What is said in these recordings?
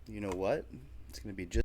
You know what? It's going to be just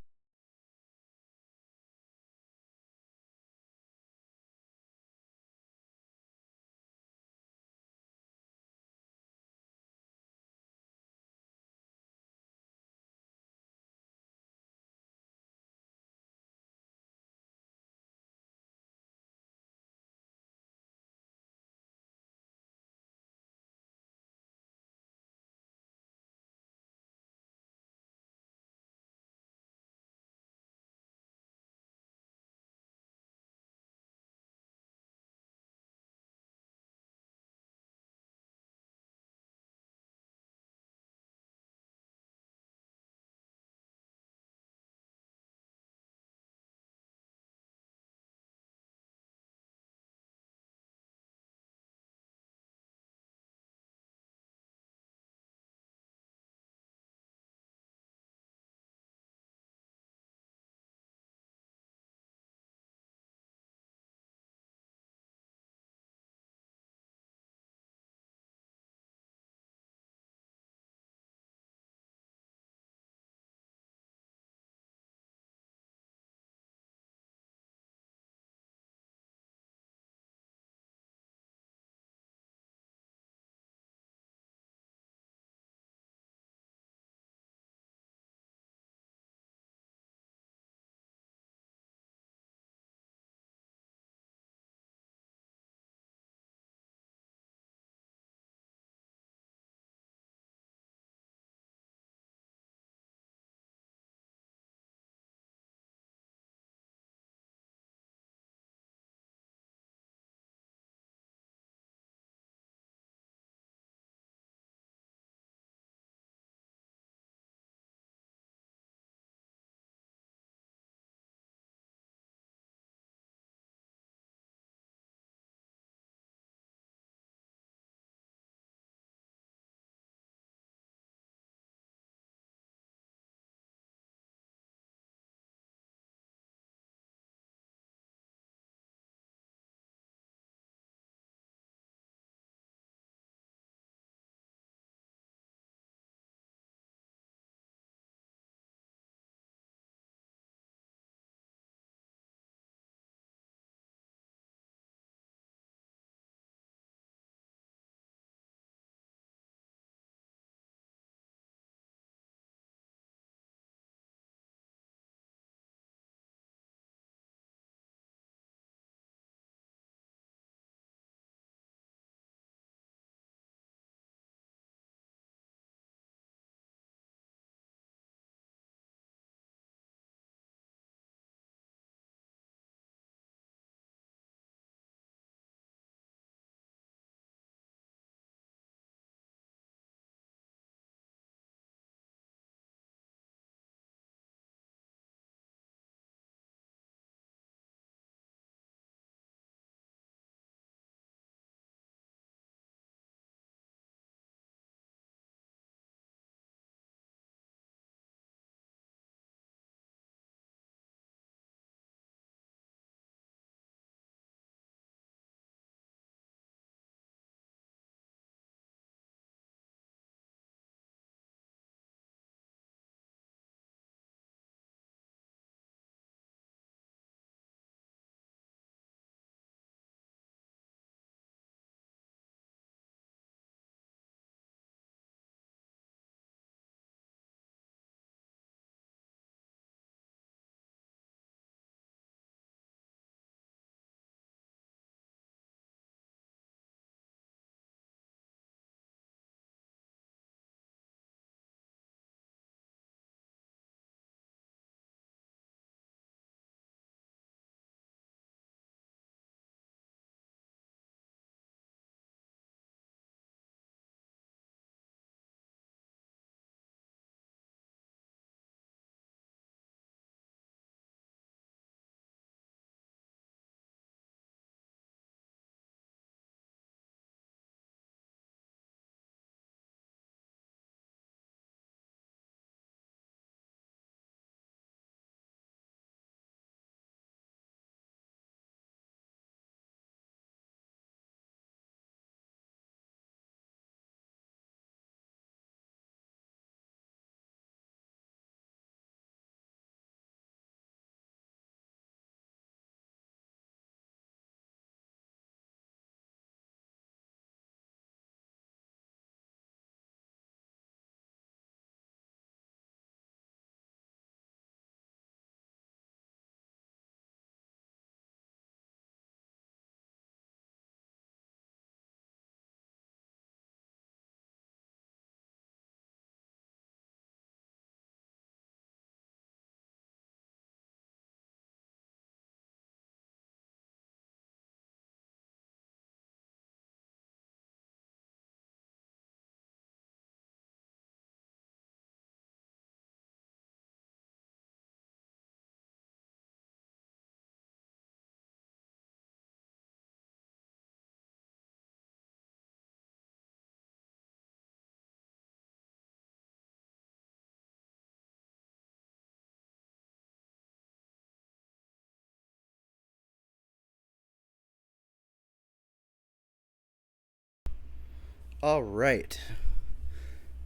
All right,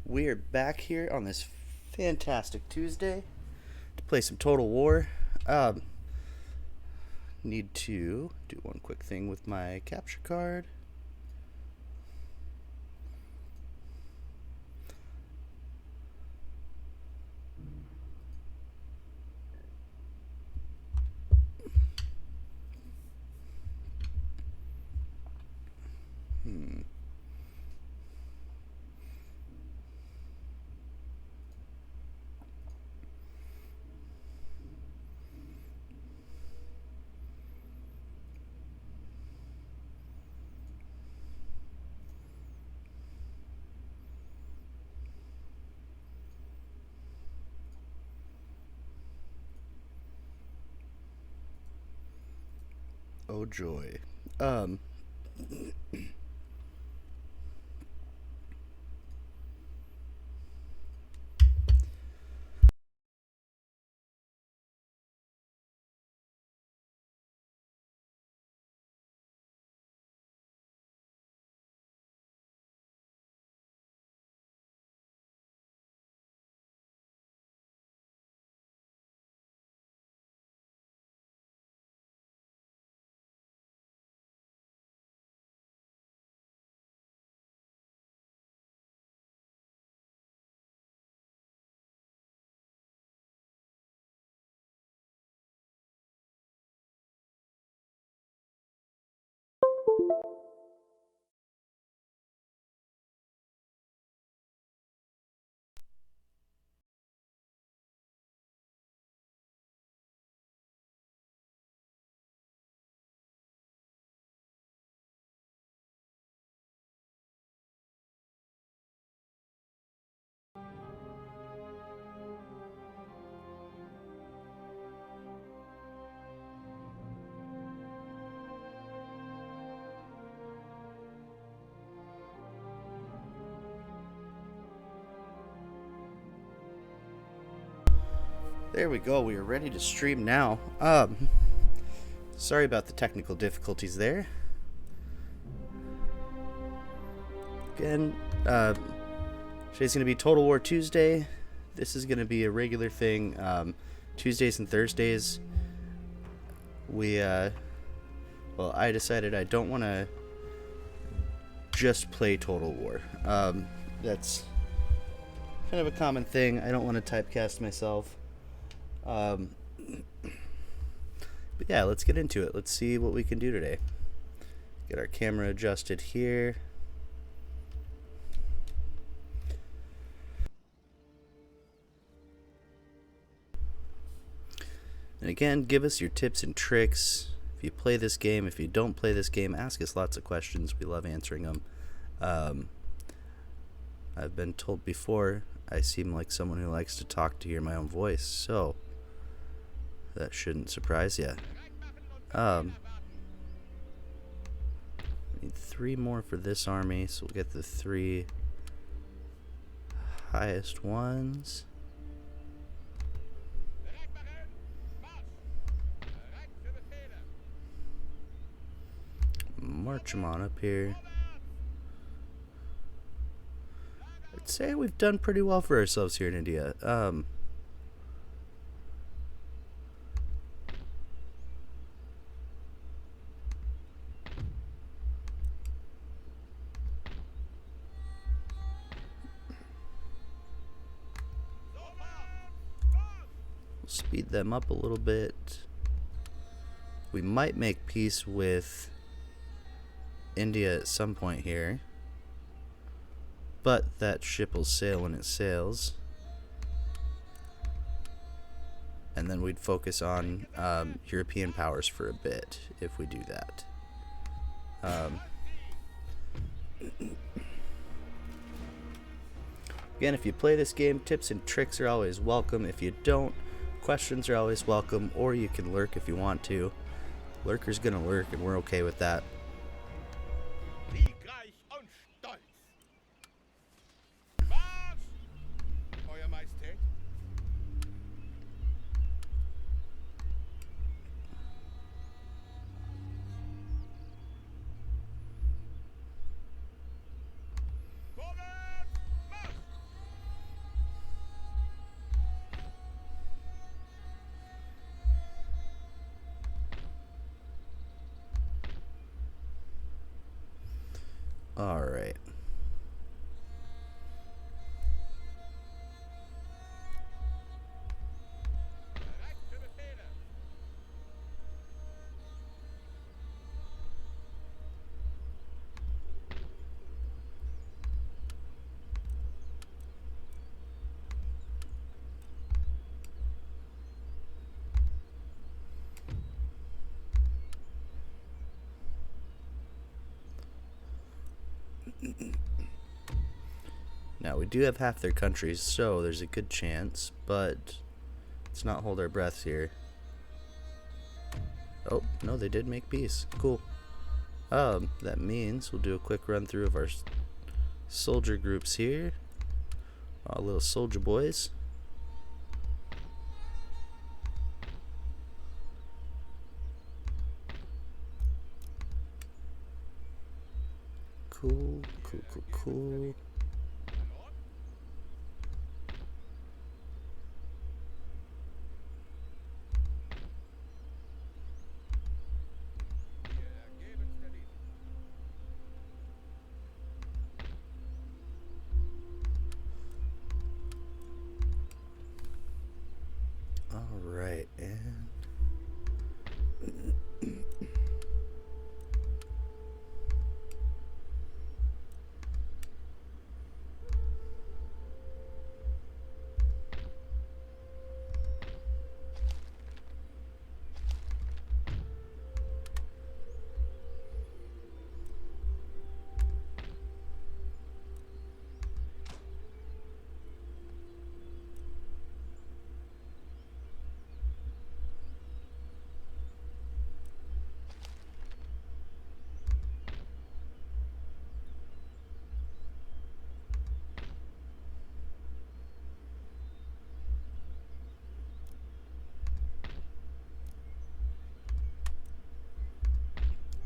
we are back here on this fantastic Tuesday to play some Total War. Need to do one quick thing with my capture card. Oh joy. There we go. We are ready to stream now. Sorry about the technical difficulties there. Again, today's going to be Total War Tuesday. This is going to be a regular thing. Tuesdays and Thursdays, I decided I don't want to just play Total War. That's kind of a common thing. I don't want to typecast myself. But yeah, let's get into it. Let's see what we can do today. Get our camera adjusted here. And again, give us your tips and tricks. If you play this game, if you don't play this game, ask us lots of questions. We love answering them. I've been told before I seem like someone who likes to talk to hear my own voice, so that shouldn't surprise you. Need 3 more for this army, so we'll get the 3 highest ones. March them on up here. I'd say we've done pretty well for ourselves here in India. Speed them up a little bit. We might make peace with India at some point here, but that ship will sail when it sails, and then we'd focus on European powers for a bit if we do that. Again, if you play this game, tips and tricks are always welcome. If you don't, questions are always welcome, or you can lurk if you want to. Lurker's gonna lurk, and we're okay with that. Alright. Now, we do have half their countries, so there's a good chance, but let's not hold our breaths here. Oh, no, they did make peace. Cool. That means we'll do a quick run through of our soldier groups here. Our little soldier boys. Cool, cool, cool, cool. Alright, and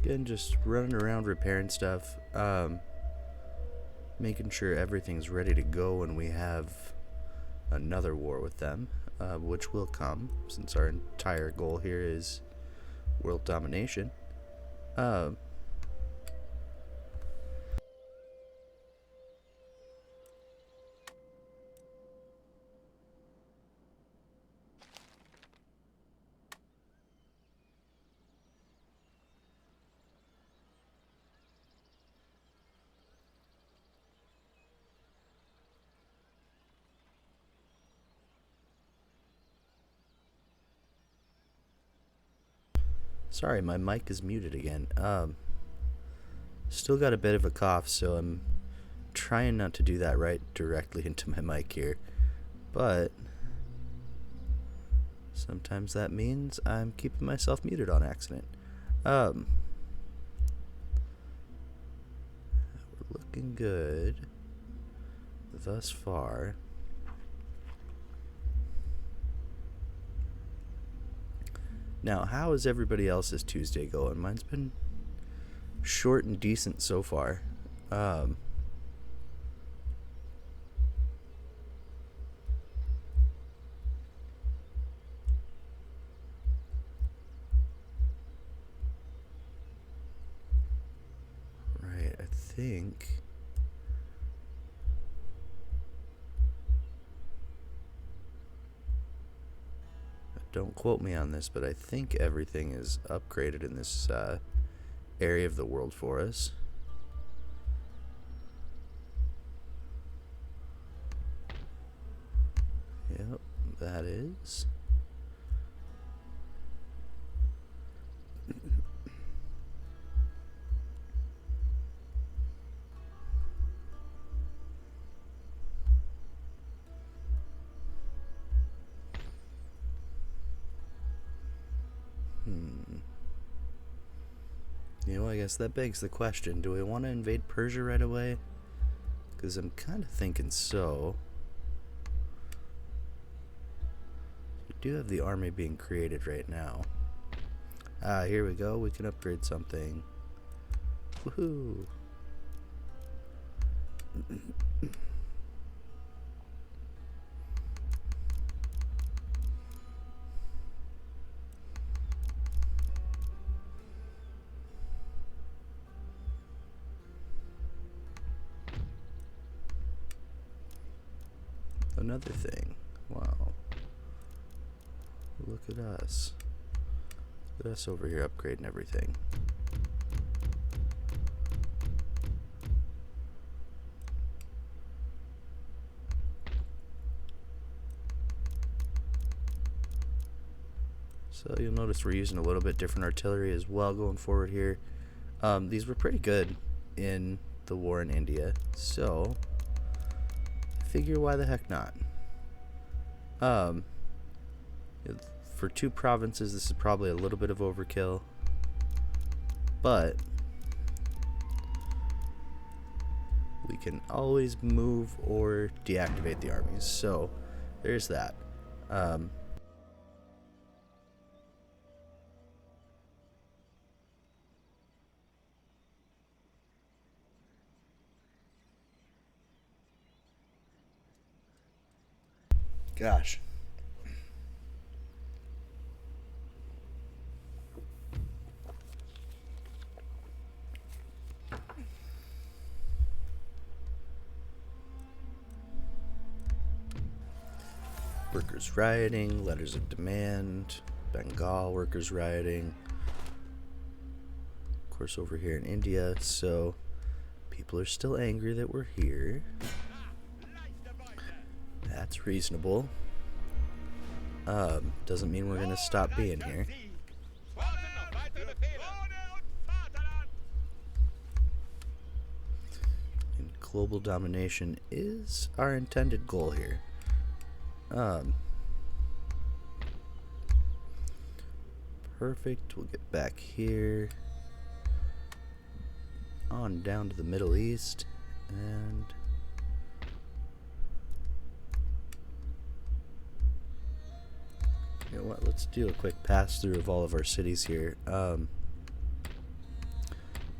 again, just running around repairing stuff, making sure everything's ready to go when we have another war with them, which will come, since our entire goal here is world domination. Sorry, my mic is muted again. Still got a bit of a cough, so I'm trying not to do that right directly into my mic here. But sometimes that means I'm keeping myself muted on accident. We're looking good thus far. Now, how is everybody else's Tuesday going? Mine's been short and decent so far. Right, I think... Don't quote me on this, but I think everything is upgraded in this area of the world for us. Yep, that is. You know, I guess that begs the question, do we want to invade Persia right away? Because I'm kind of thinking so. We do have the army being created right now. Ah, here we go. We can upgrade something. Woohoo! another thing. Wow. Look at us. Look at us over here upgrading everything. So you'll notice we're using a little bit different artillery as well going forward here. These were pretty good in the war in India, so I figure why the heck not. For 2 provinces, this is probably a little bit of overkill, but we can always move or deactivate the armies, so there's that. Gosh. Workers rioting, letters of demand, Bengal workers rioting. Of course, over here in India, so people are still angry that we're here. That's reasonable. Doesn't mean we're gonna stop being here. And global domination is our intended goal here. Perfect. We'll get back here. On down to the Middle East. And you know what? Let's do a quick pass through of all of our cities here.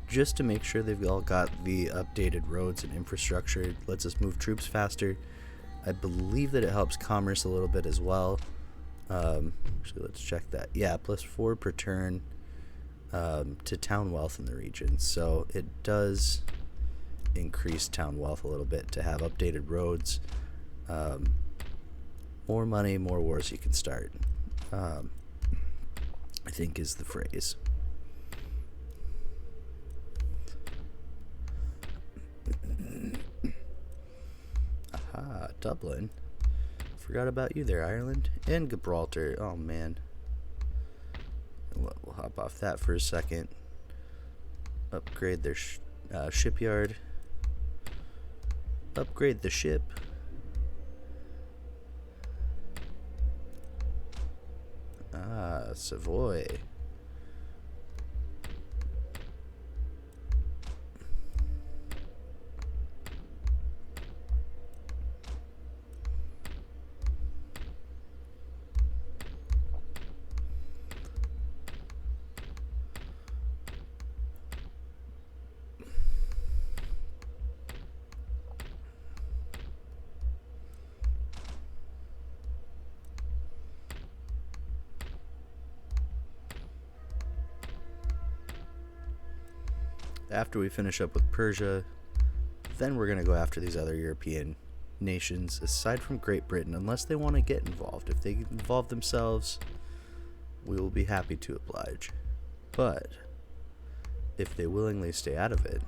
Just to make sure they've all got the updated roads and infrastructure. It lets us move troops faster. I believe that it helps commerce a little bit as well. Actually, let's check that. Yeah, +4 per turn to town wealth in the region. So it does increase town wealth a little bit to have updated roads. More money, more wars you can start, I think is the phrase. Aha, Dublin. Forgot about you there, Ireland. And Gibraltar. Oh, man. We'll hop off that for a second. Upgrade their shipyard. Upgrade the ship. Ah, Savoy. After we finish up with Persia, then we're going to go after these other European nations, aside from Great Britain, unless they want to get involved. If they involve themselves, we will be happy to oblige. But if they willingly stay out of it,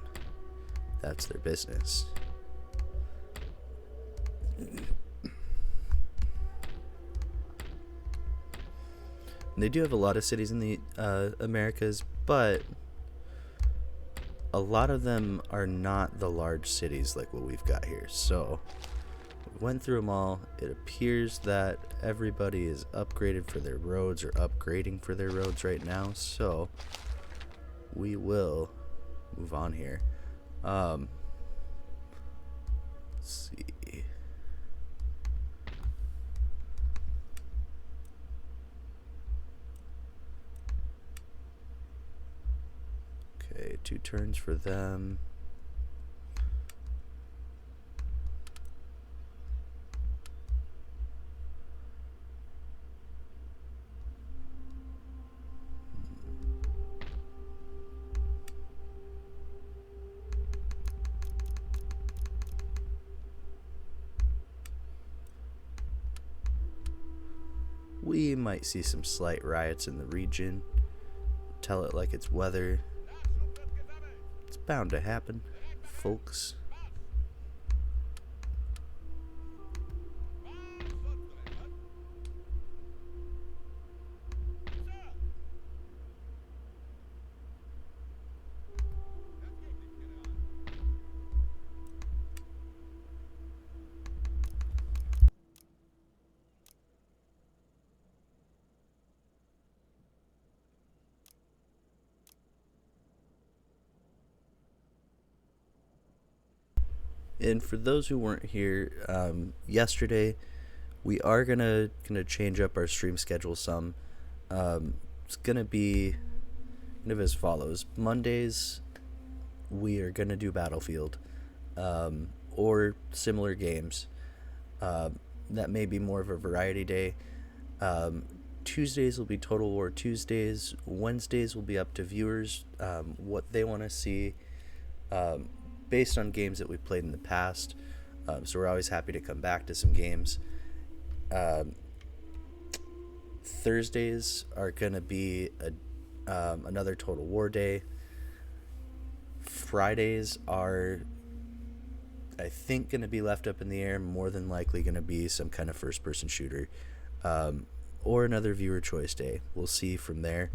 that's their business. And they do have a lot of cities in the Americas, but a lot of them are not the large cities like what we've got here. So we went through them all. It appears that everybody is upgraded for their roads or upgrading for their roads right now. So we will move on here. Let's see. Okay, 2 turns for them. We might see some slight riots in the region. Tell it like it's weather. It's bound to happen, folks. And for those who weren't here yesterday, we are gonna change up our stream schedule some. It's gonna be kind of as follows: Mondays we are gonna do Battlefield or similar games. That may be more of a variety day. Tuesdays will be Total War Tuesdays. Wednesdays will be up to viewers what they want to see. Based on games that we've played in the past. So we're always happy to come back to some games. Thursdays are going to be another Total War day. Fridays are, I think, going to be left up in the air. More than likely going to be some kind of first-person shooter. Or another viewer choice day. We'll see from there.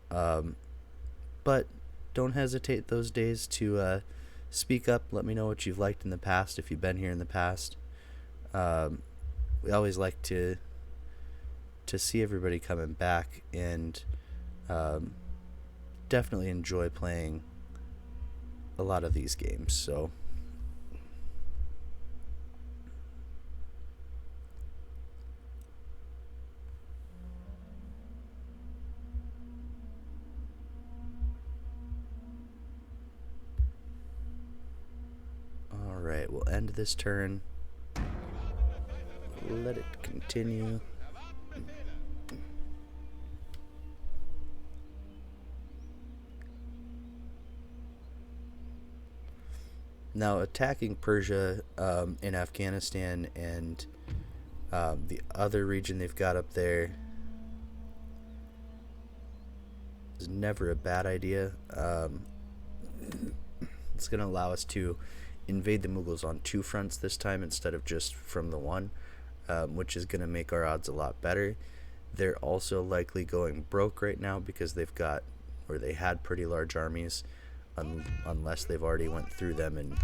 But don't hesitate those days to... speak up, let me know what you've liked in the past, if you've been here in the past. We always like to see everybody coming back, and definitely enjoy playing a lot of these games. So alright, we'll end this turn. Let it continue. Now, attacking Persia in Afghanistan and the other region they've got up there is never a bad idea. It's going to allow us to invade the Mughals on two fronts this time instead of just from the one, which is going to make our odds a lot better. They're also likely going broke right now because they've got, or they had pretty large armies, unless they've already went through them and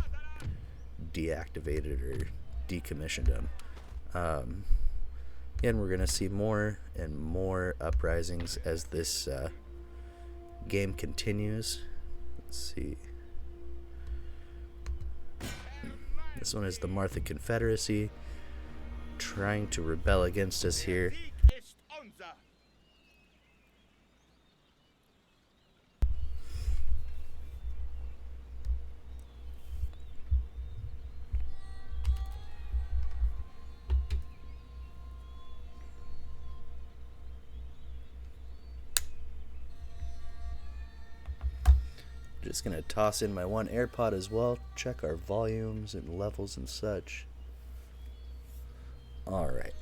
deactivated or decommissioned them. And we're going to see more and more uprisings as this game continues. Let's see. This one is the Martha Confederacy trying to rebel against us here. Just gonna toss in my one AirPod as well, check our volumes and levels and such. Alright.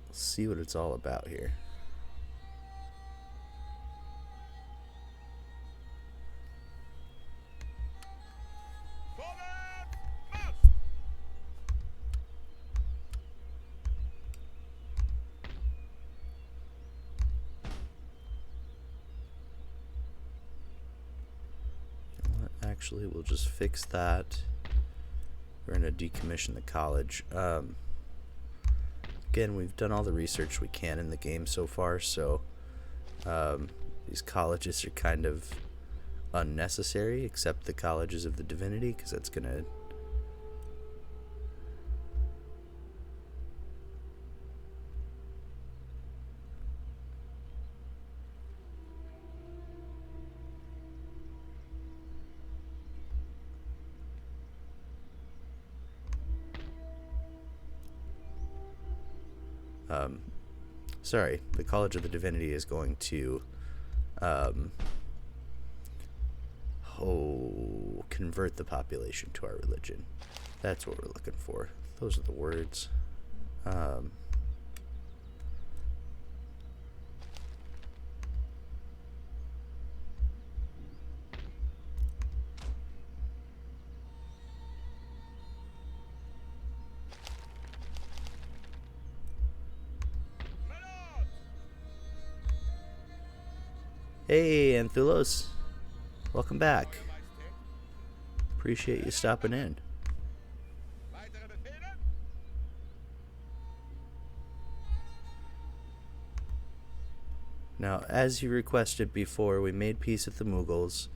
Let's see what it's all about here. Actually, we'll just fix that. We're going to decommission the college. Again, we've done all the research we can in the game so far, so these colleges are kind of unnecessary, except the colleges of the divinity, because that's going to... sorry, the College of the Divinity is going to convert the population to our religion. That's what we're looking for. Those are the words. Um, Hey, Anthulos. Welcome back. Appreciate you stopping in. Now, as you requested before, we made peace with the Mughals.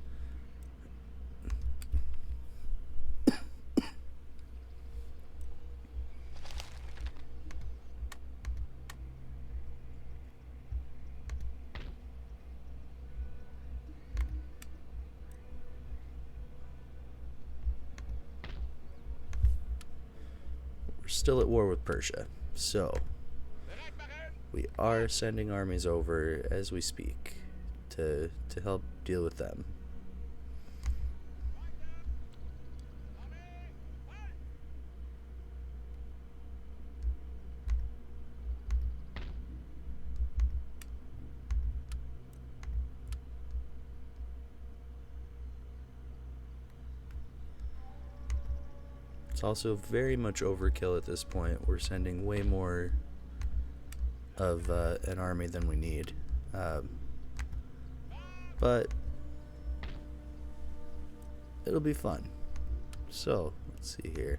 We're still at war with Persia, so we are sending armies over as we speak to help deal with them. It's also very much overkill at this point. We're sending way more of an army than we need. But it'll be fun. So, let's see here.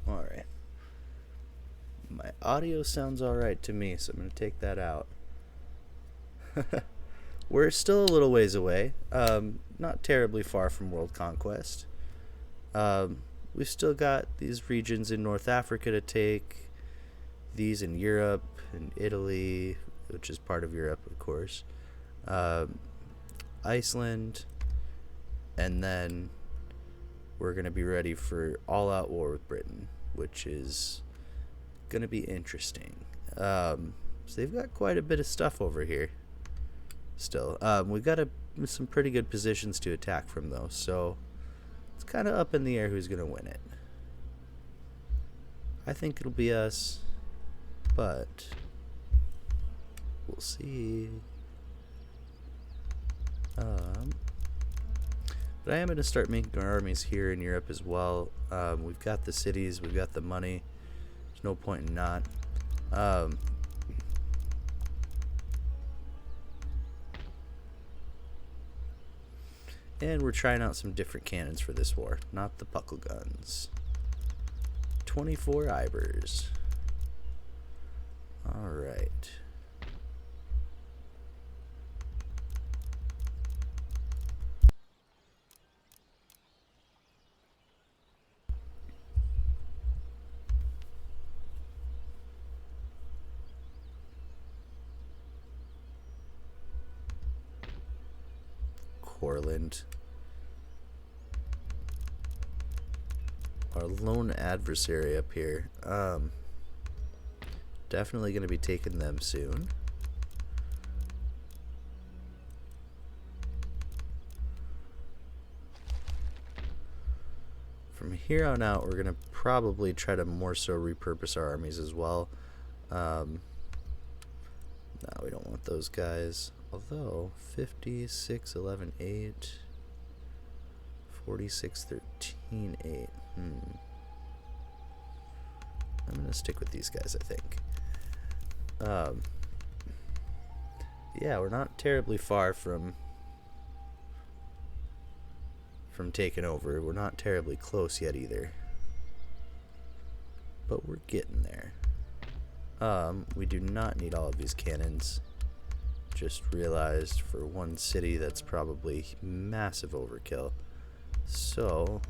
Alright. My audio sounds alright to me, so I'm going to take that out. We're still a little ways away. Not terribly far from world conquest. We've still got these regions in North Africa to take. These in Europe and Italy, which is part of Europe, of course. Iceland. And then we're going to be ready for all-out war with Britain, which is going to be interesting. So they've got quite a bit of stuff over here still. We've got some pretty good positions to attack from, though, so it's kind of up in the air who's going to win it. I think it'll be us, but we'll see. But I am going to start making our armies here in Europe as well. We've got the cities, we've got the money. There's no point in not. And we're trying out some different cannons for this war, not the buckle guns. 24 Ibers. Alright. Courland. Our lone adversary up here. Definitely going to be taking them soon. From here on out, we're going to probably try to more so repurpose our armies as well. No, we don't want those guys. Although, 56, 11, 8, 46, 13, 8. I'm going to stick with these guys, I think. Yeah, we're not terribly far from taking over. We're not terribly close yet either. But we're getting there. We do not need all of these cannons. just realized for one city that's probably massive overkill. So,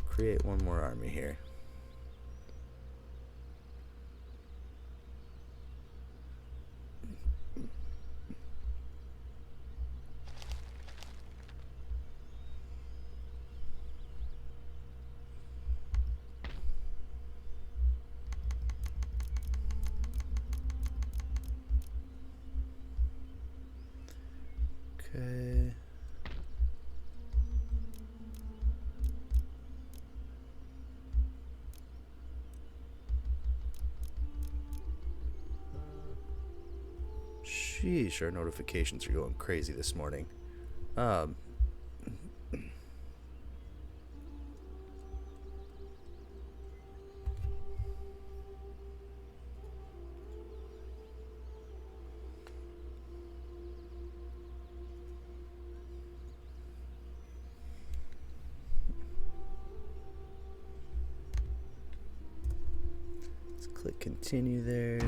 create one more army here. Okay. Sheesh, our notifications are going crazy this morning. Let's click continue there.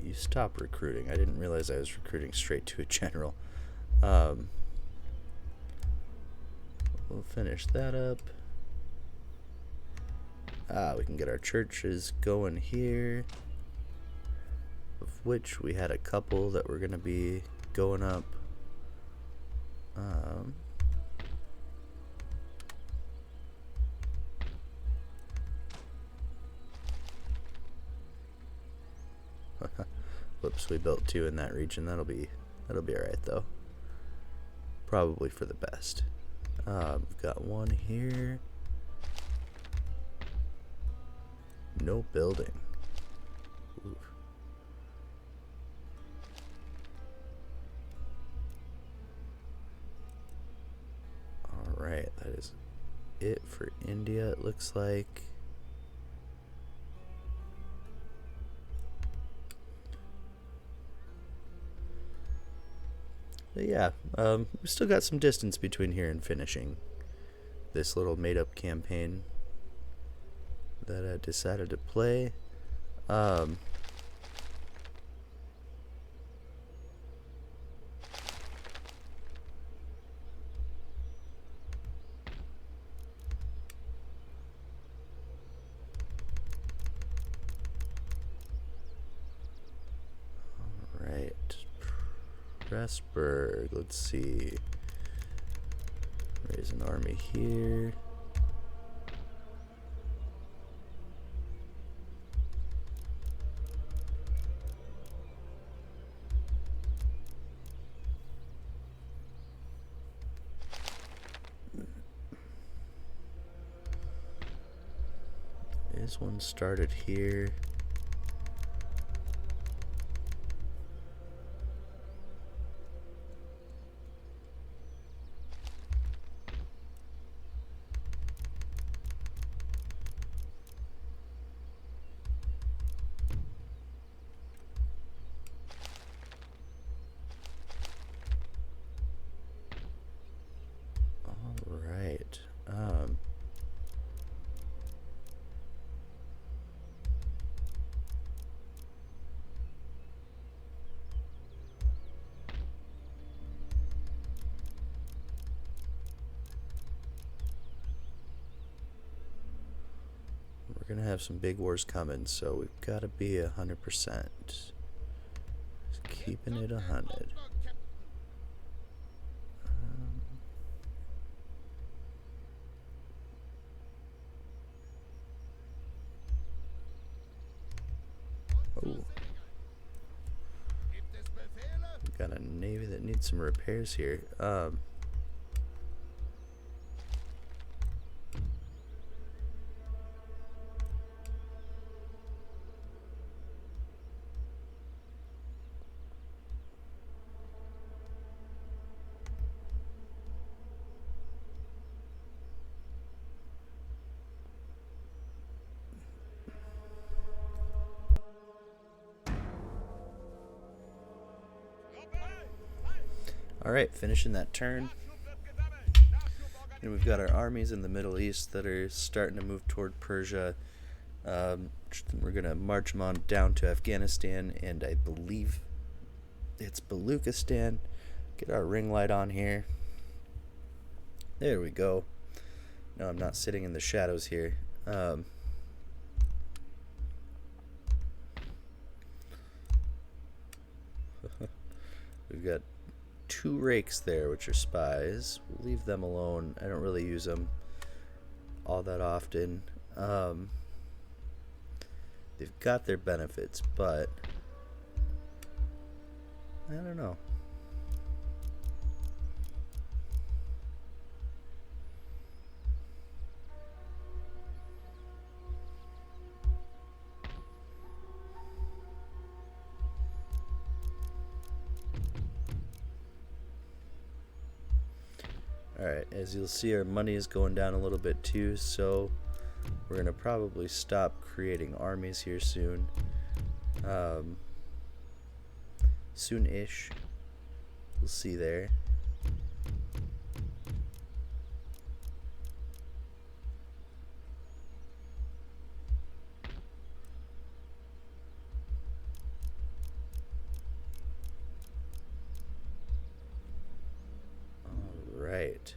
You stop recruiting. I didn't realize I was recruiting straight to a general. We'll finish that up. We can get our churches going here, of which we had a couple that were going to be going up. Whoops, we built 2 in that region. That'll be alright though. Probably for the best. We've got 1 here. No building. Ooh. Alright, that is it for India, it looks like. But yeah, we still got some distance between here and finishing this little made-up campaign that I decided to play. Alright. Pressburg, let's see. Raise an army here. This one started here. We're gonna have some big wars coming, so we've got to be 100%. Just keeping it 100. Oh, we've got a navy that needs some repairs here. Alright, finishing that turn. And we've got our armies in the Middle East that are starting to move toward Persia. We're going to march them on down to Afghanistan, and I believe it's Baluchistan. Get our ring light on here. There we go. No, I'm not sitting in the shadows here. We've got 2 rakes there, which are spies. We'll leave them alone. I don't really use them all that often. They've got their benefits, but I don't know. Alright, as you'll see, our money is going down a little bit too, so we're going to probably stop creating armies here soon. Soon-ish. We'll see there. Alright.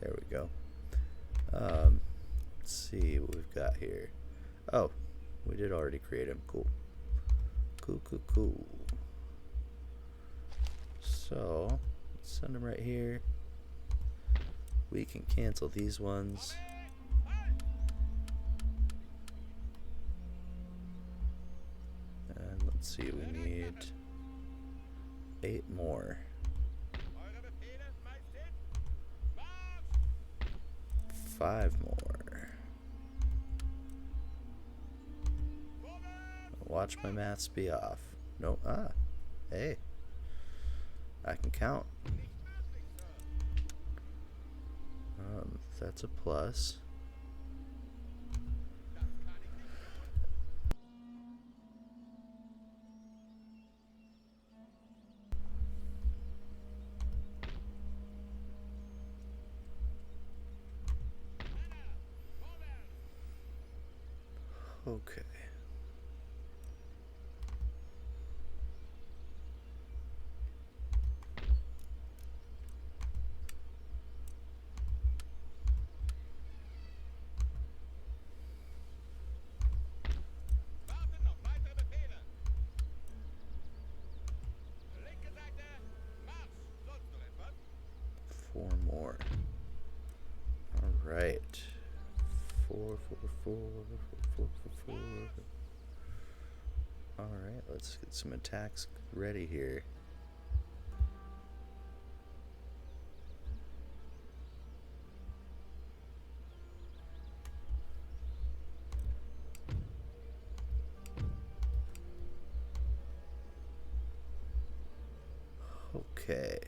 There we go. Let's see what we've got here. Oh, we did already create him. Cool. Cool. So, let's send him right here. We can cancel these ones. And let's see, we need 8 more. 5 more. Watch my maths be off. No, hey. I can count. That's a plus. Okay. Four more. All right. 4. All right, let's get some attacks ready here. Okay.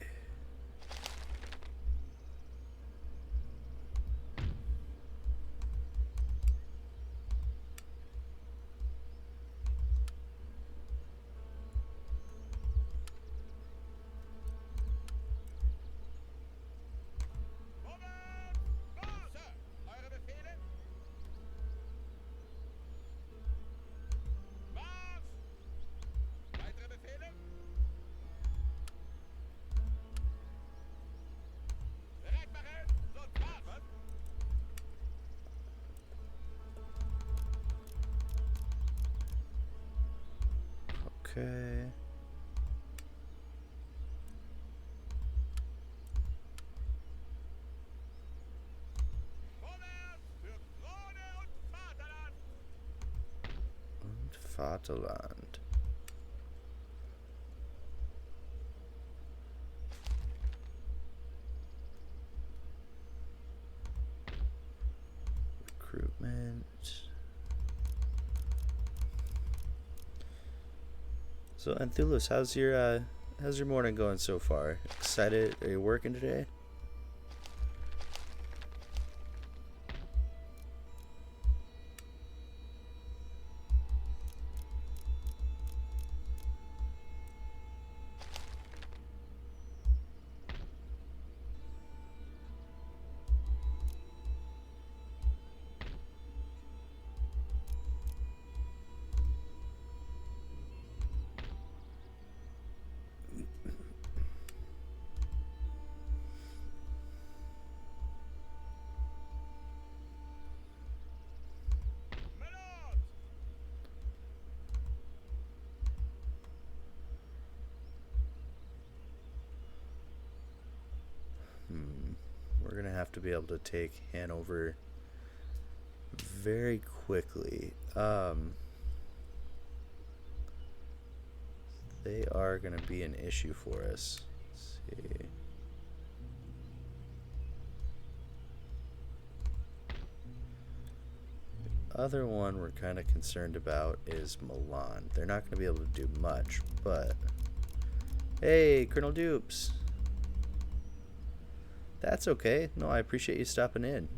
Okay. Und Vaterland. equipment. So Anthulus, how's your morning going so far? Excited? Are you working today? We're gonna have to be able to take Hanover very quickly. They are gonna be an issue for us. Let's see. The other one we're kind of concerned about is Milan. They're not gonna be able to do much, but hey, Colonel Dupes. That's okay. No, I appreciate you stopping in.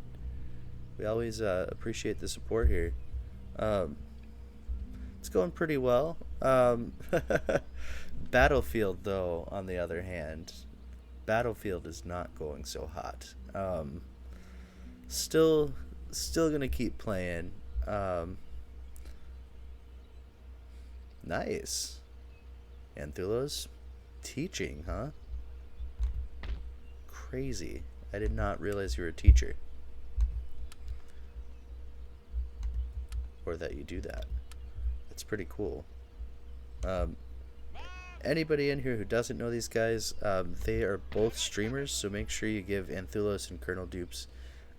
We always appreciate the support here. It's going pretty well. Battlefield, though, on the other hand, Battlefield is not going so hot. Still gonna keep playing. Nice. Anthulos, teaching, huh? Crazy. I did not realize you were a teacher. Or that you do that. That's pretty cool. Anybody in here who doesn't know these guys, they are both streamers, so make sure you give Anthulos and Colonel Dupes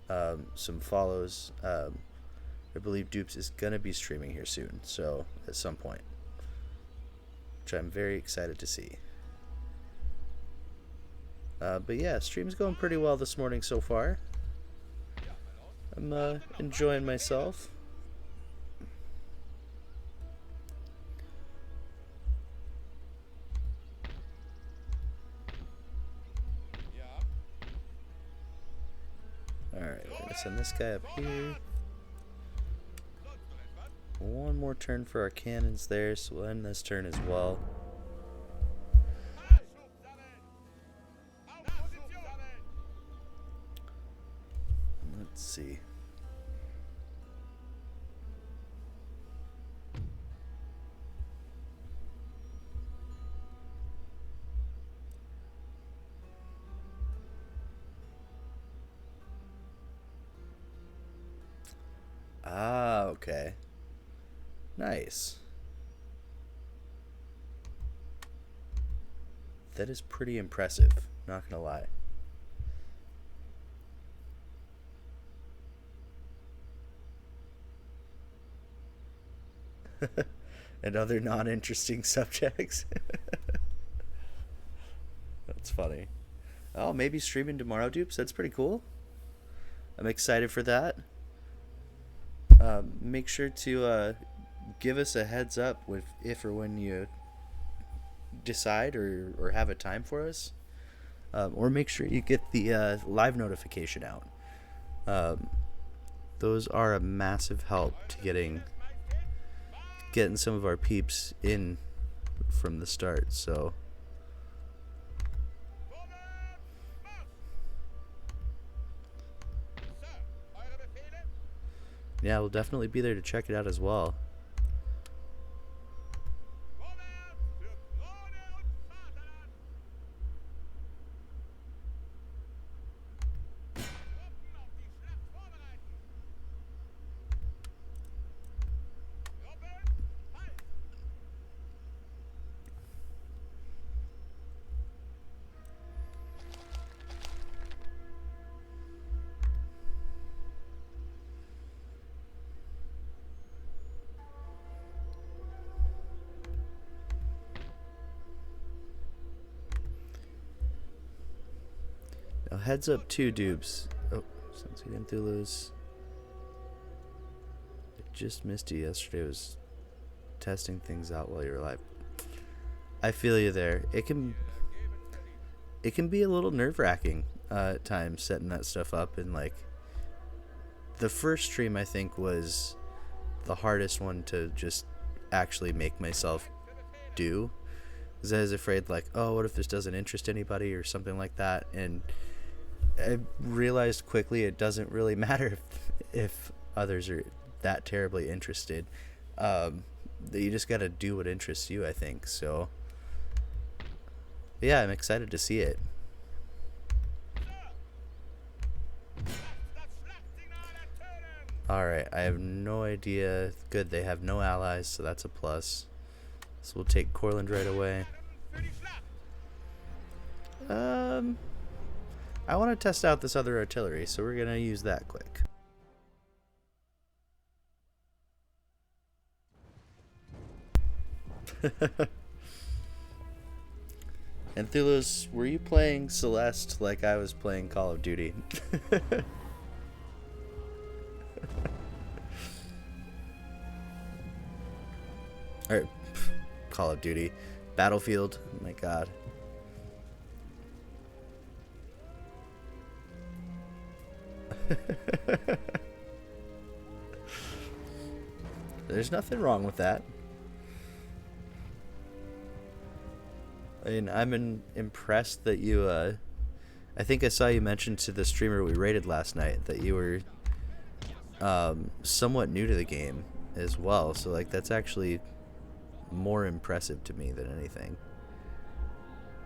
some follows. I believe Dupes is going to be streaming here soon, so at some point, which I'm very excited to see. But yeah, stream's going pretty well this morning so far. I'm enjoying myself. Alright, we're gonna send this guy up here. One more turn for our cannons there, so we'll end this turn as well. Let's see. Ah, okay. Nice. That is pretty impressive, not gonna lie. And other non-interesting subjects. That's funny. Oh, maybe streaming tomorrow, Dupes. That's pretty cool. I'm excited for that. Make sure to give us a heads up with if or when you decide or have a time for us. Or make sure you get the live notification out. Those are a massive help to getting some of our peeps in from the start, so yeah, we'll definitely be there to check it out as well. Now heads up 2 dupes. Oh, sounds like Anthulus. just missed you yesterday. Was testing things out while you were alive. I feel you there. It can be a little nerve-wracking at times setting that stuff up, and like the first stream I think was the hardest one to just actually make myself do, because I was afraid like, oh, what if this doesn't interest anybody or something like that, and I realized quickly it doesn't really matter if others are that terribly interested. That you just gotta do what interests you, I think. So yeah, I'm excited to see it. Alright, I have no idea. Good, they have no allies, so that's a plus. So we'll take Courland right away. I want to test out this other artillery, so we're gonna use that quick. Anthulus, were you playing Celeste like I was playing Call of Duty? Or Call of Duty. Battlefield. Oh my god. There's nothing wrong with that. I mean, I'm impressed that you, I think I saw you mention to the streamer we raided last night that you were somewhat new to the game as well. So, like, that's actually more impressive to me than anything.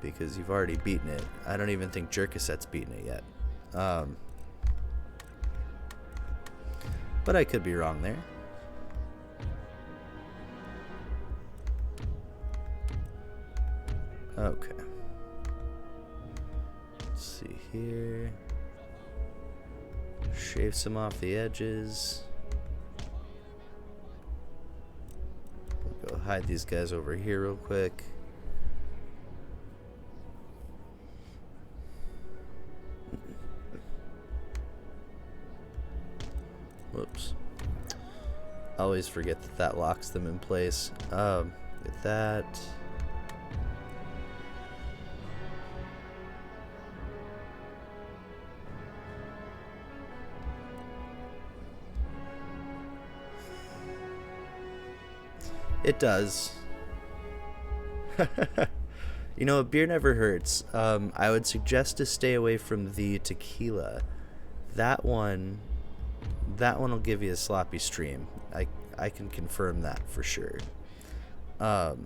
Because you've already beaten it. I don't even think Jerkaset's beaten it yet. But I could be wrong there. Okay. Let's see here. Shave some off the edges. We'll go hide these guys over here real quick. Whoops. I always forget that that locks them in place. Get that. It does. You know, a beer never hurts. I would suggest to stay away from the tequila. That one will give you a sloppy stream. I can confirm that for sure. But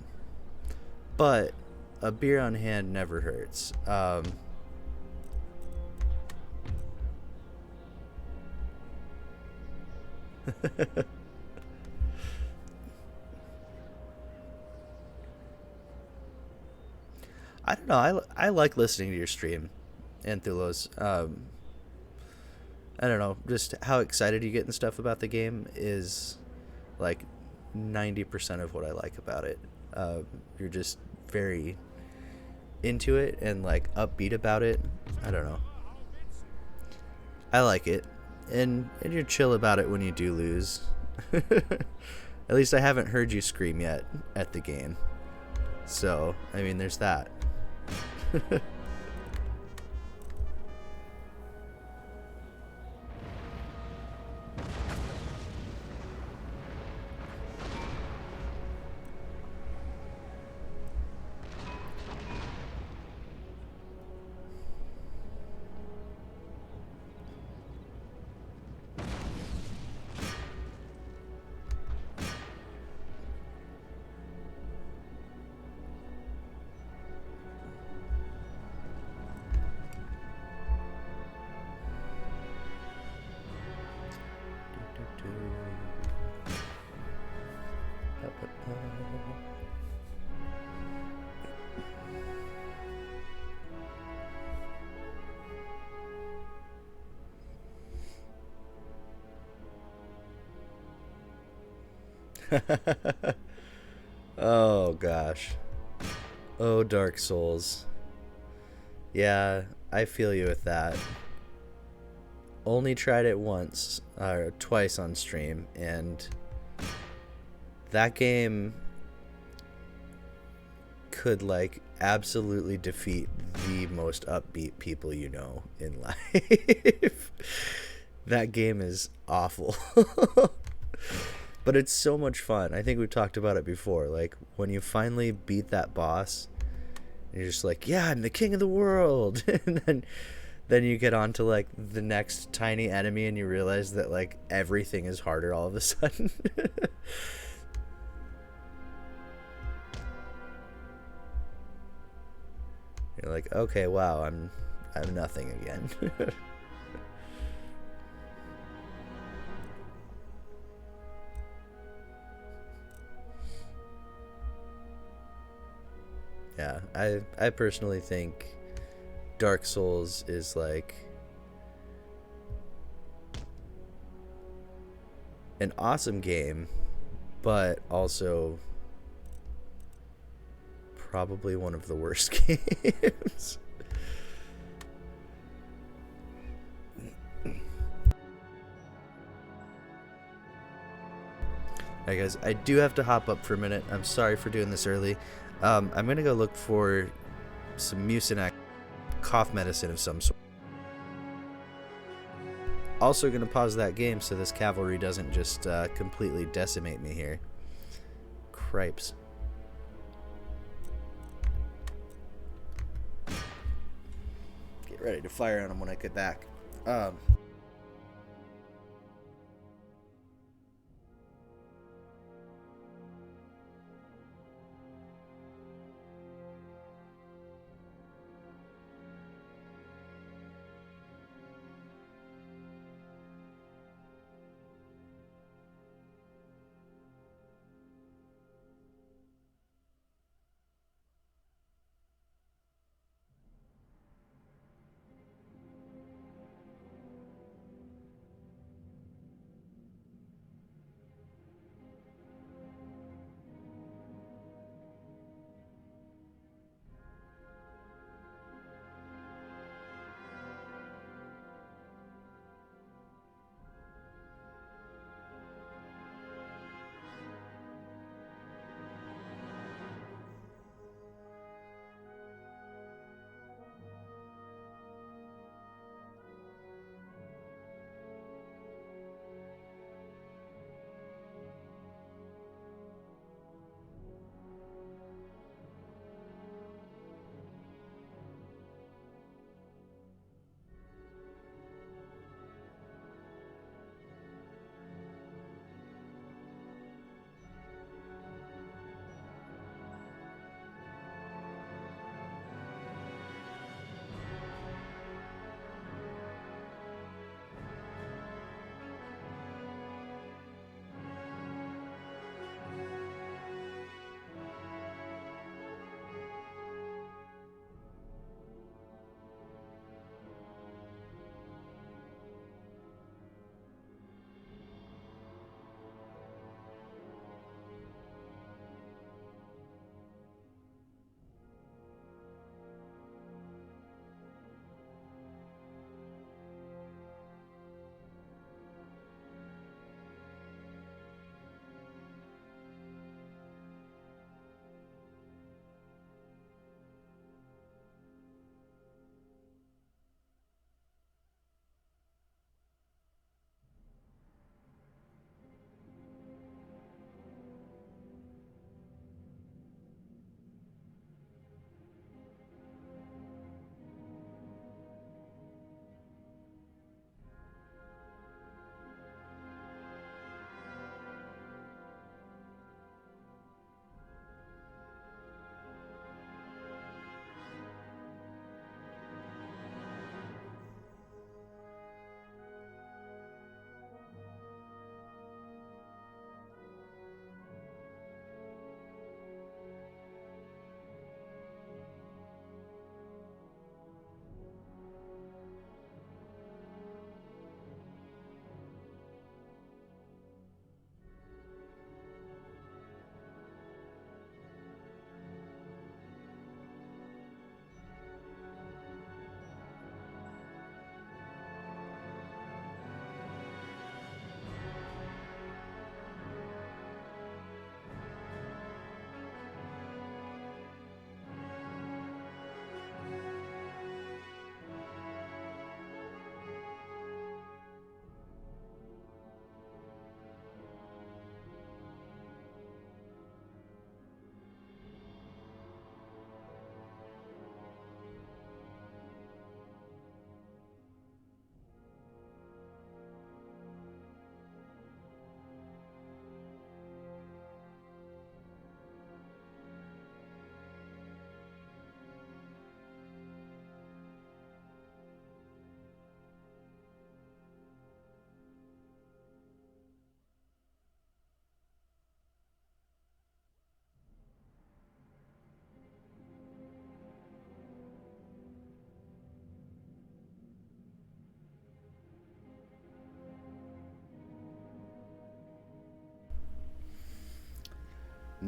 a beer on hand never hurts. I don't know. I like listening to your stream, Anthulos. I don't know. Just how excited you get and stuff about the game is like 90% of what I like about it. You're just very into it and like upbeat about it. I don't know. I like it, and you're chill about it when you do lose. At least I haven't heard you scream yet at the game. So I mean, there's that. Oh gosh. Oh, Dark Souls. Yeah, I feel you with that. Only tried it once or twice on stream, and That game could like absolutely defeat the most upbeat people you know in life. That game is awful. But it's so much fun. I think we've talked about it before. Like when you finally beat that boss, you're just like, yeah, I'm the king of the world. And then you get on to like the next tiny enemy and you realize that like everything is harder all of a sudden. You're like, okay, wow, I'm nothing again. Yeah, I personally think Dark Souls is like an awesome game, but also probably one of the worst games. Alright guys, I do have to hop up for a minute. I'm sorry for doing this early. I'm gonna go look for some Mucinex cough medicine of some sort. Also gonna pause that game so this cavalry doesn't just completely decimate me here. Cripes. Get ready to fire on them when I get back.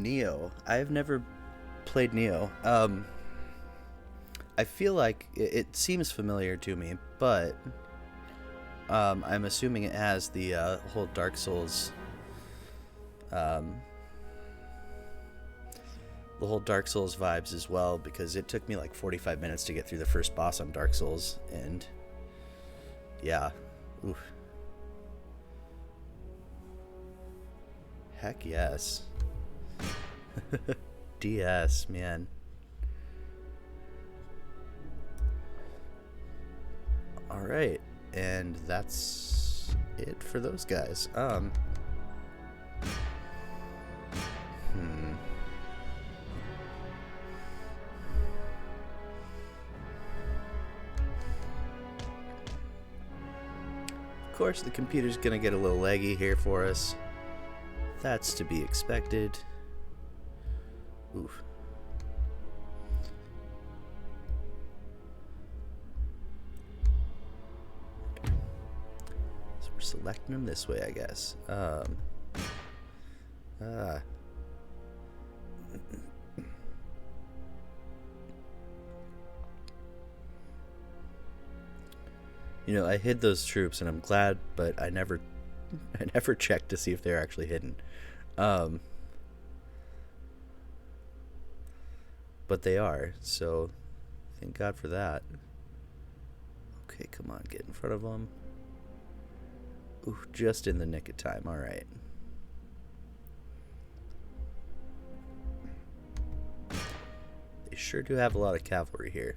Neo. I've never played Neo. I feel like it seems familiar to me, but I'm assuming it has the whole Dark Souls, the whole Dark Souls vibes as well, because it took me like 45 minutes to get through the first boss on Dark Souls, and yeah, oof. Heck yes. DS, man. All right, and that's it for those guys. Of course, the computer's gonna get a little laggy here for us. That's to be expected. Oof. So we're selecting them this way, I guess. You know, I hid those troops, and I'm glad, but I never checked to see if they're actually hidden. But they are, so thank God for that. Okay, come on, get in front of them. Ooh, just in the nick of time. All right. They sure do have a lot of cavalry here.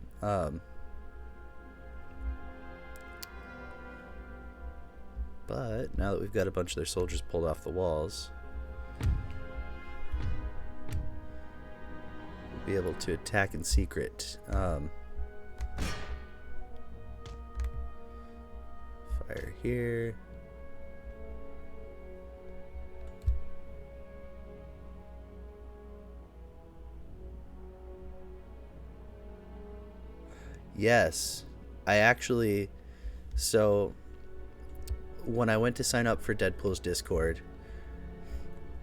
But now that we've got a bunch of their soldiers pulled off the walls, we'll be able to attack in secret. Fire here. Yes, I actually, so when I went to sign up for Deadpool's Discord,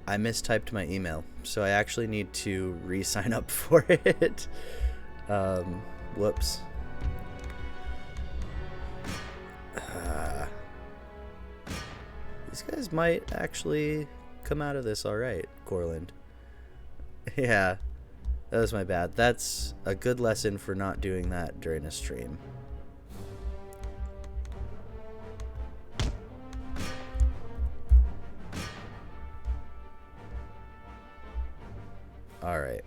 I mistyped my email, so I actually need to re-sign up for it. Whoops. These guys might actually come out of this all right, Corland. Yeah, that was my bad. That's a good lesson for not doing that during a stream. All right.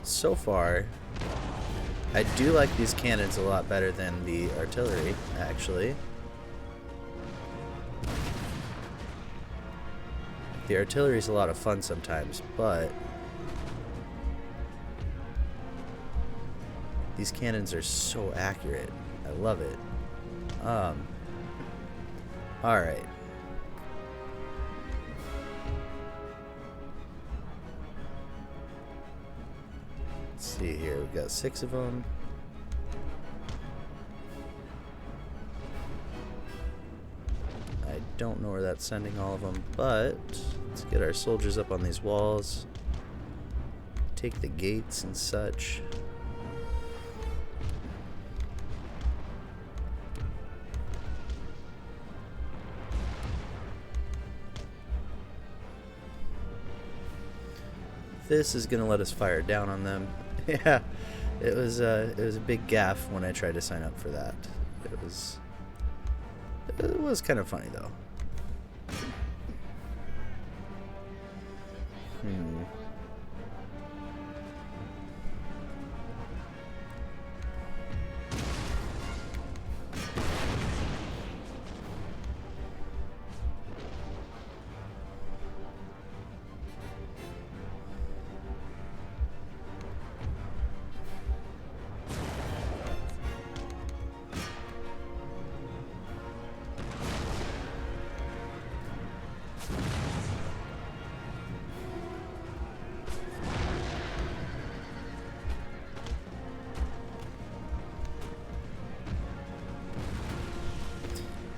So far, I do like these cannons a lot better than the artillery, actually. The artillery is a lot of fun sometimes, but these cannons are so accurate. I love it. Alright. Let's see here. We've got 6 of them. I don't know where that's sending all of them, but let's get our soldiers up on these walls. Take the gates and such. This is gonna let us fire down on them. Yeah, it was a big gaffe when I tried to sign up for that. It was kind of funny though.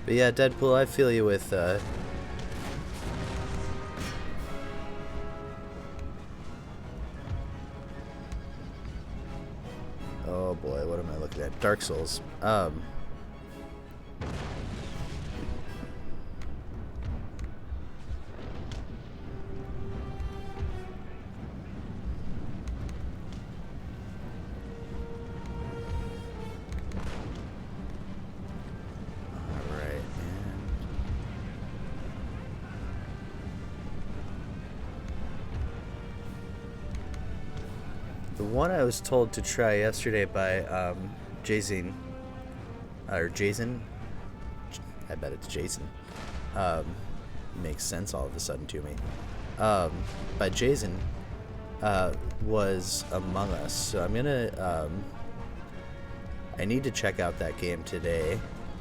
But yeah, Deadpool, I feel you with oh boy, what am I looking at? Dark Souls. The one I was told to try yesterday by Jason, or Jason, I bet it's Jason, makes sense all of a sudden to me, by Jason, was Among Us. So I'm gonna, I need to check out that game today,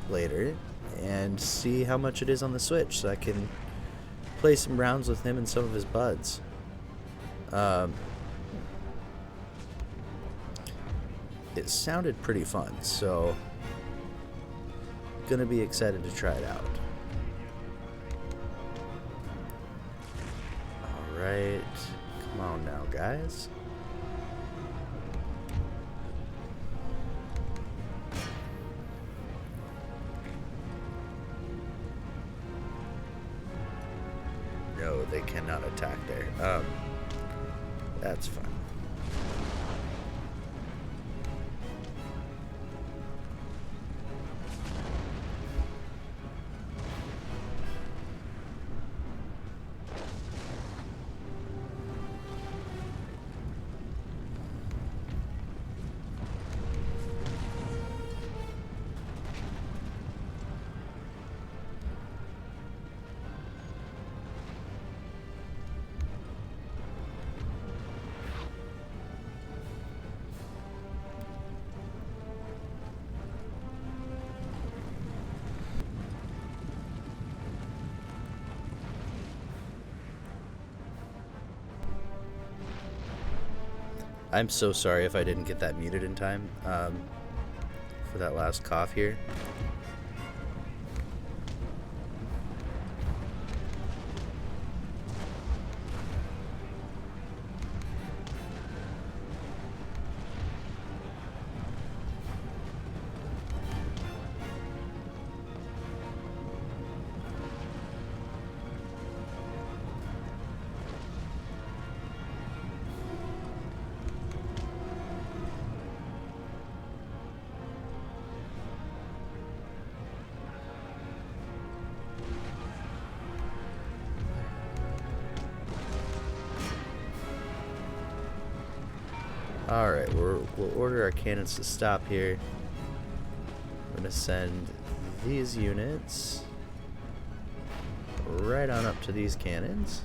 later, and see how much it is on the Switch, so I can play some rounds with him and some of his buds. It sounded pretty fun, so gonna be excited to try it out. Alright, come on now, guys. No, they cannot attack there. That's fine. I'm so sorry if I didn't get that muted in time for that last cough here. Alright, we'll order our cannons to stop here. I'm going to send these units right on up to these cannons.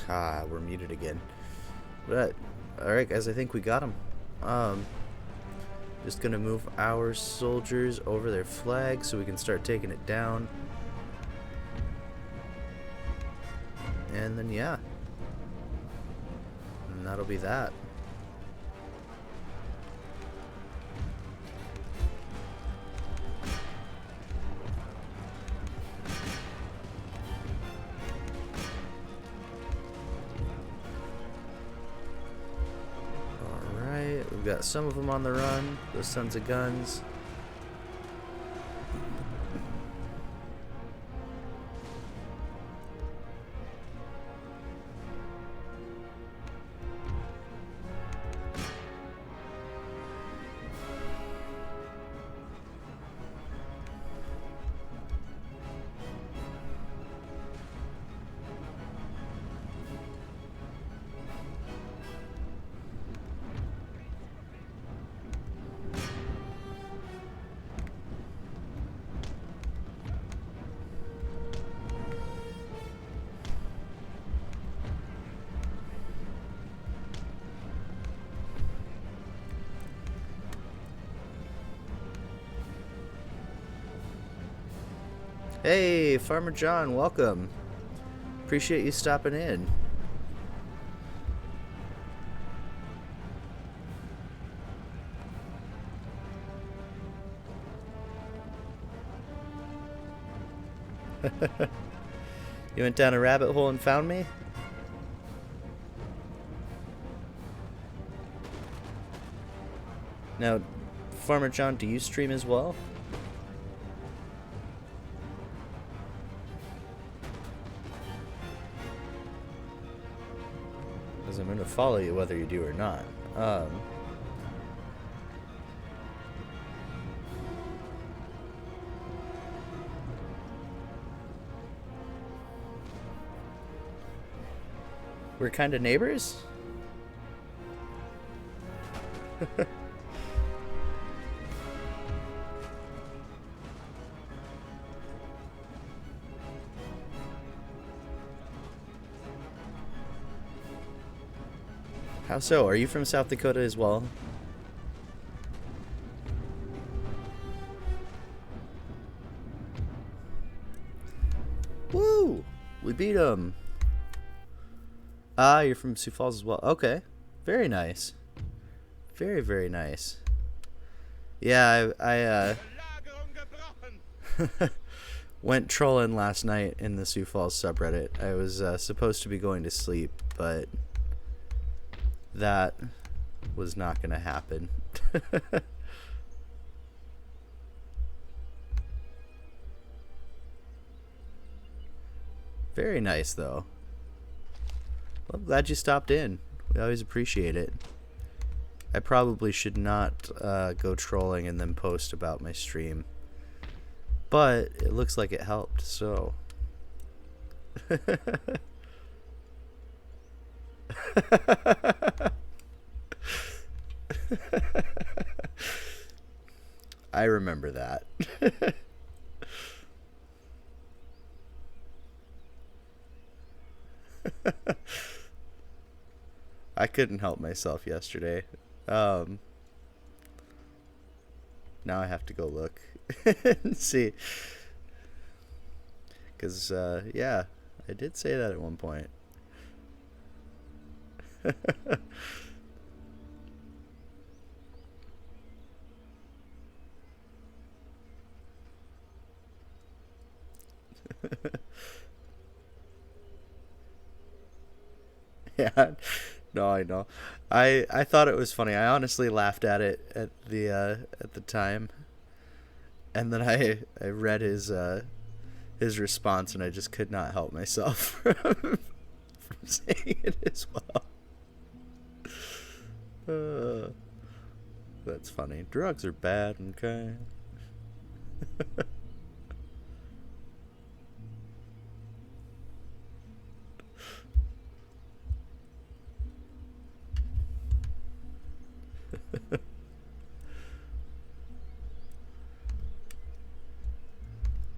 Ah, we're muted again. But, alright guys, I think we got them. Just gonna move our soldiers over their flag so we can start taking it down. And then, yeah. And that'll be that. We've got some of them on the run, those sons of guns. Hey, Farmer John, welcome. Appreciate you stopping in. You went down a rabbit hole and found me? Now, Farmer John, do you stream as well? Because I'm going to follow you whether you do or not. We're kind of neighbors? How so? Are you from South Dakota as well? Woo! We beat him. Ah, you're from Sioux Falls as well. Okay. Very nice. Very, very nice. Yeah, I went trolling last night in the Sioux Falls subreddit. I was supposed to be going to sleep, but that was not going to happen. Very nice, though. Well, I'm glad you stopped in. We always appreciate it. I probably should not go trolling and then post about my stream. But it looks like it helped, so... I remember that. I couldn't help myself yesterday. Now I have to go look and see. Because, yeah, I did say that at one point. Yeah, no, I know. I thought it was funny. I honestly laughed at it at the time, and then I read his response, and I just could not help myself from saying it as well. That's funny. Drugs are bad, okay?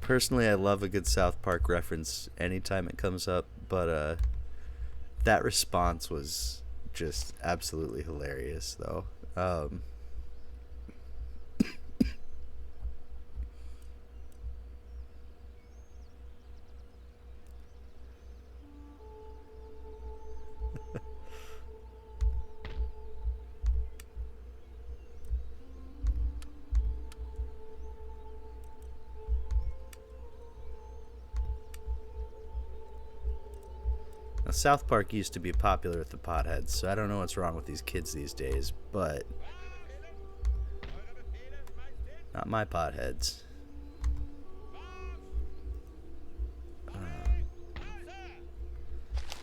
Personally, I love a good South Park reference anytime it comes up, but That response was just absolutely hilarious, though. Now, South Park used to be popular with the potheads, so I don't know what's wrong with these kids these days, but not my potheads.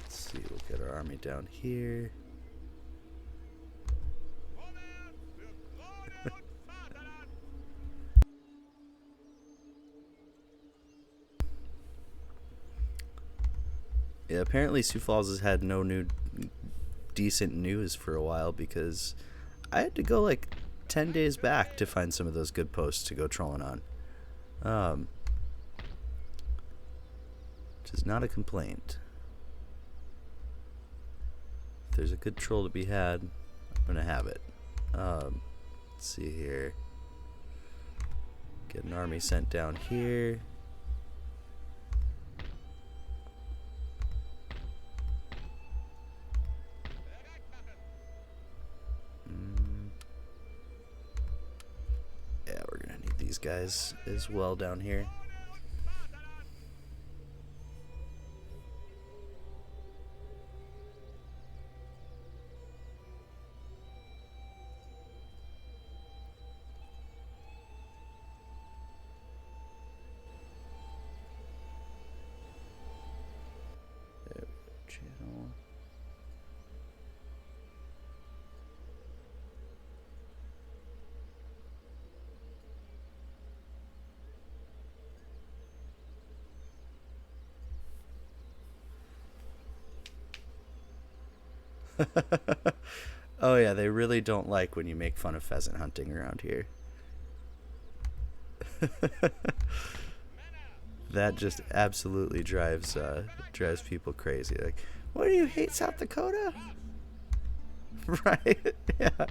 Let's see, we'll get our army down here. Yeah, apparently Sioux Falls has had no new decent news for a while because I had to go like 10 days back to find some of those good posts to go trolling on. Which is not a complaint. If there's a good troll to be had, I'm gonna have it. Let's see here. Get an army sent down here. Yeah, we're gonna need these guys as well down here. Channel. Oh yeah, they really don't like when you make fun of pheasant hunting around here. That just absolutely drives people crazy. Like, why do you hate South Dakota? Right? Yeah.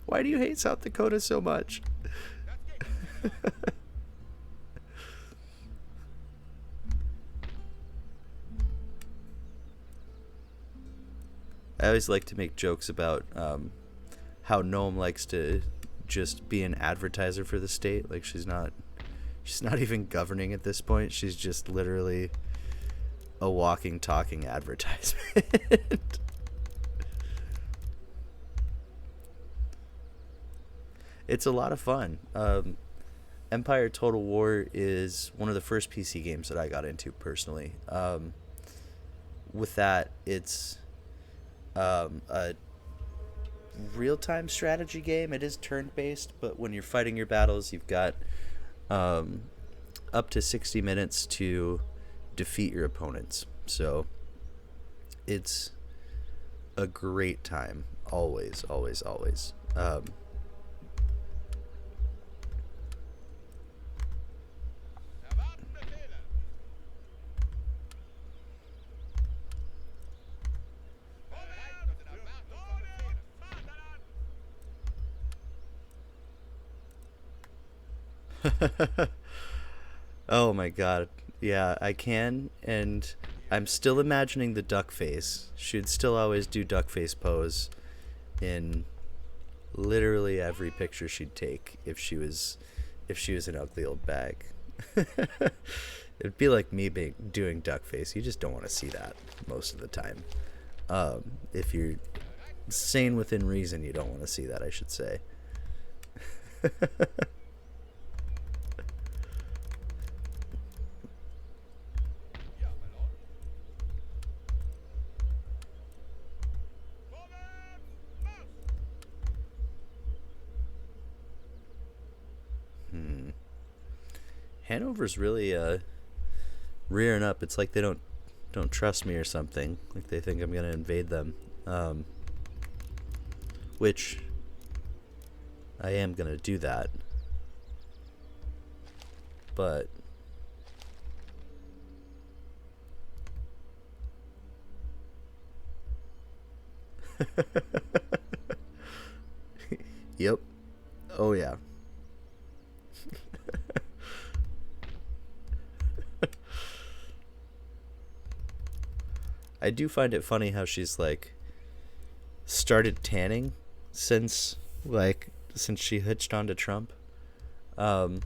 Why do you hate South Dakota so much? I always like to make jokes about how Noam likes to just be an advertiser for the state. Like she's not even governing at this point. She's just literally a walking, talking advertisement. It's a lot of fun. Empire Total War is one of the first PC games that I got into personally. With that, it's a real-time strategy game. It is turn-based, but when you're fighting your battles, you've got up to 60 minutes to defeat your opponents. So it's a great time. Always, always, always. Oh my god. Yeah, I can, and I'm still imagining the duck face. She'd still always do duck face pose in literally every picture she'd take if she was an ugly old bag. It'd be like me doing duck face. You just don't want to see that most of the time. If you're sane within reason, you don't want to see that, I should say. Hanover's really rearing up. It's like they don't trust me or something. Like they think I'm gonna invade them. Which I am gonna do that. But Yep. Oh yeah. I do find it funny how she's like started tanning since since she hitched onto Trump. Um,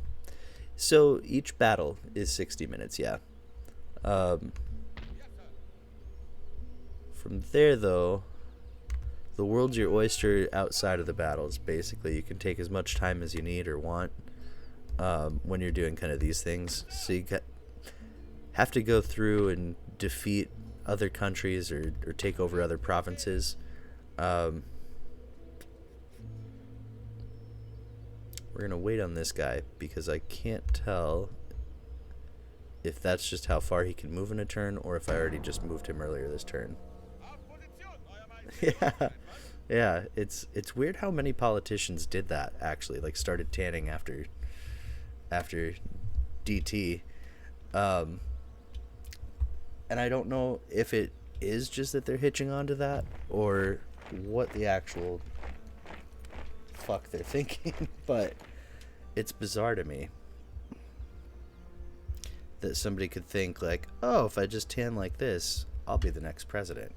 so each battle is 60 minutes, yeah. Um, from there though, the world's your oyster outside of the battles. Basically, you can take as much time as you need or want when you're doing kind of these things. So have to go through and defeat other countries or take over other provinces. Um, we're going to wait on this guy because I can't tell if that's just how far he can move in a turn or if I already just moved him earlier this turn. Yeah. Yeah, it's weird how many politicians did that actually, like started tanning after DT. Um, and I don't know if it is just that they're hitching onto that or what the actual fuck they're thinking, but it's bizarre to me that somebody could think like, oh, if I just tan like this, I'll be the next president.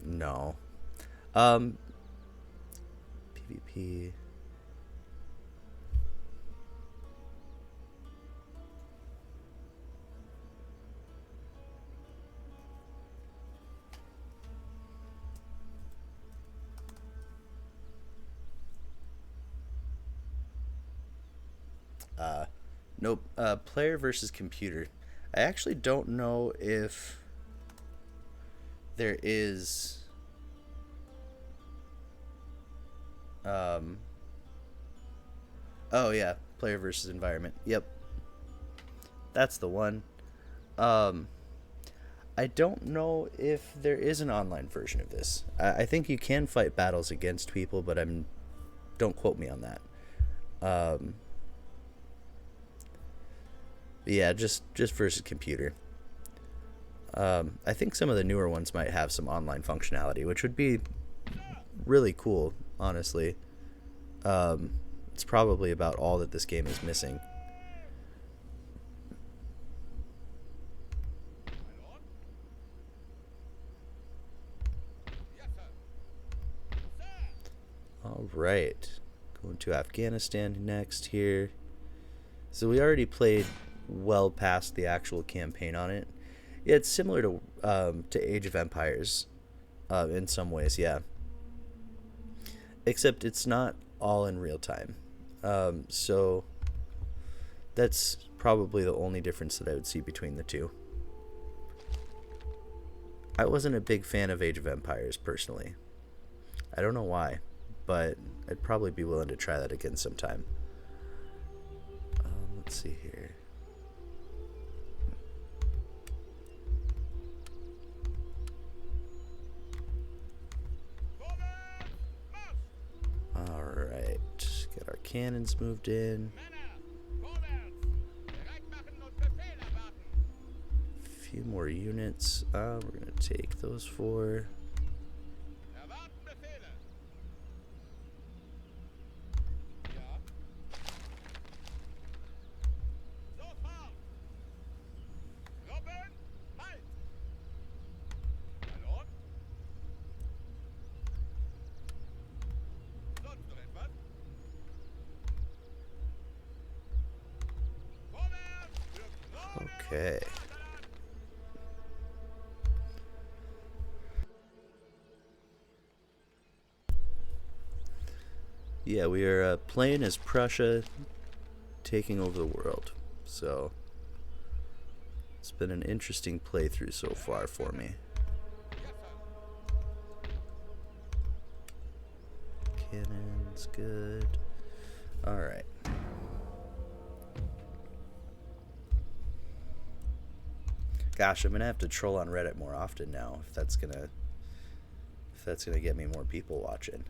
No. PvP. Nope. Player versus computer. I actually don't know if there is oh yeah, player versus environment. Yep. That's the one. Um I don't know if there is an online version of this. I think you can fight battles against people, but don't quote me on that. Um yeah, just versus computer. I think some of the newer ones might have some online functionality, which would be really cool, honestly. It's probably about all that this game is missing. All right, going to Afghanistan next here. So we already played well past the actual campaign on it. Yeah, it's similar to Age of Empires, in some ways, yeah. Except it's not all in real time. So that's probably the only difference that I would see between the two. I wasn't a big fan of Age of Empires personally. I don't know why, but I'd probably be willing to try that again sometime. Let's see here. Alright, get our cannons moved in. A few more units. We're going to take those 4. Okay. Yeah, we are playing as Prussia, taking over the world. So it's been an interesting playthrough so far for me. Cannons, good. Alright. Gosh, I'm gonna have to troll on Reddit more often now if that's gonna get me more people watching.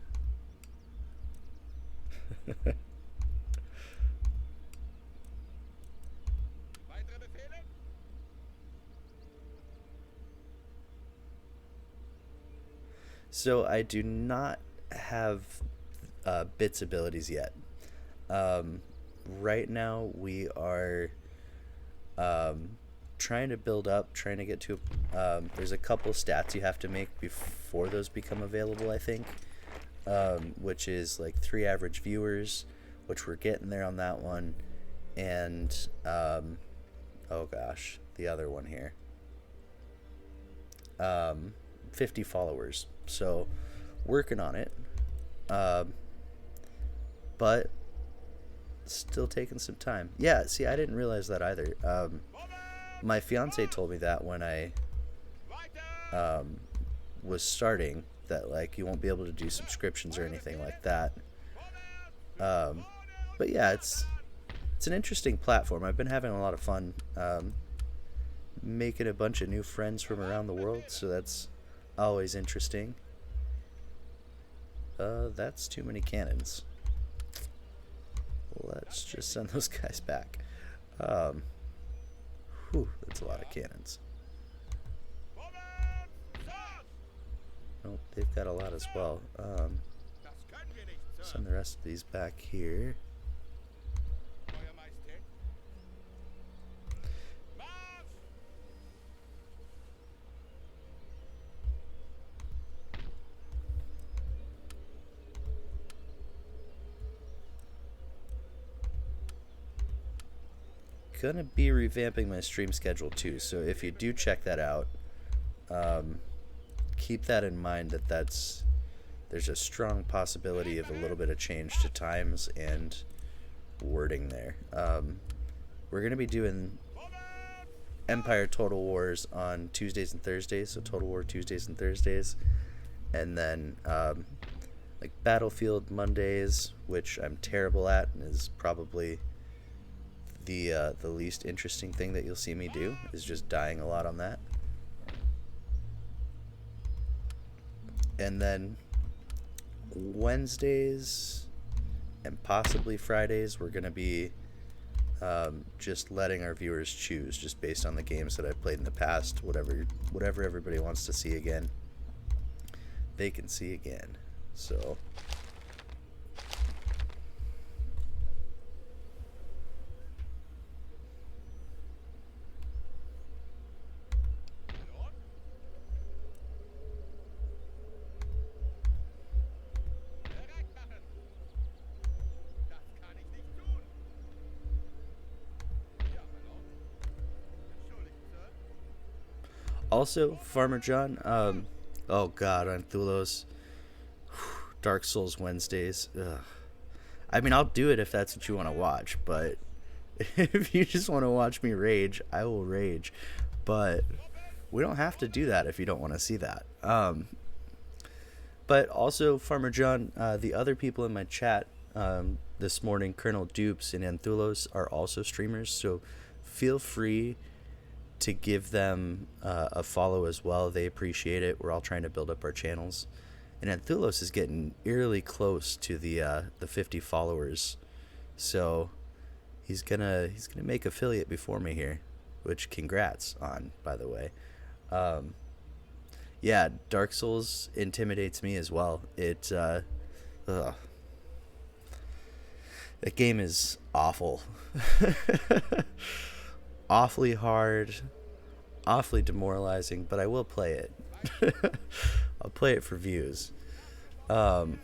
So I do not have bits abilities yet. Um, right now we are trying to build up, trying to get to. There's a couple stats you have to make before those become available, I think, which is like 3 average viewers, which we're getting there on that one, and oh gosh, the other one here, 50 followers. So working on it, but still taking some time. Yeah, see, I didn't realize that either. My fiance told me that when I was starting, that like you won't be able to do subscriptions or anything like that. But yeah, it's an interesting platform. I've been having a lot of fun making a bunch of new friends from around the world, so that's always interesting. That's too many cannons. Let's just send those guys back. That's a lot of cannons. Nope, they've got a lot as well. Send the rest of these back here. Gonna be revamping my stream schedule too, so if you do check that out, keep that in mind, that there's a strong possibility of a little bit of change to times and wording there. We're gonna be doing Empire Total Wars on Tuesdays and Thursdays, so Total War Tuesdays and Thursdays, and then like Battlefield Mondays, which I'm terrible at and is probably the least interesting thing that you'll see me do, is just dying a lot on that. And then Wednesdays and possibly Fridays, we're going to be just letting our viewers choose, just based on the games that I've played in the past. Whatever everybody wants to see again, they can see again. So also, Farmer John, oh god, Anthulos, Dark Souls Wednesdays. Ugh. I mean, I'll do it if that's what you want to watch, but if you just want to watch me rage, I will rage. But we don't have to do that if you don't want to see that. But also, Farmer John, the other people in my chat this morning, Colonel Dupes and Anthulos, are also streamers, so feel free to give them a follow as well. They appreciate it. We're all trying to build up our channels, and Anthulos is getting eerily close to the 50 followers, so he's gonna make affiliate before me here, which congrats on, by the way. Yeah, Dark Souls intimidates me as well. That game is awful. Awfully hard, awfully demoralizing, but I will play it. I'll play it for views. I'm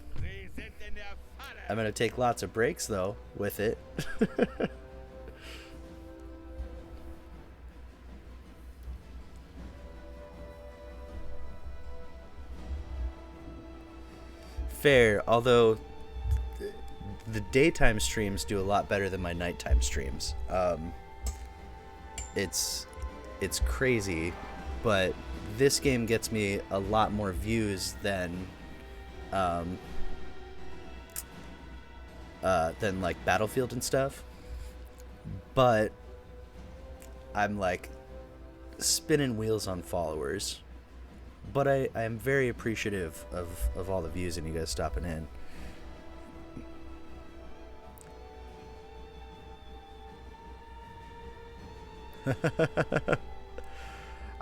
gonna take lots of breaks though with it. Fair, although the daytime streams do a lot better than my nighttime streams. It's crazy, but this game gets me a lot more views than like Battlefield and stuff. But I'm like spinning wheels on followers. But I am very appreciative of all the views and you guys stopping in.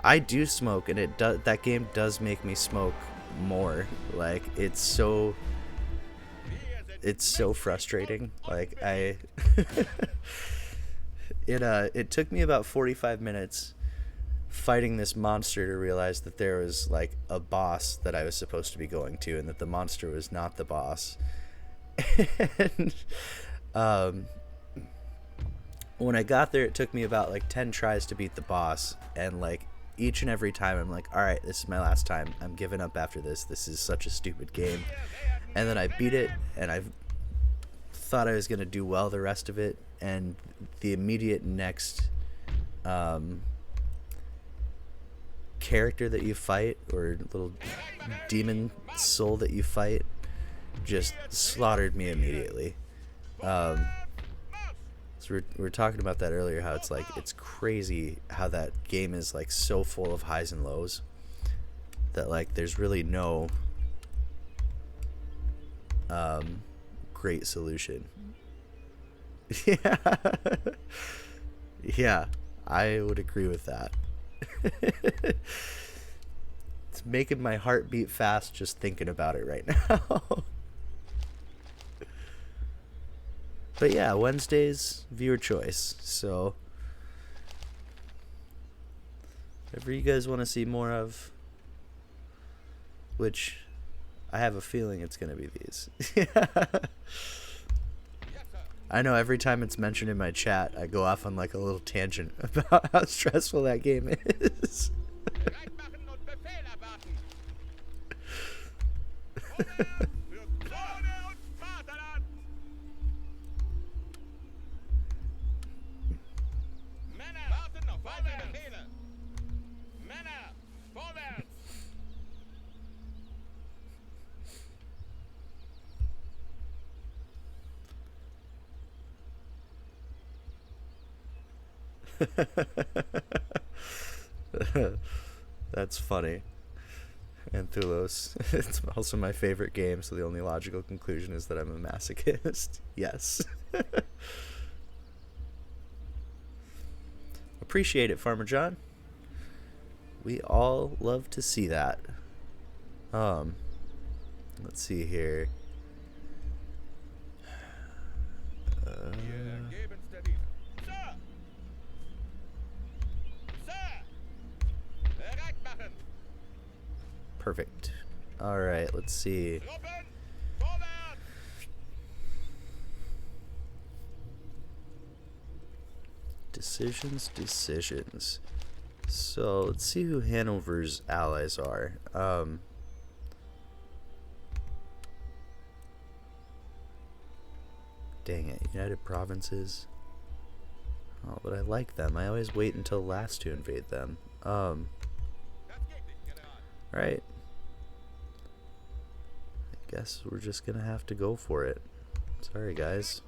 I do smoke, and that game does make me smoke more. Like, it's so frustrating. Like, it took me about 45 minutes fighting this monster to realize that there was like a boss that I was supposed to be going to, and that the monster was not the boss. And when I got there, it took me about like 10 tries to beat the boss, and like each and every time I'm like, all right, this is my last time, I'm giving up after this is such a stupid game. And then I beat it, and I thought I was going to do well the rest of it, and the immediate next character that you fight, or little demon soul that you fight, just slaughtered me immediately. So we're talking about that earlier, how it's like, it's crazy how that game is like so full of highs and lows that like there's really no great solution. Yeah. Yeah, I would agree with that. It's making my heart beat fast just thinking about it right now. But yeah, Wednesdays, viewer choice. So whatever you guys want to see more of, which I have a feeling it's going to be these. I know every time it's mentioned in my chat, I go off on like a little tangent about how stressful that game is. That's funny. And Thulos, it's also my favorite game, so the only logical conclusion is that I'm a masochist. Yes. Appreciate it, Farmer John. We all love to see that. Let's see here. Perfect. All right, let's see. Decisions. So let's see who Hanover's allies are. Dang it, United Provinces. Oh, but I like them. I always wait until last to invade them. Right. I guess we're just gonna have to go for it. Sorry, guys.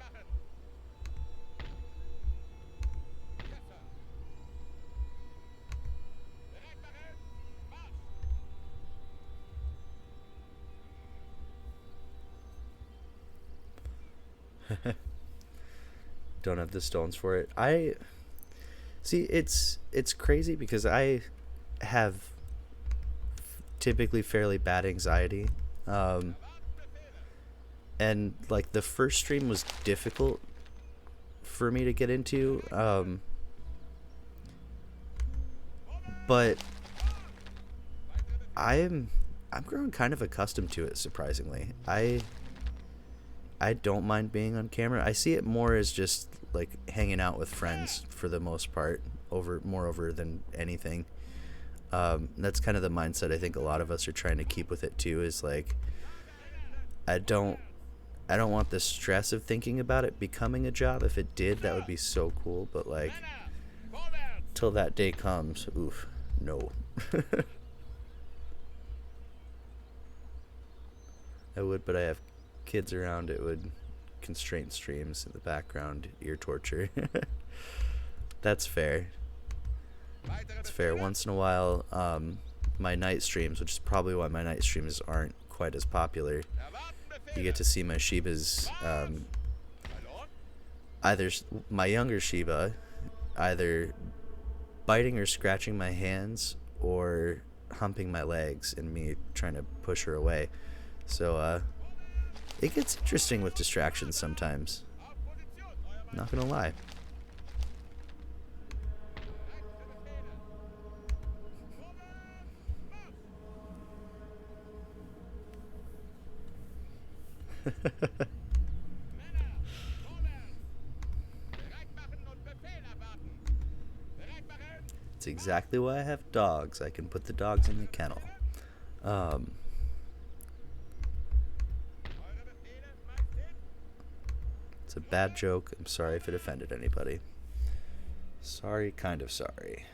Don't have the stones for it. I see, it's crazy because I have typically fairly bad anxiety, and like the first stream was difficult for me to get into, but I'm growing kind of accustomed to it, surprisingly. I don't mind being on camera. I see it more as just like hanging out with friends for the most part, over than anything. That's kind of the mindset I think a lot of us are trying to keep with it too, is like, I don't want the stress of thinking about it becoming a job. If it did, that would be so cool, but like, till that day comes, oof, no. I would, but I have kids around. It would constrain streams in the background, ear torture. That's fair. It's fair. Once in a while, my night streams, which is probably why my night streams aren't quite as popular, you get to see my Shibas, either my younger Shiba, either biting or scratching my hands, or humping my legs and me trying to push her away. So it gets interesting with distractions sometimes. Not gonna lie. It's exactly why I have dogs. I can put the dogs in the kennel. It's a bad joke. I'm sorry if it offended anybody. Sorry, kind of sorry.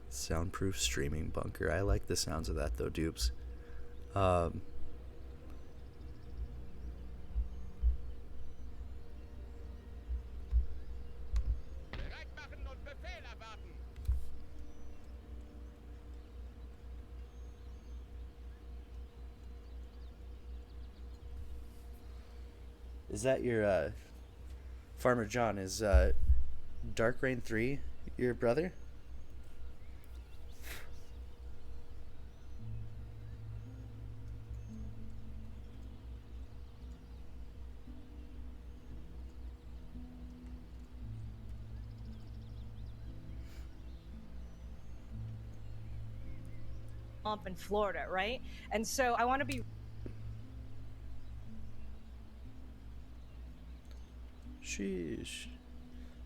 Soundproof streaming bunker. I like the sounds of that though, dupes. Is that your Farmer John? Is Dark Rain 3 your brother? In Florida, right? And so I want to be Sheesh.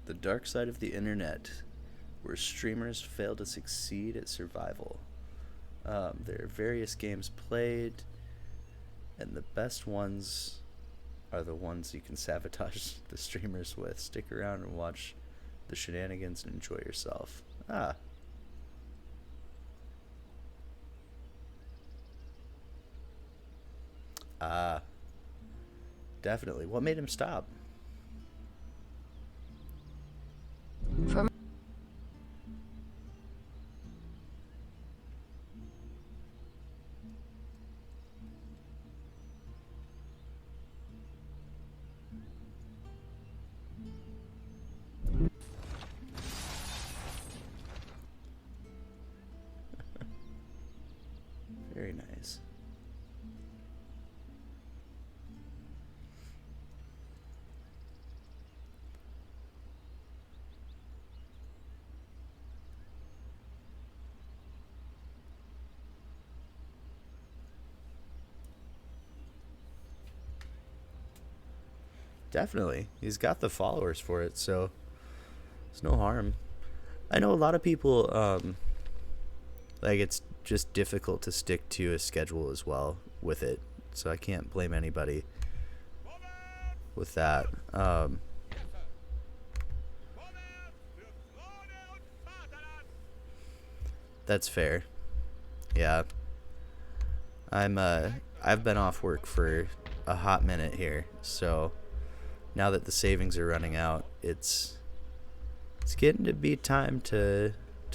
The dark side of the internet, where streamers fail to succeed at survival. There are various games played, and the best ones are the ones you can sabotage the streamers with. Stick around and watch the shenanigans and enjoy yourself. Definitely. What made him stop? From Very nice. Definitely. He's got the followers for it, so there's no harm. I know a lot of people, like, it's just difficult to stick to a schedule as well with it, so I can't blame anybody with that. That's fair. Yeah. I've been off work for a hot minute here, so now that the savings are running out, it's getting to be time to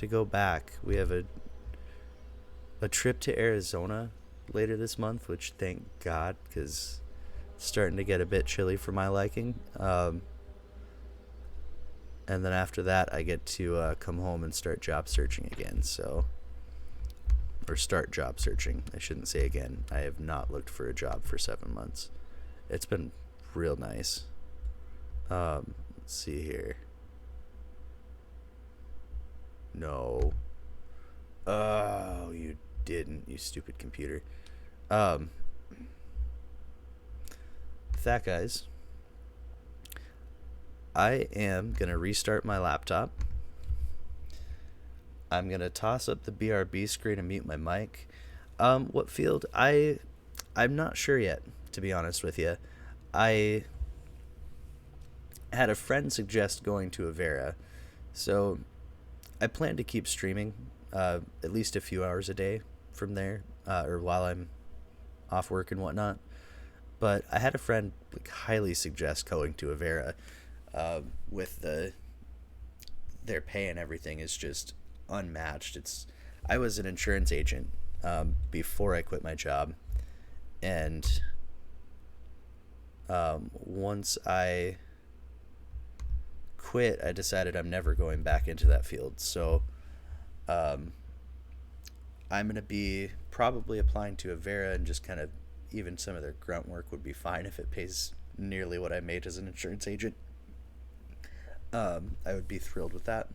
go back. We have a trip to Arizona later this month, which thank God, because it's starting to get a bit chilly for my liking. And then after that, I get to come home and start job searching again. Or start job searching. I shouldn't say again. I have not looked for a job for 7 months. It's been real nice. Let's see here. No. Oh, you didn't, you stupid computer. With that, guys, I am going to restart my laptop. I'm going to toss up the BRB screen and mute my mic. What field? I'm not sure yet, to be honest with you. I had a friend suggest going to Avera, so I plan to keep streaming at least a few hours a day from there, or while I'm off work and whatnot. But I had a friend highly suggest going to Avera with their pay and everything is just unmatched. I was an insurance agent before I quit my job, and once I quit, I decided I'm never going back into that field. So um, I'm going to be probably applying to Avera and just kind of even some of their grunt work would be fine if it pays nearly what I made as an insurance agent. I would be thrilled with that.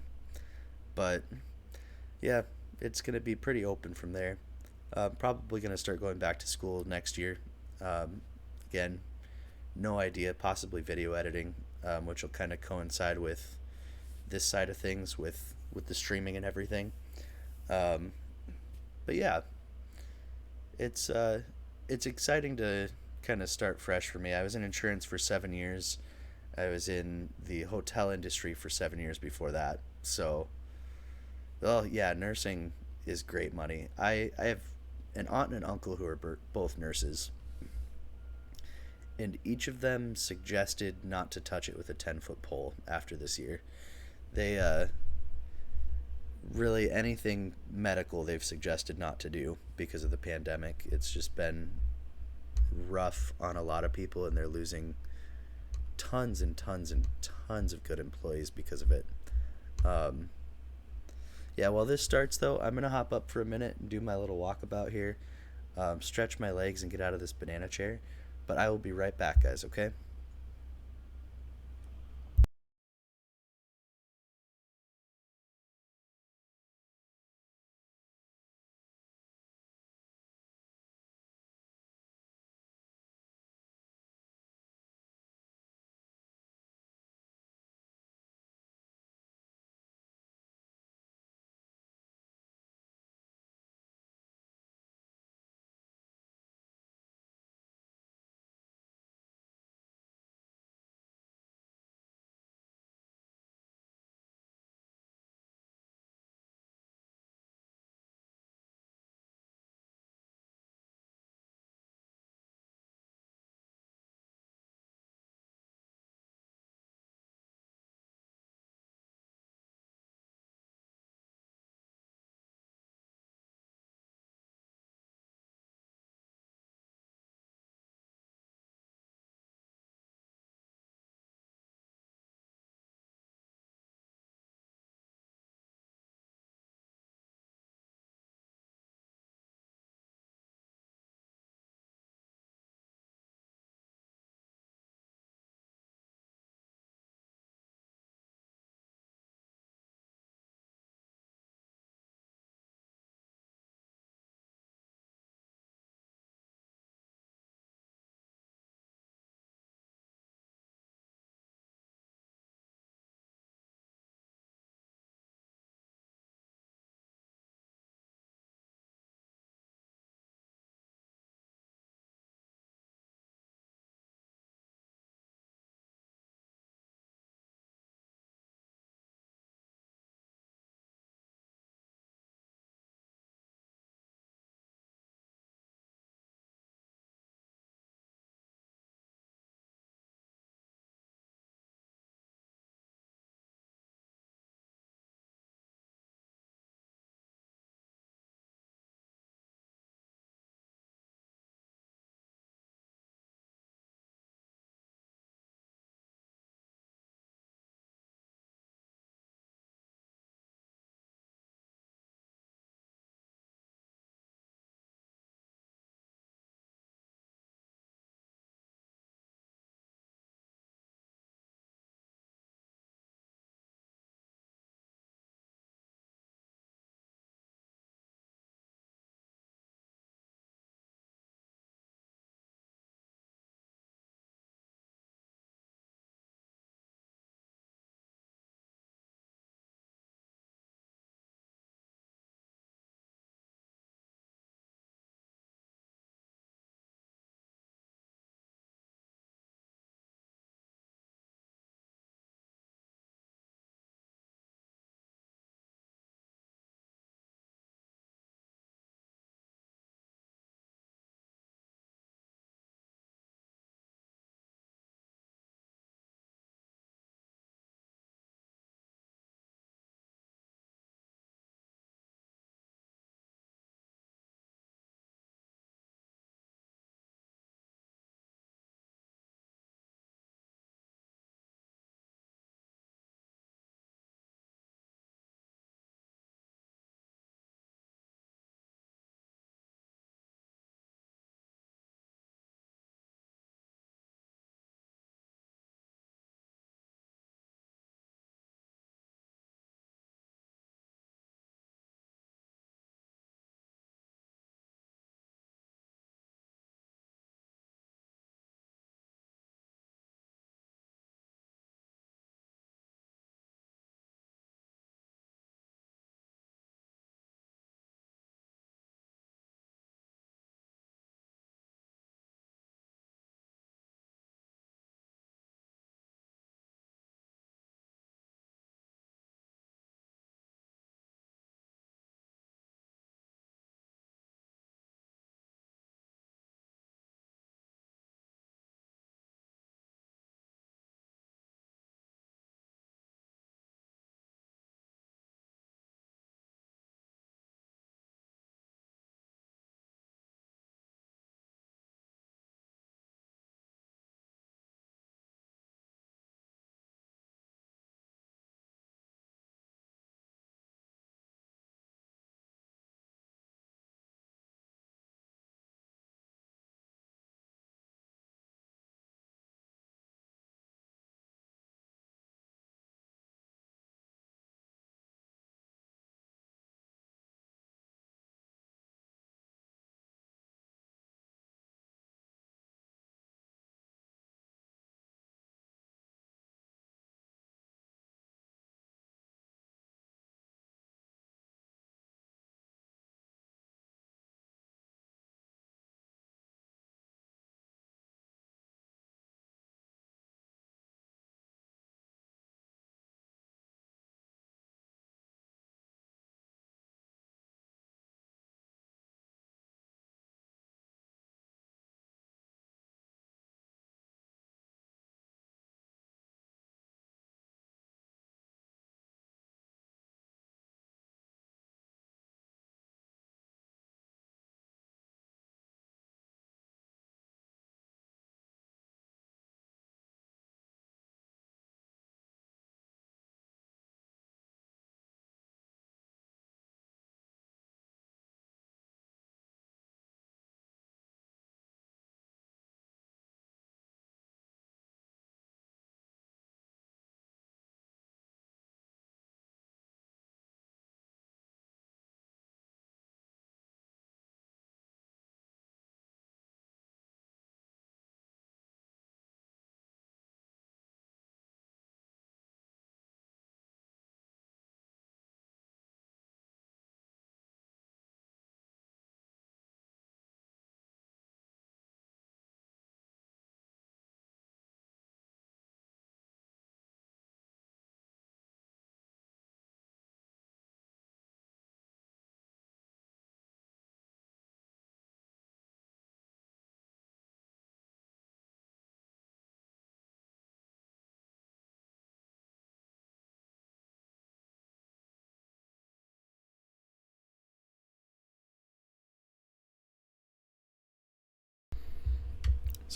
But yeah, it's going to be pretty open from there. Probably going to start going back to school next year. Again, no idea. Possibly video editing, which will kind of coincide with this side of things with the streaming and everything. Um, but yeah, it's it's exciting to kind of start fresh for me. I was in insurance for 7 years. I was in the hotel industry for 7 years before that. So, well, yeah, nursing is great money. I have an aunt and an uncle who are both nurses, and each of them suggested not to touch it with a 10-foot pole after this year. They really anything medical they've suggested not to do because of the pandemic. It's just been rough on a lot of people, and they're losing tons and tons and tons of good employees because of it. Um, yeah, while this starts, though, I'm going to hop up for a minute and do my little walkabout here, stretch my legs, and get out of this banana chair. But I will be right back, guys, okay?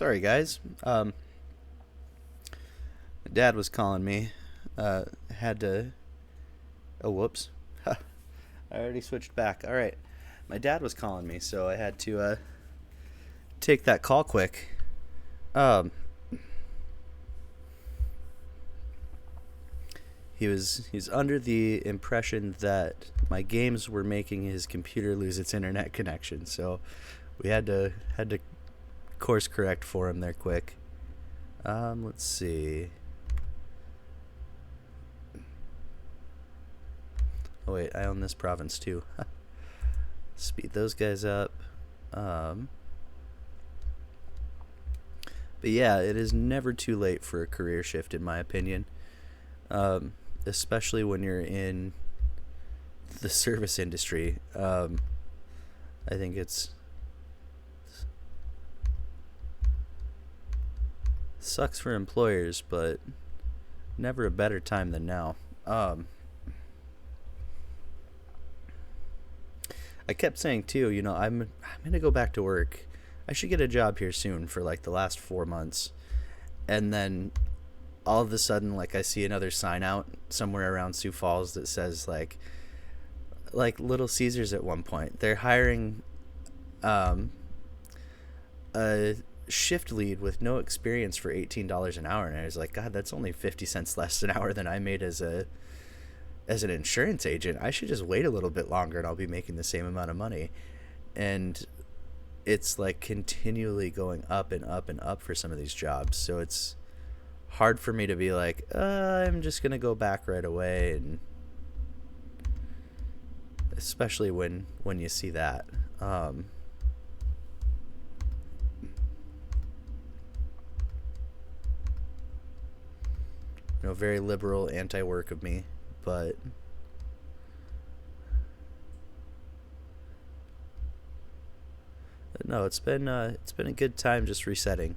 Sorry, guys. My dad was calling me. Had to... Oh, whoops. I already switched back. All right. My dad was calling me, so I had to take that call quick. He's under the impression that my games were making his computer lose its internet connection, so we had to course correct for him there quick. Let's see. Oh wait, I own this province too. Speed those guys up. But yeah, it is never too late for a career shift, in my opinion. Especially when you're in the service industry. I think it's sucks for employers, but never a better time than now. I kept saying too, I'm gonna go back to work. I should get a job here soon for like the last 4 months, and then all of a sudden, like, I see another sign out somewhere around Sioux Falls that says like Little Caesars at one point, they're hiring a shift lead with no experience for $18 an hour, and I was like, God, that's only 50 cents less an hour than I made as an insurance agent. I should just wait a little bit longer and I'll be making the same amount of money. And it's like continually going up and up and up for some of these jobs, so it's hard for me to be like, I'm just gonna go back right away, and especially when you see that. Very liberal, anti-work of me, but no, it's been a good time just resetting.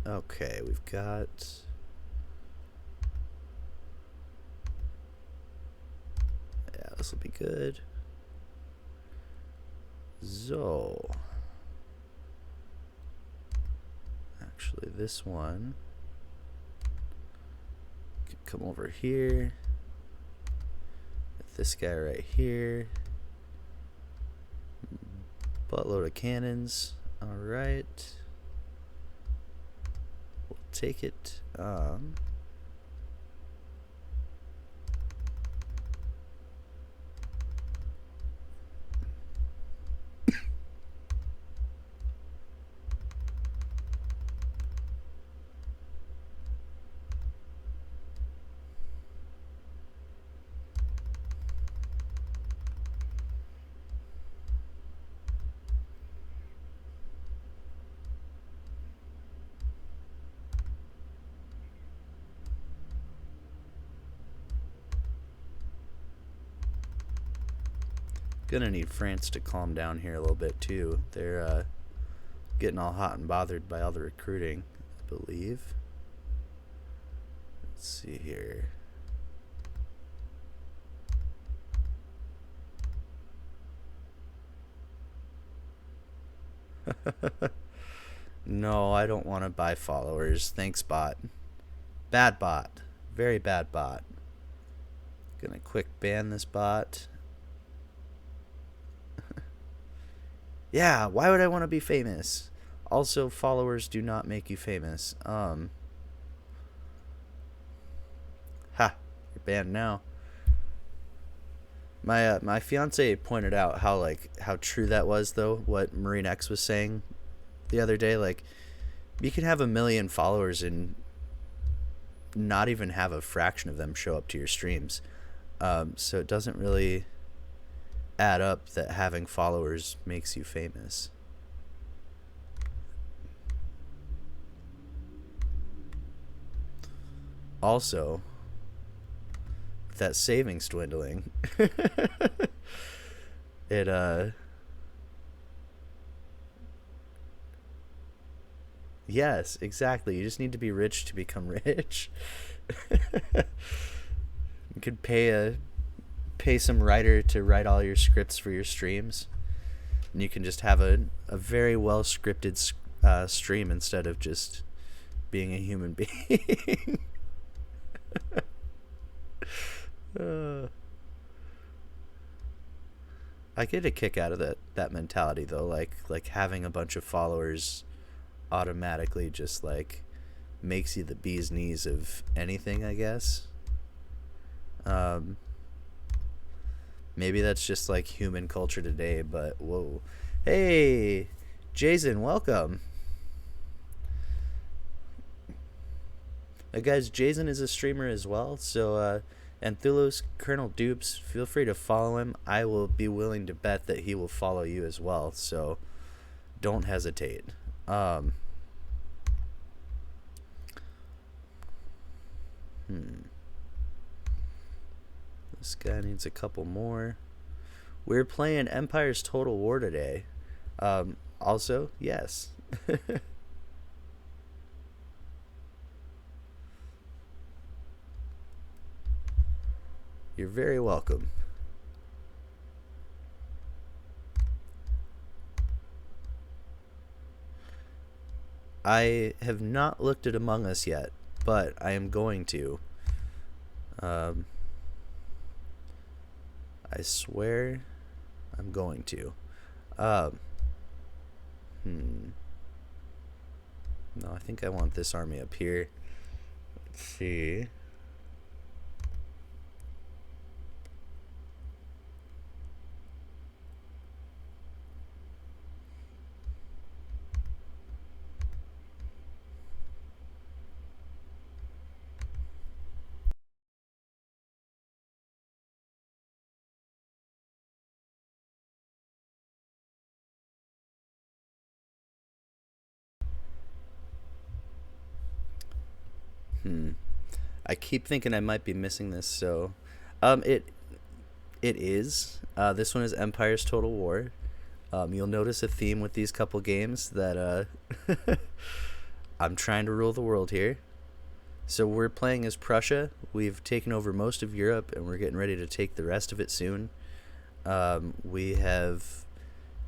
Okay, we've got this will be good. So actually this one could come over here with this guy right here. Buttload of cannons. All right, we'll take it. Gonna need France to calm down here a little bit too. They're getting all hot and bothered by all the recruiting, I believe. Let's see here. No, I don't want to buy followers. Thanks, bot. Bad bot. Very bad bot. Gonna quick ban this bot. Yeah, why would I want to be famous? Also, followers do not make you famous. Ha, you're banned now. My fiance pointed out how true that was, though, what Marine X was saying the other day. Like, you can have 1 million followers and not even have a fraction of them show up to your streams. So it doesn't really add up that having followers makes you famous. Also, with that savings dwindling, it yes, exactly. You just need to be rich to become rich. You could pay some writer to write all your scripts for your streams. And you can just have a very well scripted stream instead of just being a human being. I get a kick out of that mentality though, like having a bunch of followers automatically just like makes you the bee's knees of anything, I guess. Maybe that's just like human culture today, but whoa. Hey, Jason, welcome. Guys, Jason is a streamer as well, so Anthulos, Colonel Dupes, feel free to follow him. I will be willing to bet that he will follow you as well, so don't hesitate. This guy needs a couple more. We're playing Empire's Total War today. Also, yes. You're very welcome. I have not looked at Among Us yet, but I am going to. I swear I'm going to. No, I think I want this army up here. Let's see. I keep thinking I might be missing this, so it is. This one is Empire's Total War. You'll notice a theme with these couple games that I'm trying to rule the world here. So we're playing as Prussia. We've taken over most of Europe, and we're getting ready to take the rest of it soon. We have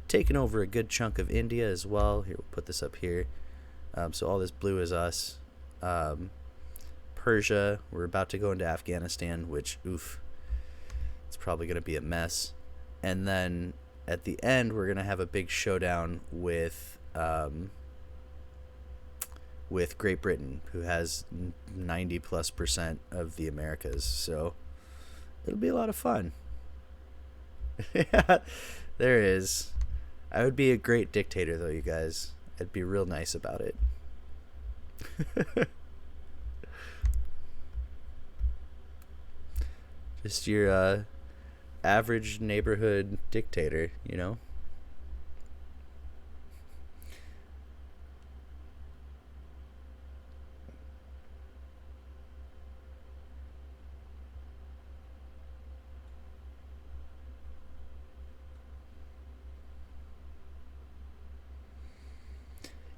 taken over a good chunk of India as well. Here, we'll put this up here. So all this blue is us. Persia, we're about to go into Afghanistan, which, oof, it's probably going to be a mess. And then at the end, we're going to have a big showdown with Great Britain, who has 90+% of the Americas. So it'll be a lot of fun. Yeah, there is. I would be a great dictator, though, you guys. I'd be real nice about it. Just your average neighborhood dictator, you know?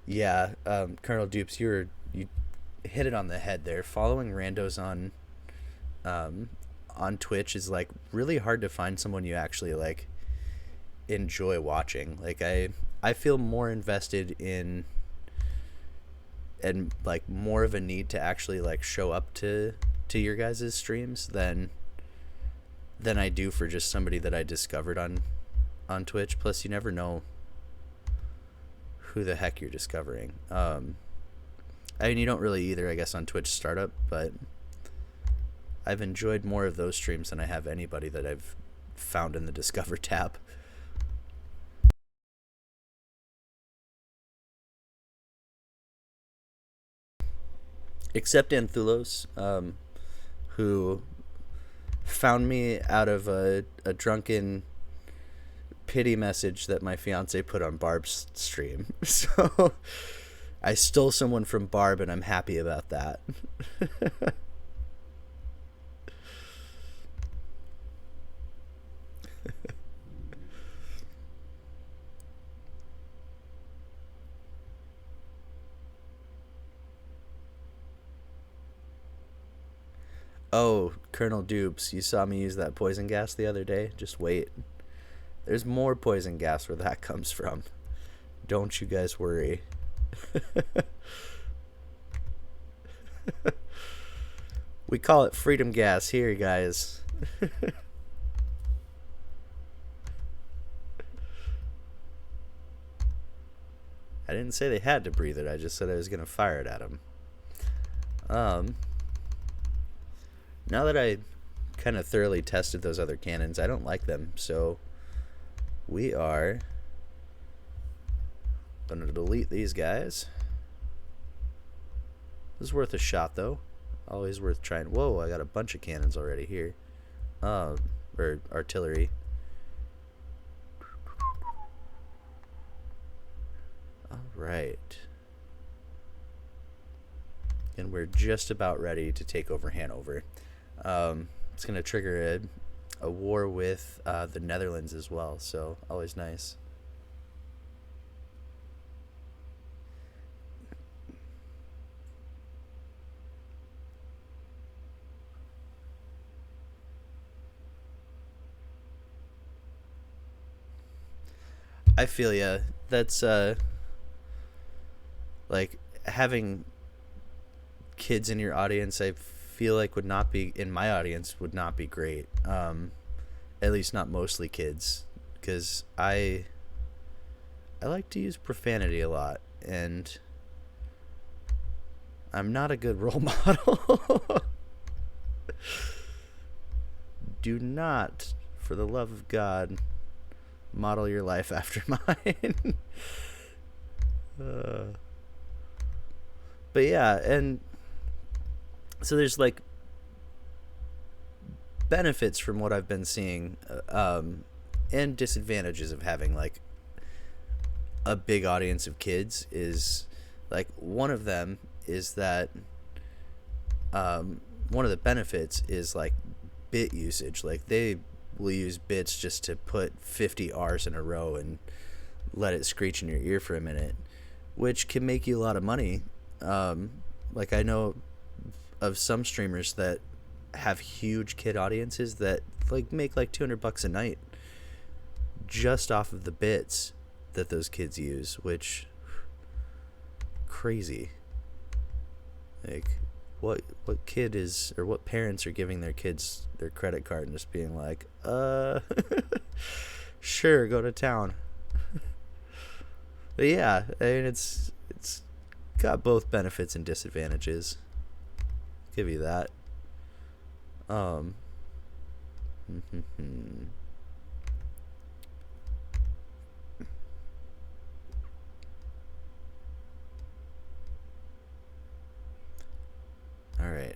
Yeah, Colonel Dupes, you hit it on the head there. Following randos on Twitch is like really hard to find someone you actually like enjoy watching. Like I feel more invested in and like more of a need to actually like show up to your guys' streams than I do for just somebody that I discovered on Twitch. Plus you never know who the heck you're discovering. I mean, you don't really either, I guess, on Twitch Startup, but I've enjoyed more of those streams than I have anybody that I've found in the Discover tab. Except Anthulos, who found me out of a drunken pity message that my fiance put on Barb's stream. So I stole someone from Barb, and I'm happy about that. Oh, Colonel Dupes, you saw me use that poison gas the other day? Just wait. There's more poison gas where that comes from. Don't you guys worry. We call it freedom gas here, guys. I didn't say they had to breathe it. I just said I was going to fire it at them. Now that I kind of thoroughly tested those other cannons, I don't like them. So we are going to delete these guys. This is worth a shot, though. Always worth trying. Whoa, I got a bunch of cannons already here. Or artillery. Alright. And we're just about ready to take over Hanover. It's going to trigger a war with the Netherlands as well, so always nice. I feel ya. That's like having kids in your audience. I feel like would not be in my audience would not be great. At least not mostly kids, because I like to use profanity a lot, and I'm not a good role model. Do not, for the love of God, model your life after mine. But yeah, and so there's like benefits from what I've been seeing, and disadvantages of having like a big audience of kids. Is like one of them is that one of the benefits is like bit usage. Like they will use bits just to put 50 R's in a row and let it screech in your ear for a minute, which can make you a lot of money. Like I know of some streamers that have huge kid audiences that like make like $200 a night just off of the bits that those kids use, which crazy. Like what kid is, or what parents are giving their kids their credit card and just being like, sure, go to town. But yeah, I mean it's got both benefits and disadvantages. Give you that. Alright,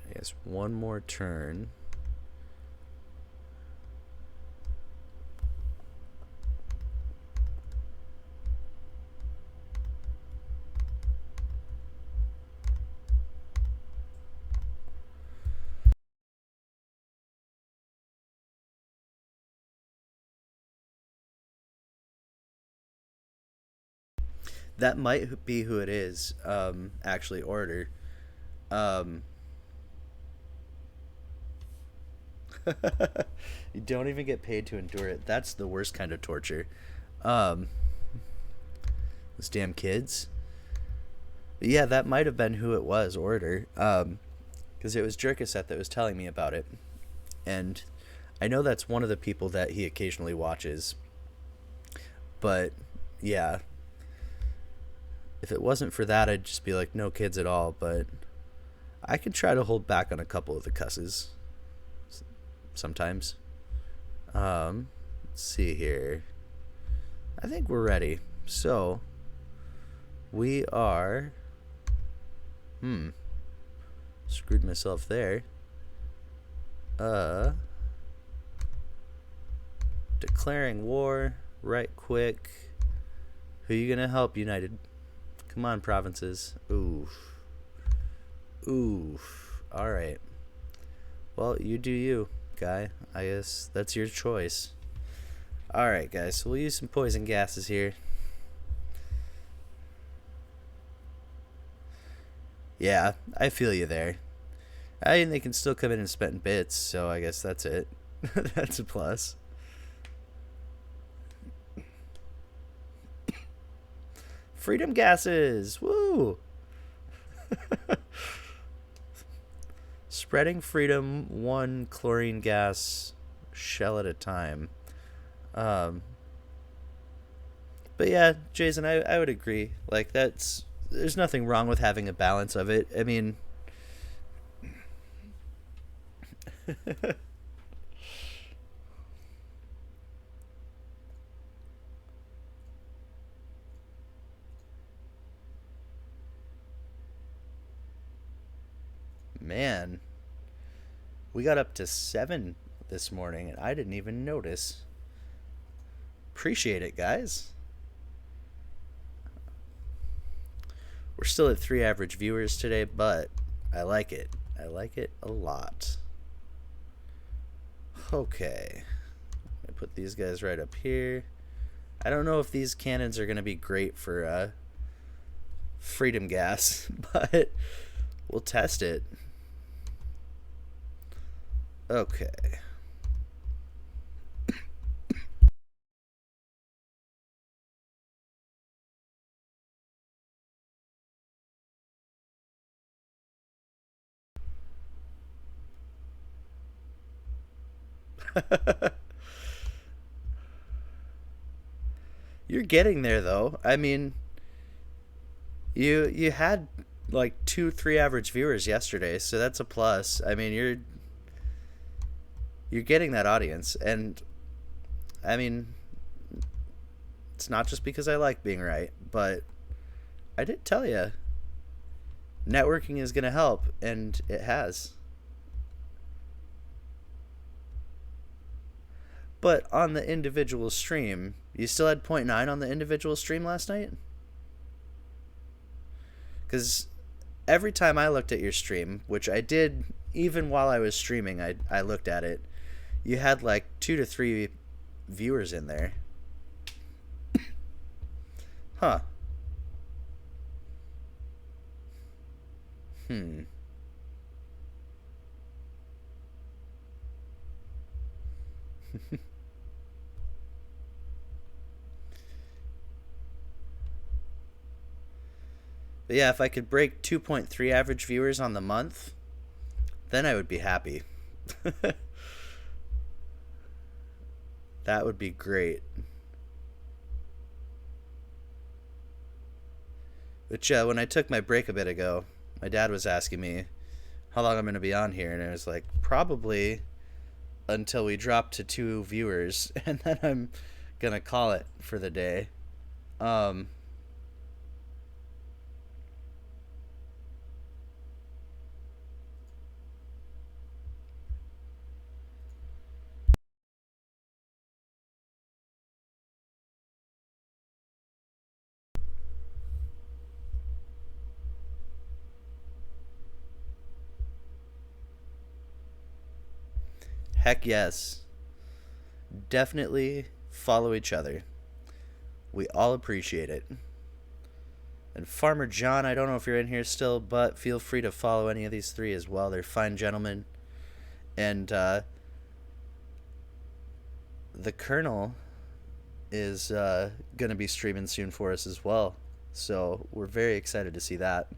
I guess one more turn. That might be who it is, actually, Order. You don't even get paid to endure it. That's the worst kind of torture. Those damn kids. Yeah, that might have been who it was, Order. Because it was Jerkaseth that was telling me about it. And I know that's one of the people that he occasionally watches. But, yeah. If it wasn't for that, I'd just be like, no kids at all. But I could try to hold back on a couple of the cusses sometimes. Let's see here. I think we're ready. So we are screwed myself there. Declaring war right quick. Who you gonna help, United? Come on, provinces. Oof. Alright. Well, you do you, guy. I guess that's your choice. Alright, guys. So we'll use some poison gases here. Yeah, I feel you there. I mean, they can still come in and spit in bits, so I guess that's it. That's a plus. Freedom gases! Woo! Spreading freedom, one chlorine gas shell at a time. But yeah, Jason, I would agree. Like, there's nothing wrong with having a balance of it. I mean, man, we got up to 7 this morning and I didn't even notice. Appreciate it, guys. We're still at 3 average viewers today, but I like it. I like it a lot. Okay. I put these guys right up here. I don't know if these cannons are going to be great for freedom gas, but we'll test it. Okay. You're getting there though. I mean, you had like 2-3 average viewers yesterday, so that's a plus. I mean, you're getting that audience, and I mean, it's not just because I like being right, but I did tell you networking is going to help, and it has. But on the individual stream, you still had 0.9 on the individual stream last night? Because every time I looked at your stream, which I did even while I was streaming, I looked at it, you had like 2 to 3 viewers in there. Huh. But yeah, if I could break 2.3 average viewers on the month, then I would be happy. That would be great. Which, when I took my break a bit ago, my dad was asking me how long I'm going to be on here, and I was like, probably until we drop to 2 viewers, and then I'm going to call it for the day. Heck yes. Definitely follow each other. We all appreciate it. And Farmer John, I don't know if you're in here still, but feel free to follow any of these 3 as well. They're fine gentlemen. And the Colonel is going to be streaming soon for us as well. So we're very excited to see that.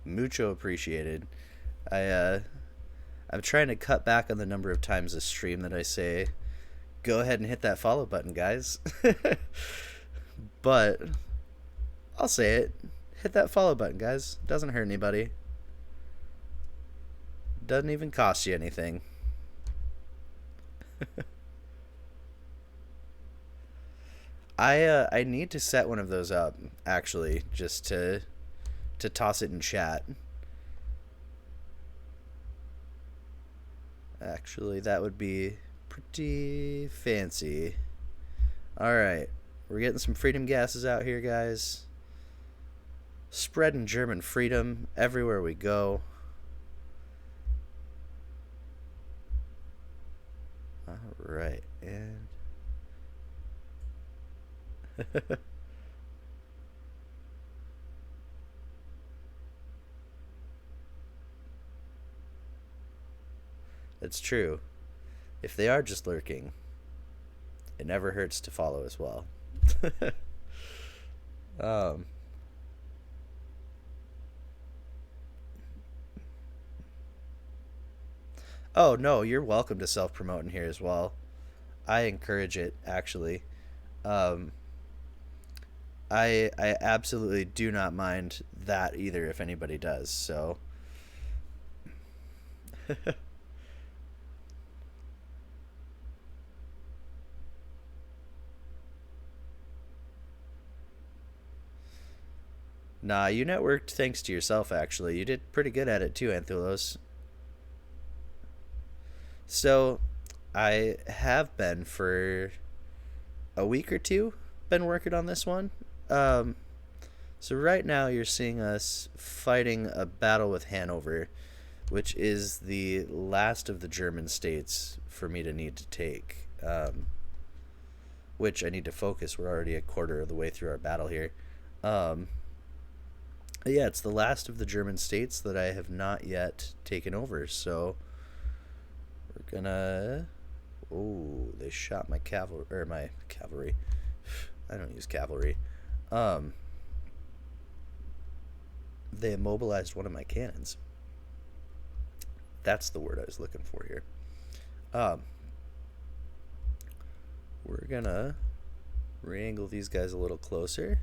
Mucho appreciated. I'm trying to cut back on the number of times a stream that I say, go ahead and hit that follow button, guys. But I'll say it. Hit that follow button, guys. Doesn't hurt anybody. Doesn't even cost you anything. I need to set one of those up, actually, just to toss it in chat. Actually, that would be pretty fancy. Alright. We're getting some freedom gases out here, guys. Spreading German freedom everywhere we go. Alright, and... It's true. If they are just lurking, it never hurts to follow as well. Oh, no, you're welcome to self-promote in here as well. I encourage it, actually. Um, I absolutely do not mind that either if anybody does, so... Nah, you networked thanks to yourself, actually. You did pretty good at it too, Anthulos. So, I have been for a week or two, been working on this one. Um, so right now you're seeing us fighting a battle with Hanover, which is the last of the German states for me to need to take. Which I need to focus. We're already a quarter of the way through our battle here. Yeah, it's the last of the German states that I have not yet taken over, so we're gonna... Oh, they shot my cavalry, or my cavalry. I don't use cavalry. They immobilized one of my cannons. That's the word I was looking for here. We're gonna re-angle these guys a little closer.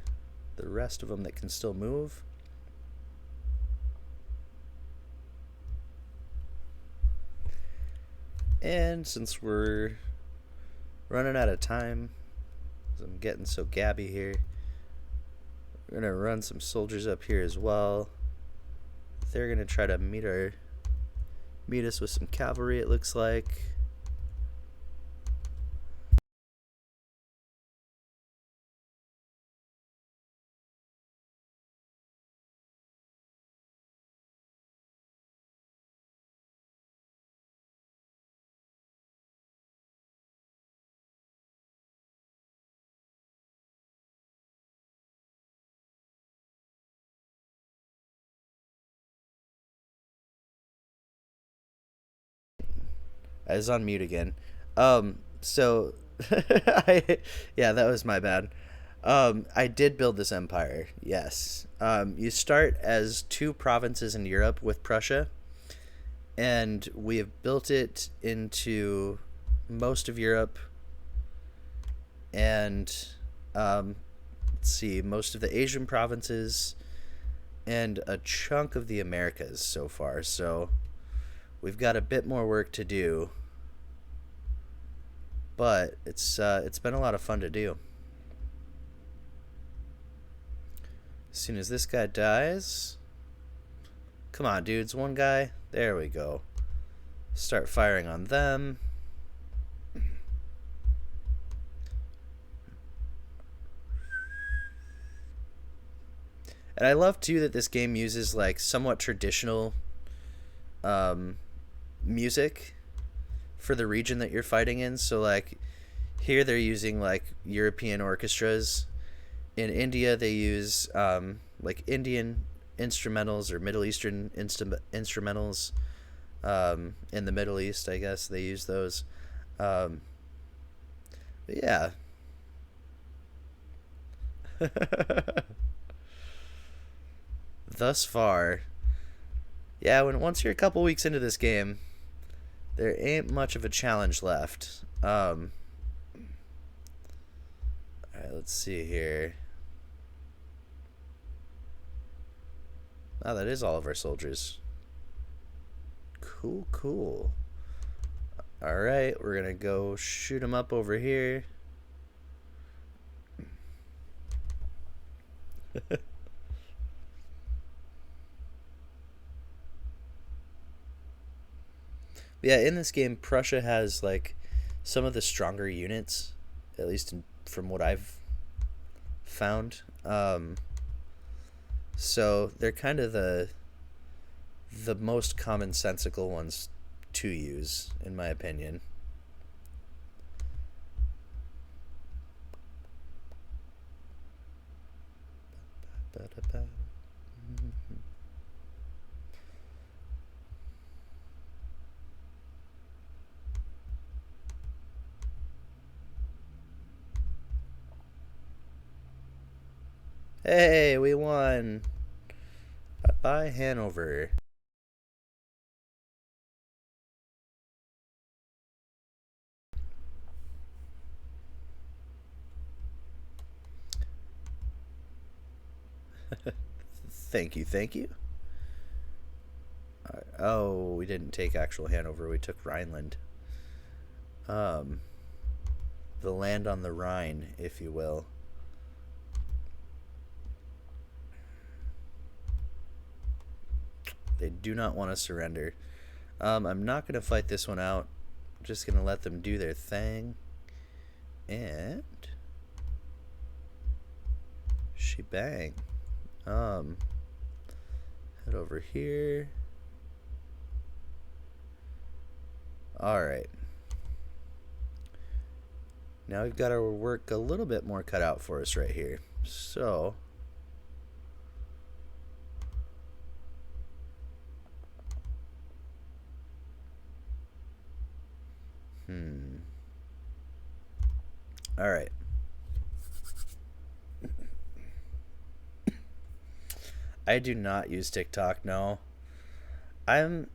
The rest of them that can still move. And since we're running out of time, I'm getting so gabby here, we're gonna run some soldiers up here as well. They're gonna try to meet us with some cavalry, it looks like. I was on mute again. So yeah, that was my bad. I did build this empire, yes. You start as two provinces in Europe with Prussia, and we have built it into most of Europe, and let's see, most of the Asian provinces, and a chunk of the Americas so far, so we've got a bit more work to do, but it's been a lot of fun to do. As soon as this guy dies, come on, dudes, one guy. There we go. Start firing on them. And I love too that this game uses like somewhat traditional music for the region that you're fighting in. So like here they're using like European orchestras. In India they use like Indian instrumentals or Middle Eastern instrumentals. In the Middle East, I guess they use those. But yeah. Thus far, yeah, once you're a couple weeks into this game, there ain't much of a challenge left. Alright, let's see here. Oh, that is all of our soldiers. Cool, cool. Alright, we're gonna go shoot them up over here. Yeah, in this game, Prussia has like some of the stronger units, at least from what I've found. So they're kind of the most commonsensical ones to use, in my opinion. Hey, we won! Bye-bye, Hanover. Thank you, thank you. Oh, we didn't take actual Hanover, we took Rhineland. The land on the Rhine, if you will. They do not want to surrender. I'm not going to fight this one out. I'm just going to let them do their thing. And shebang. Head over here. Alright. Now we've got our work a little bit more cut out for us right here. So alright. I do not use TikTok, no. I'm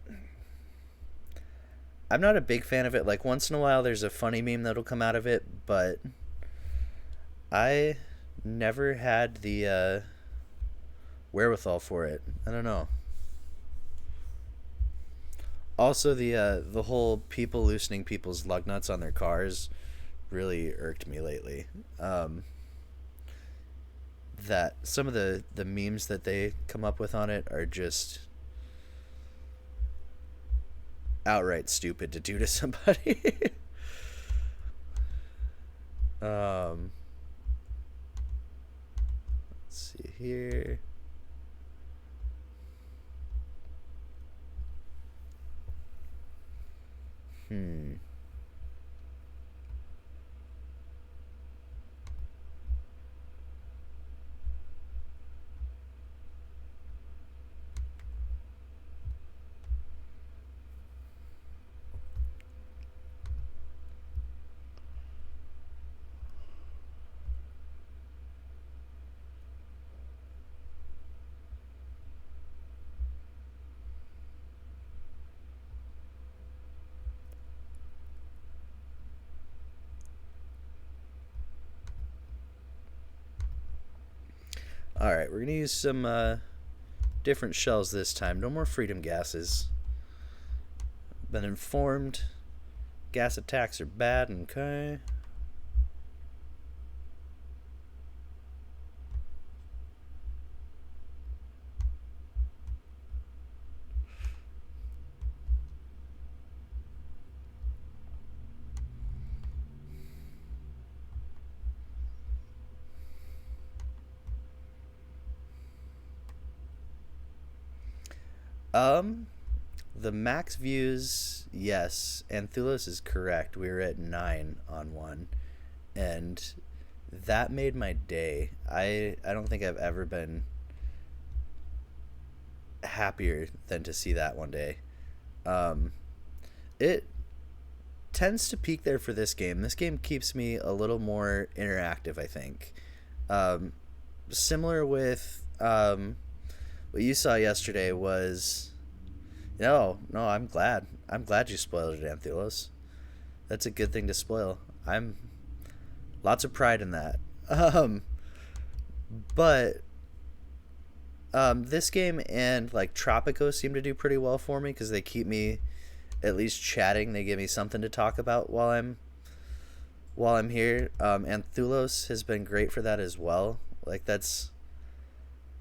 not a big fan of it. Like, once in a while there's a funny meme that'll come out of it, but I never had the wherewithal for it. I don't know. Also, the whole people loosening people's lug nuts on their cars really irked me lately. That some of the memes that they come up with on it are just outright stupid to do to somebody. Let's see here. Alright, we're going to use some different shells this time. No more freedom gases. Been informed. Gas attacks are bad, okay. The max views, yes, Anthulos is correct. We were at 9 on one, and that made my day. I don't think I've ever been happier than to see that one day. It tends to peak there for this game. This game keeps me a little more interactive, I think. Similar with what you saw yesterday was... No, I'm glad. I'm glad you spoiled it, Anthulos. That's a good thing to spoil. I'm... Lots of pride in that. But... this game and, like, Tropico seem to do pretty well for me because they keep me at least chatting. They give me something to talk about while I'm here. Anthulos has been great for that as well. Like, that's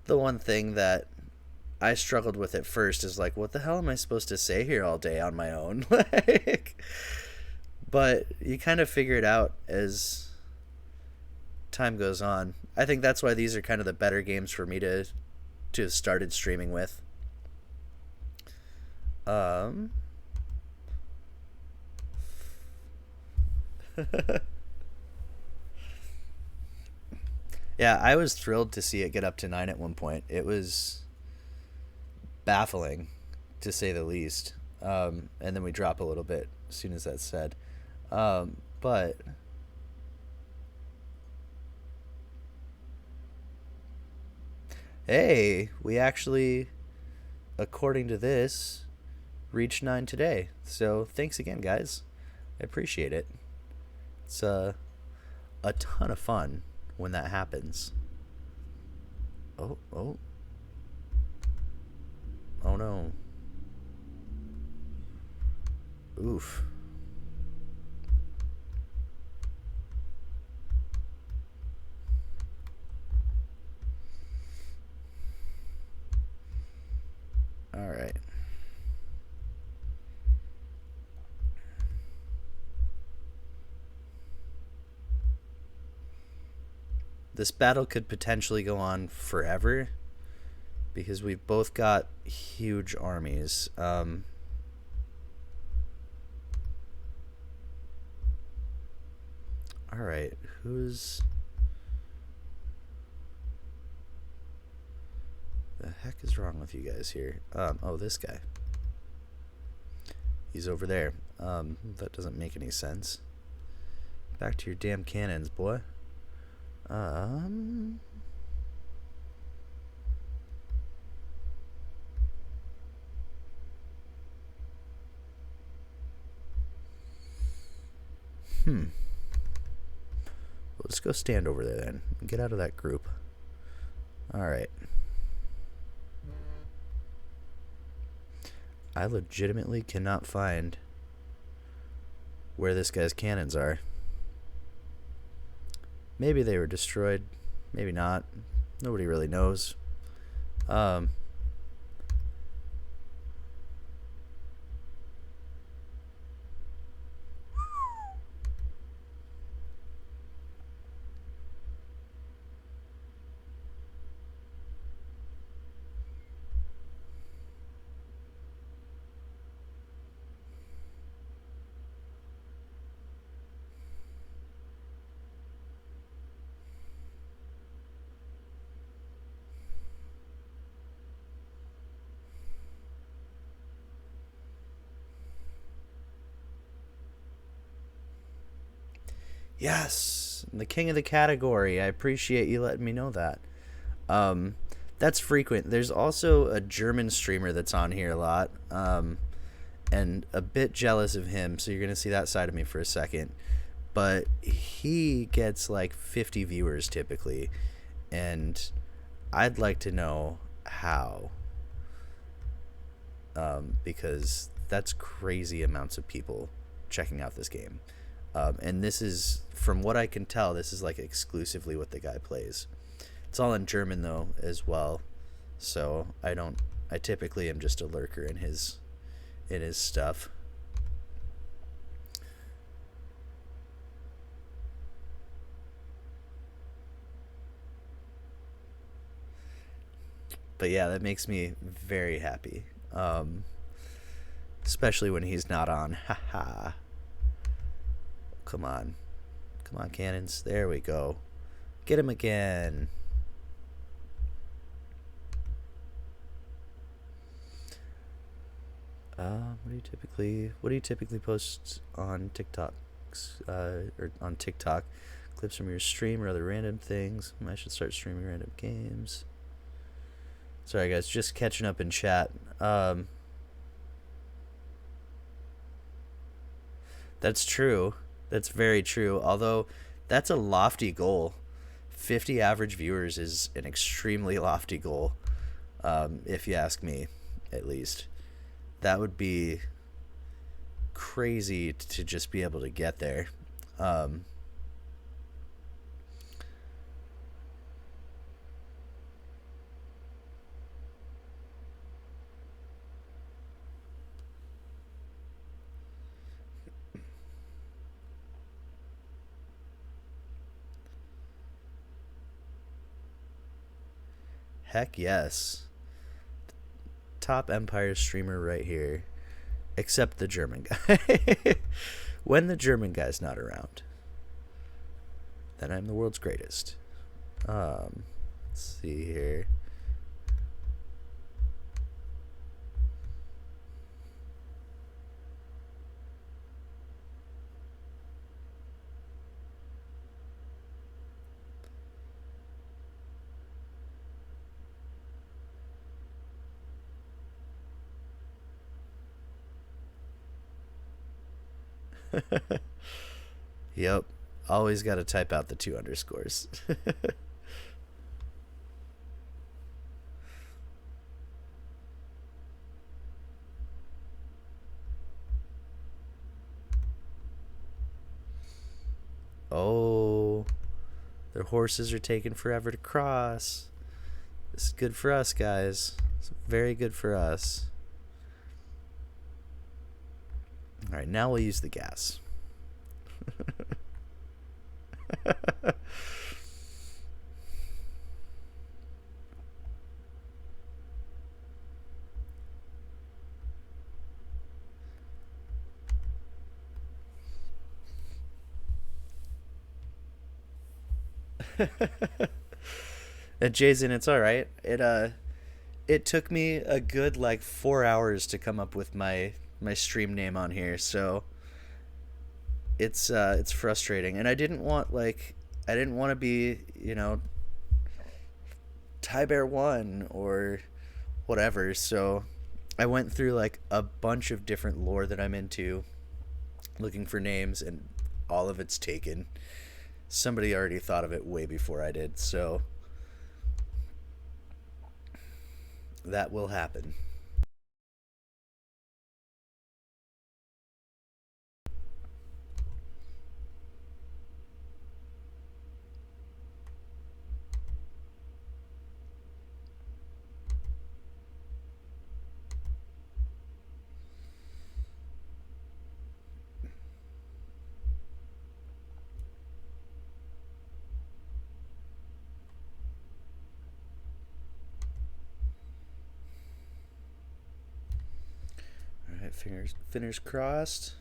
the one thing that I struggled with at first, is like, what the hell am I supposed to say here all day on my own? Like, But you kind of figure it out as time goes on. I think that's why these are kind of the better games for me to have started streaming with. Yeah, I was thrilled to see it get up to 9 at one point. It was baffling, to say the least. And then we drop a little bit as soon as that's said. But hey, we actually, according to this, reached 9 today. So thanks again, guys. I appreciate it. It's a ton of fun when that happens. Oh no. Oof. All right. This battle could potentially go on forever because we've both got huge armies. All right, who's... the heck is wrong with you guys here? Oh, this guy. He's over there. That doesn't make any sense. Back to your damn cannons, boy. Well, let's go stand over there then. Get out of that group. Alright. I legitimately cannot find where this guy's cannons are. Maybe they were destroyed. Maybe not. Nobody really knows. Yes, the king of the category. I appreciate you letting me know that. That's frequent. There's also a German streamer that's on here a lot, and a bit jealous of him, so you're going to see that side of me for a second. But he gets like 50 viewers typically, and I'd like to know how, because that's crazy amounts of people checking out this game. And this is, from what I can tell, this is like exclusively what the guy plays. It's all in German though as well, so I typically am just a lurker in his stuff. But yeah, that makes me very happy, especially when he's not on. Haha. Come on, cannons. There we go. Get him again. What do you typically post on TikTok, or on TikTok? Clips from your stream or other random things? I should start streaming random games. Sorry guys, just catching up in chat. That's true. That's very true. Although that's a lofty goal. 50 average viewers is an extremely lofty goal, if you ask me, at least. That would be crazy to just be able to get there. Heck yes. Top Empire streamer right here. Except the German guy. When the German guy's not around, then I'm the world's greatest. Let's see here. Yep. Always got to type out the 2 underscores. Oh, their horses are taking forever to cross. This is good for us, guys. It's very good for us. All right, now we'll use the gas. Jason, it's all right. It took me a good like 4 hours to come up with my stream name on here, so it's frustrating. And I didn't want to be, Ty Bear 1 or whatever, so I went through like a bunch of different lore that I'm into looking for names, and all of it's taken. Somebody already thought of it way before I did, so that will happen. Fingers crossed.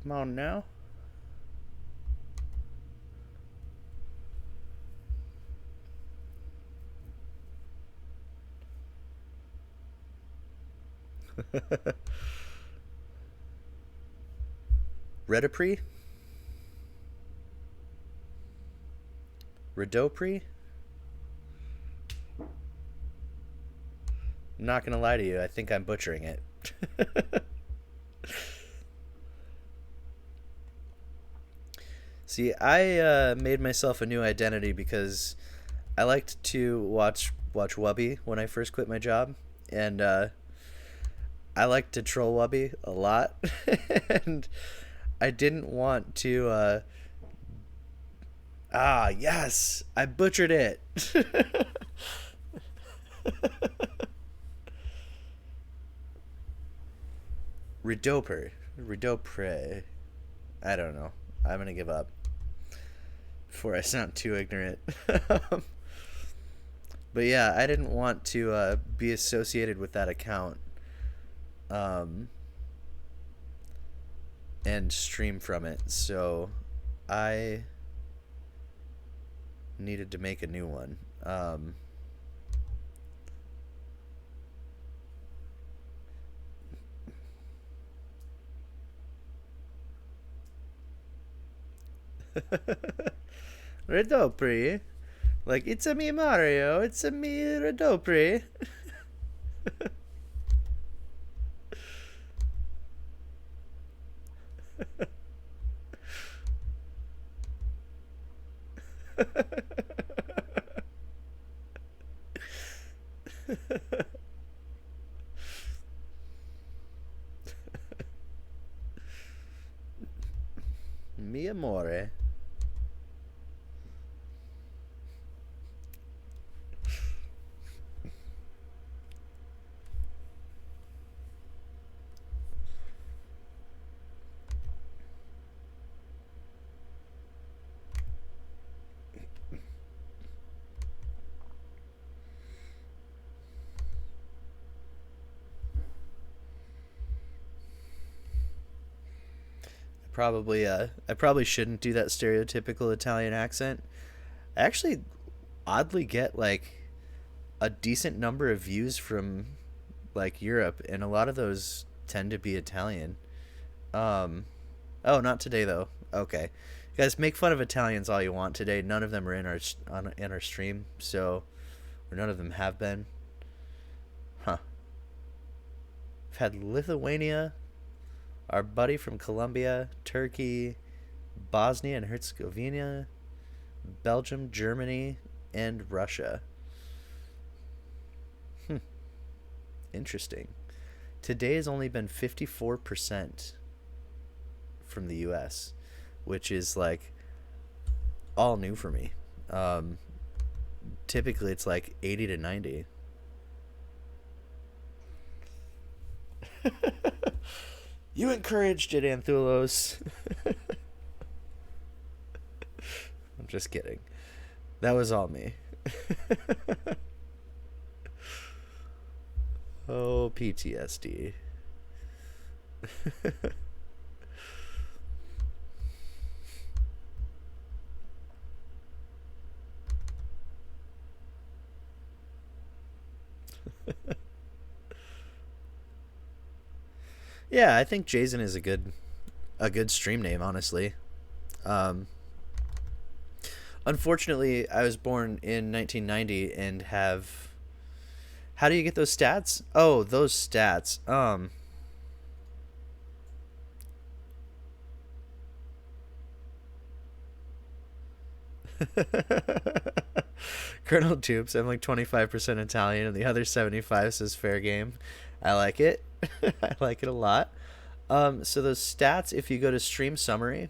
Come on now. Redopre? Redopre? I'm not gonna lie to you, I think I'm butchering it. See, I made myself a new identity because I liked to watch Wubby when I first quit my job, and I liked to troll Wubby a lot, and I didn't want to. Yes, I butchered it. Redopre. I don't know. I'm gonna give up before I sound too ignorant. But yeah, I didn't want to be associated with that account and stream from it, so I needed to make a new one. Redopre. Like, it's a me Mario, it's a me Redopre. Mi amore. I probably shouldn't do that stereotypical Italian accent. I actually oddly get like a decent number of views from like Europe, and a lot of those tend to be Italian. Um, oh, not today though. Okay, guys, make fun of Italians all you want today. None of them are in our stream, so or none of them have been. Huh. We've had Lithuania, our buddy from Colombia, Turkey, Bosnia and Herzegovina, Belgium, Germany, and Russia. Interesting. Today has only been 54% from the US, which is like all new for me. Typically it's like 80 to 90. You encouraged it, Anthulos. I'm just kidding. That was all me. Oh, PTSD. Yeah, I think Jason is a good stream name, honestly. Um, Unfortunately, I was born in 1990 and have. How do you get those stats? Oh, those stats. Colonel Tubes, I'm like 25% Italian, and the other 75 says fair game. I like it. I like it a lot. So those stats, if you go to stream summary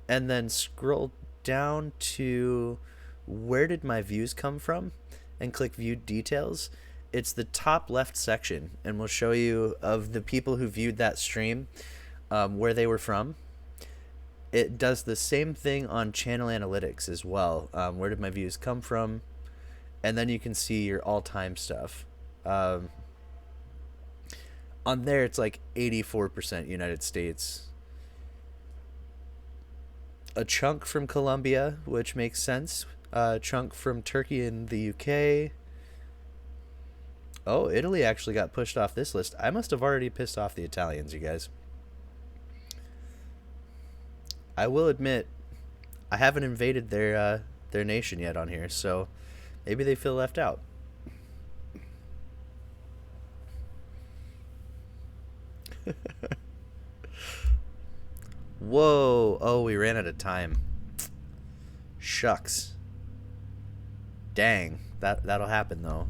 and then scroll down to where did my views come from and click view details, it's the top left section, and we'll show you of the people who viewed that stream, where they were from. It does the same thing on channel analytics as well. Where did my views come from? And then you can see your all-time stuff. On there, it's like 84% United States. A chunk from Colombia, which makes sense. A chunk from Turkey and the UK. Oh, Italy actually got pushed off this list. I must have already pissed off the Italians, you guys. I will admit, I haven't invaded their nation yet on here, so maybe they feel left out. Whoa! Oh, we ran out of time. Shucks. Dang, that'll happen though.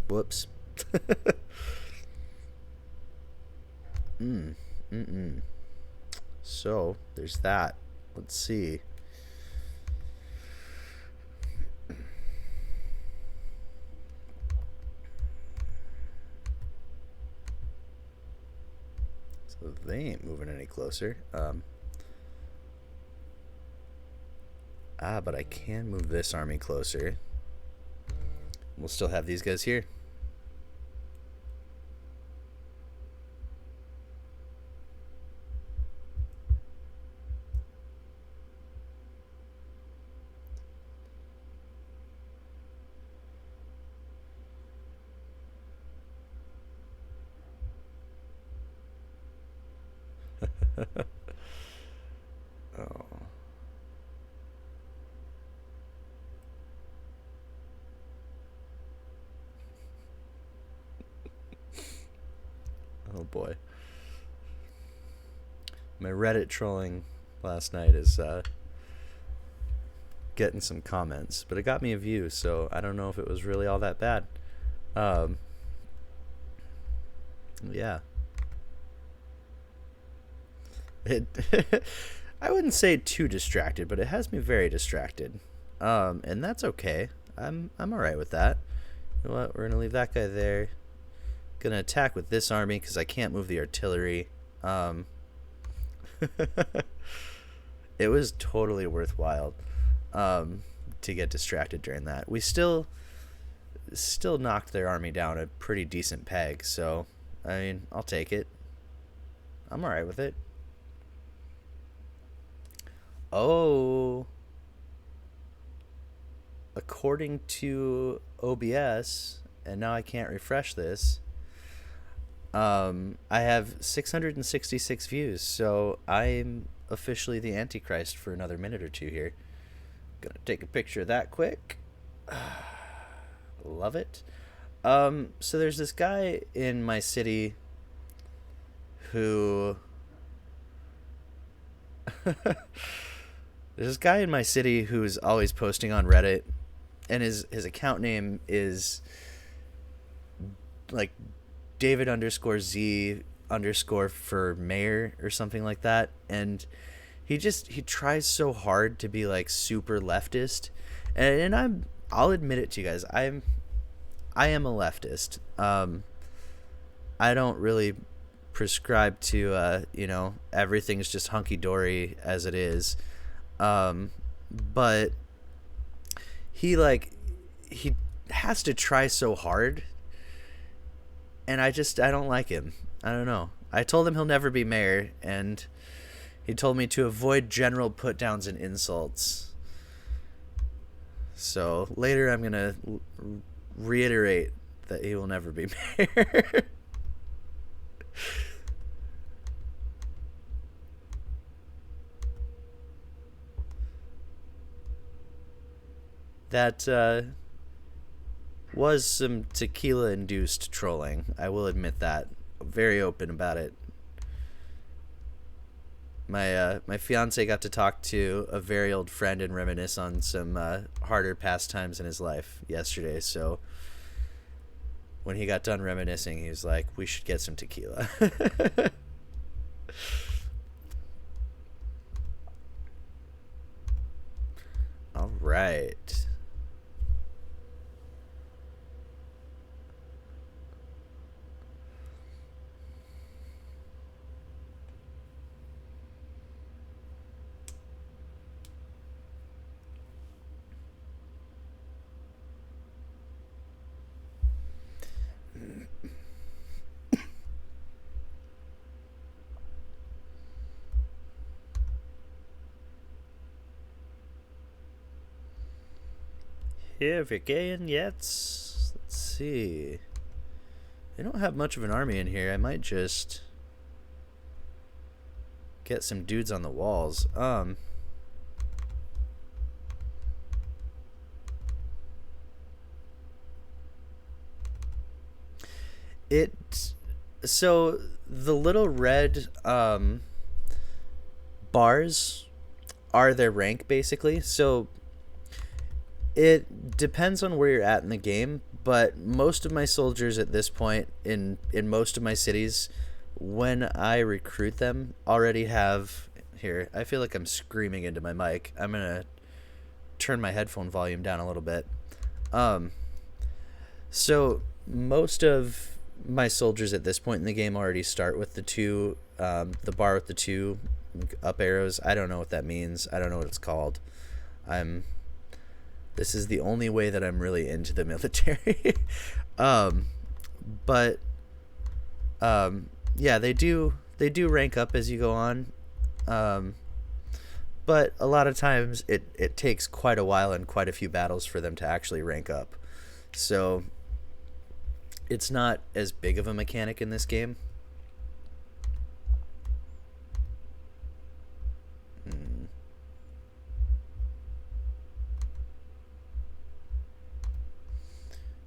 Whoops. So, there's that. Let's see. So they ain't moving any closer. But I can move this army closer. We'll still have these guys here. Oh. Oh boy. My Reddit trolling last night is getting some comments, but it got me a view, so I don't know if it was really all that bad. Yeah. It I wouldn't say too distracted, but it has me very distracted. And that's okay. I'm all right with that. You know what? We're gonna leave that guy there. Gonna attack with this army because I can't move the artillery. It was totally worthwhile to get distracted during that. We still knocked their army down a pretty decent peg, so I mean, I'll take it. I'm alright with it. Oh. According to OBS, and now I can't refresh this, I have 666 views, so I'm officially the Antichrist for another minute or two here. Gonna take a picture of that quick. Love it. So there's this guy in my city who... There's this guy in my city who's always posting on Reddit, and his account name is like David _Z _ for mayor or something like that. And he tries so hard to be like super leftist, and I'll admit it to you guys, I am a leftist. I don't really prescribe to everything's just hunky-dory as it is. But he has to try so hard, and I don't like him. I don't know. I told him he'll never be mayor, and he told me to avoid general put-downs and insults. So later I'm gonna reiterate that he will never be mayor. That was some tequila-induced trolling. I will admit that. Very open about it. My fiance got to talk to a very old friend and reminisce on some harder past times in his life yesterday. So when he got done reminiscing, he was like, "We should get some tequila." All right. Here we again yet. Let's see. They don't have much of an army in here. I might just get some dudes on the walls. So the little red bars are their rank, basically. So it depends on where you're at in the game, but most of my soldiers at this point in most of my cities, when I recruit them, already have... Here, I feel like I'm screaming into my mic. I'm gonna turn my headphone volume down a little bit. So most of my soldiers at this point in the game already start with the bar with the two up arrows. I don't know what that means. I don't know what it's called. This is the only way that I'm really into the military. But yeah, they do rank up as you go on. But a lot of times it takes quite a while and quite a few battles for them to actually rank up. So it's not as big of a mechanic in this game.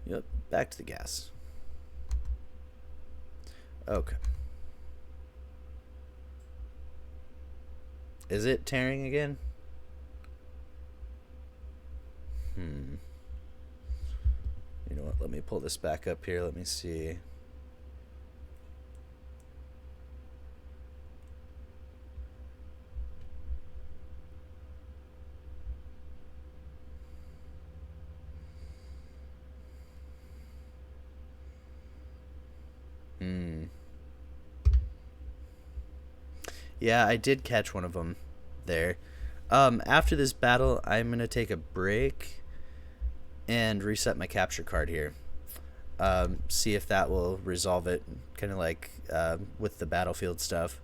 Yep, back to the gas. Okay. Is it tearing again? You know what? Let me pull this back up here. Let me see. Yeah, I did catch one of them there. After this battle, I'm going to take a break and reset my capture card here. See if that will resolve it, kind of like with the battlefield stuff.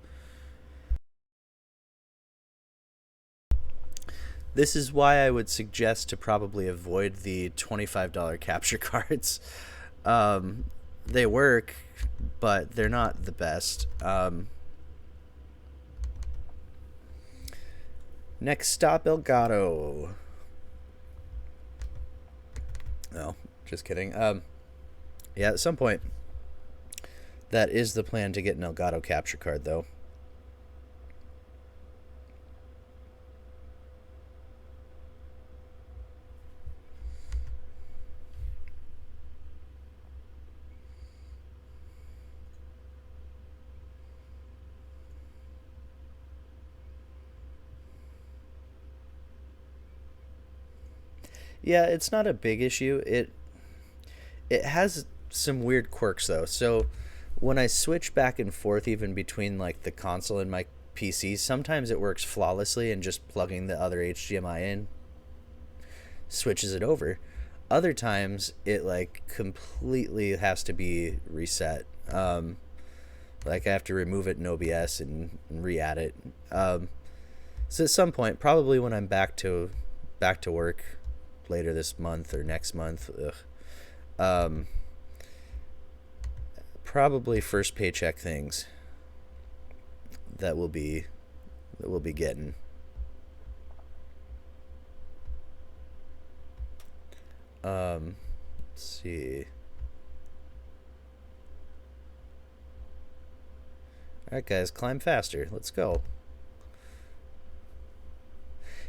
This is why I would suggest to probably avoid the $25 capture cards. They work, but they're not the best. Next stop, Elgato. No, just kidding. Yeah, at some point, that is the plan, to get an Elgato capture card, though. Yeah, it's not a big issue. It has some weird quirks though. So when I switch back and forth even between like the console and my PC, sometimes it works flawlessly and just plugging the other HDMI in switches it over. Other times it like completely has to be reset. Like I have to remove it in OBS and re-add it. So at some point, probably when I'm back to work later this month or next month, probably first paycheck things that we'll be getting. Let's see. All right, guys, climb faster. Let's go.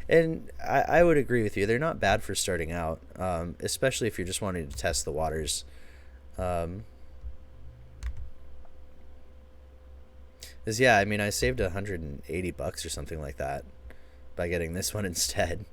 And I would agree with you. They're not bad for starting out, especially if you're just wanting to test the waters. Because, yeah, I mean, I saved $180 or something like that by getting this one instead.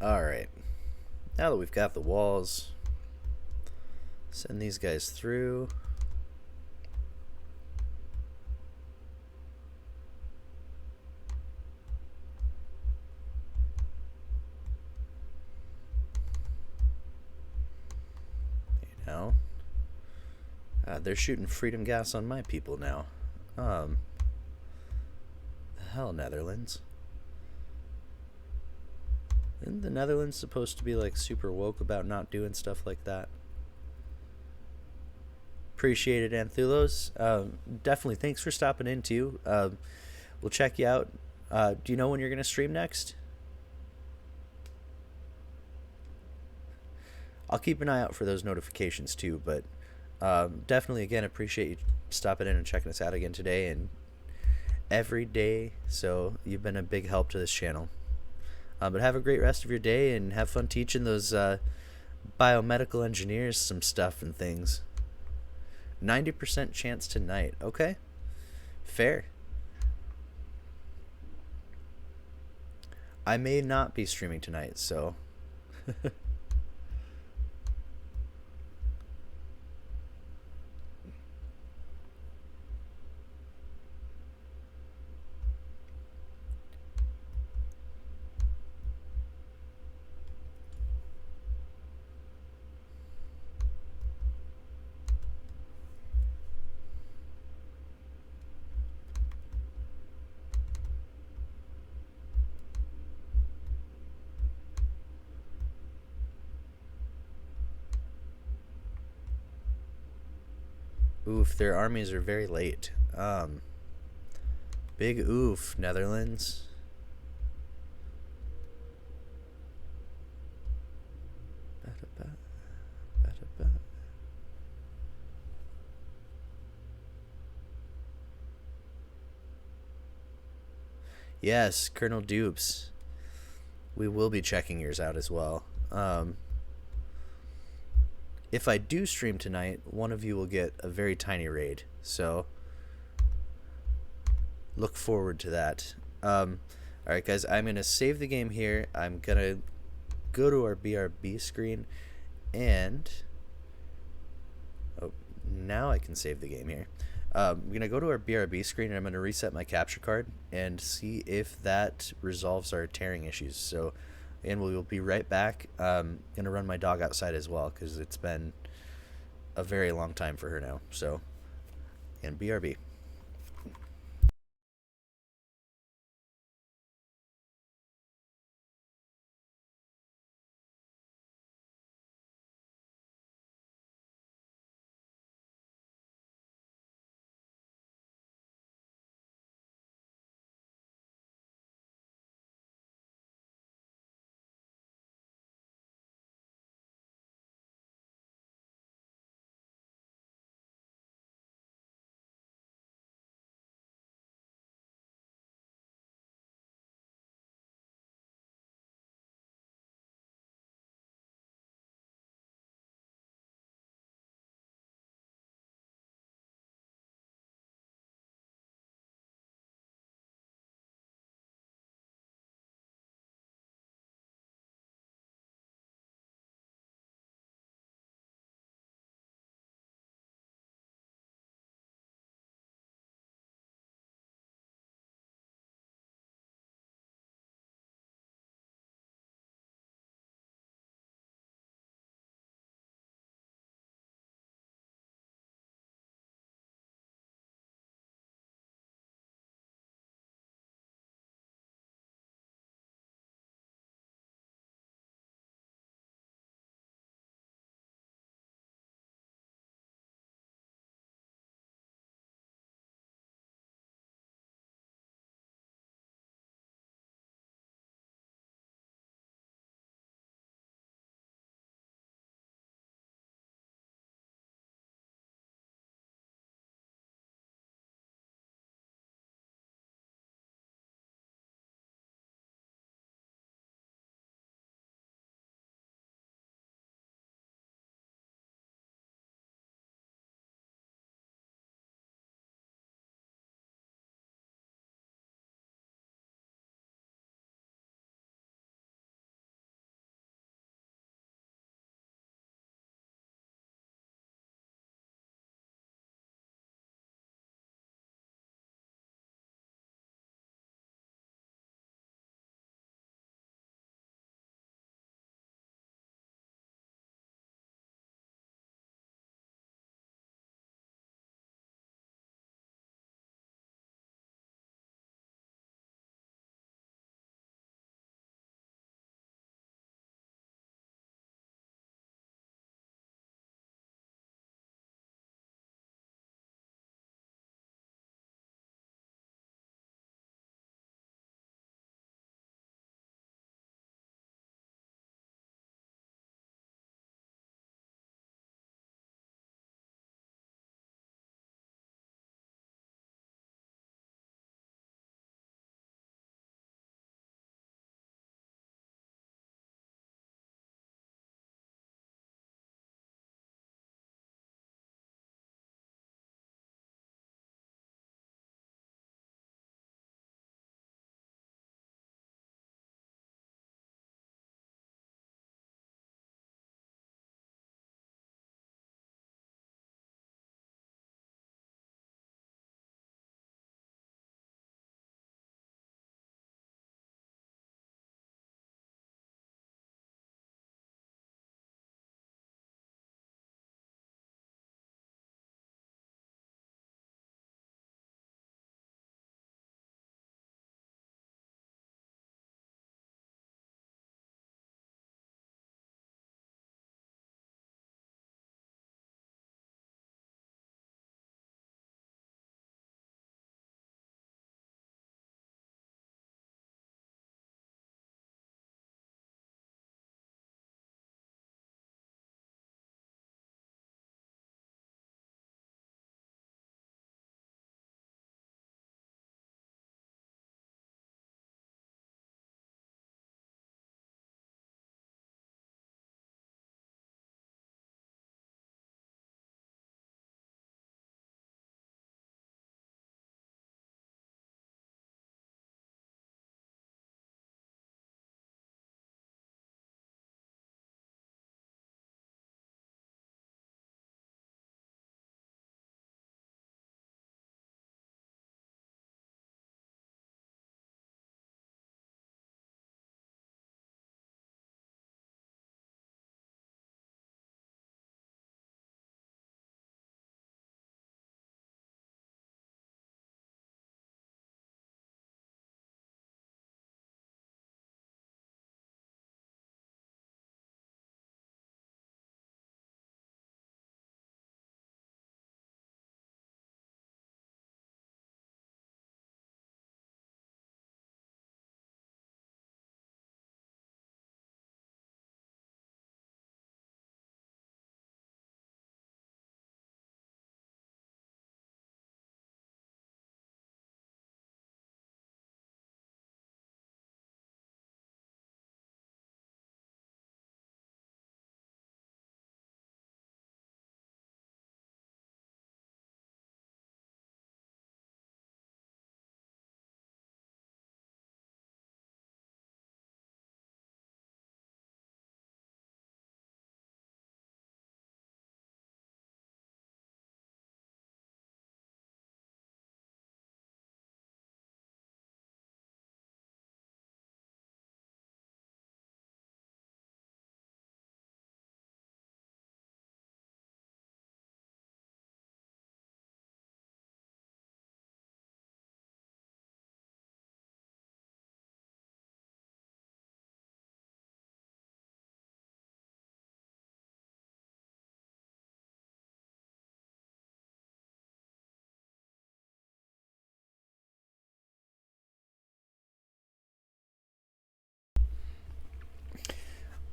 Alright, now that we've got the walls, send these guys through. You know, they're shooting freedom gas on my people now. The hell, Netherlands? Isn't the Netherlands supposed to be like super woke about not doing stuff like that? Appreciate it, Anthulos. Definitely thanks for stopping in too. We'll check you out. Do you know when you're going to stream next? I'll keep an eye out for those notifications too, but definitely, again, appreciate you stopping in and checking us out again today and every day. So you've been a big help to this channel. But have a great rest of your day and have fun teaching those biomedical engineers some stuff and things. 90% chance tonight. Okay. Fair. I may not be streaming tonight, so... Oof, their armies are very late. Big oof, Netherlands. Yes, Colonel Dupes. We will be checking yours out as well. If I do stream tonight, one of you will get a very tiny raid. So, look forward to that. Alright, guys, I'm going to save the game here. I'm going to go to our BRB screen and now I can save the game here. I'm going to go to our BRB screen, and I'm going to reset my capture card and see if that resolves our tearing issues. So, and we will be right back. I'm going to run my dog outside as well because it's been a very long time for her now. So, and BRB.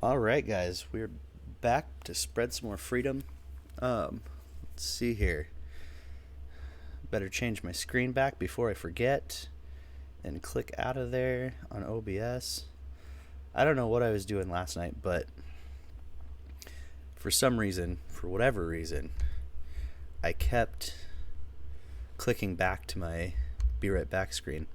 All right, guys, we're back to spread some more freedom. Let's see here. Better change my screen back before I forget and click out of there on OBS. I don't know what I was doing last night, but for some reason, for whatever reason, I kept clicking back to my be right back screen.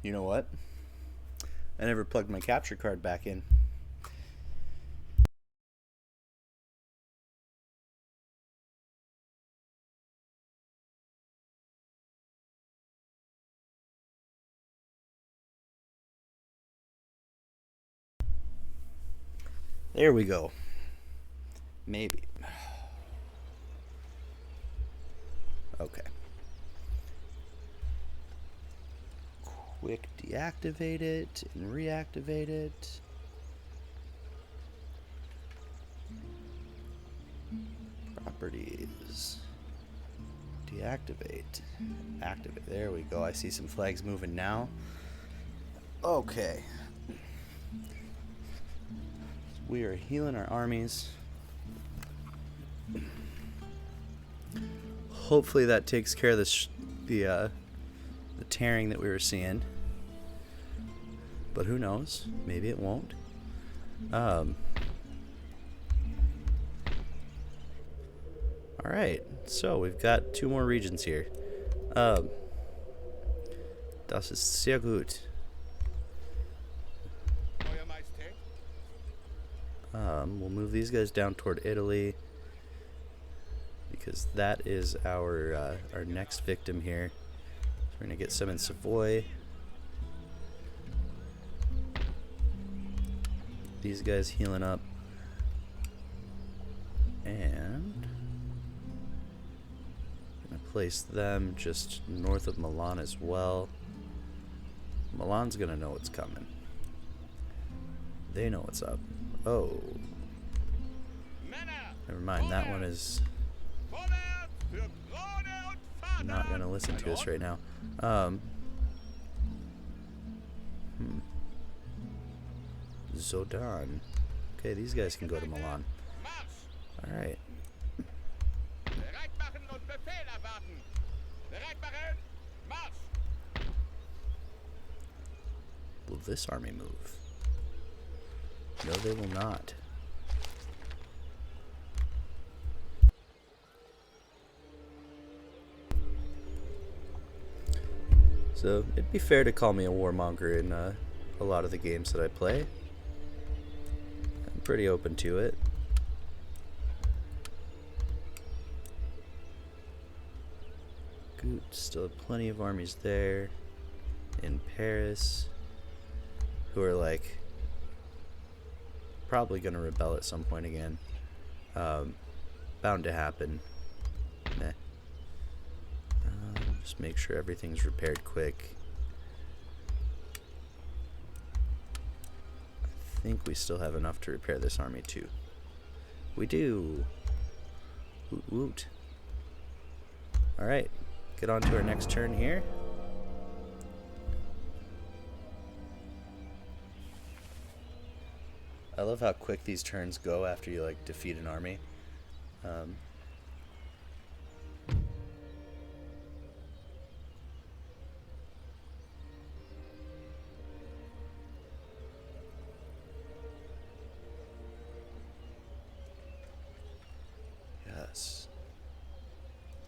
You know what? I never plugged my capture card back in. There we go. Maybe. Okay. Quick deactivate it and reactivate it. Properties. Deactivate. Activate. There we go. I see some flags moving now. Okay. We are healing our armies. Hopefully that takes care of the tearing that we were seeing. But who knows? Maybe it won't. Alright, so we've got 2 more regions here. Das ist sehr gut. We'll move these guys down toward Italy because that is our next victim here. So we're gonna get some in Savoy. These guys healing up, and gonna place them just north of Milan as well. Milan's gonna know what's coming. They know what's up. Oh, never mind. That one is not gonna listen to us right now. Zodan. Okay, these guys can go to Milan. Alright. Will this army move? No, they will not. So, it'd be fair to call me a warmonger in a lot of the games that I play. I'm pretty open to it. Good, still have plenty of armies there. In Paris. Who are like probably gonna rebel at some point again. Bound to happen. Meh. Just make sure everything's repaired quick. I think we still have enough to repair this army too. We do. Woot woot. Alright, get on to our next turn here. I love how quick these turns go after you like defeat an army. Yes.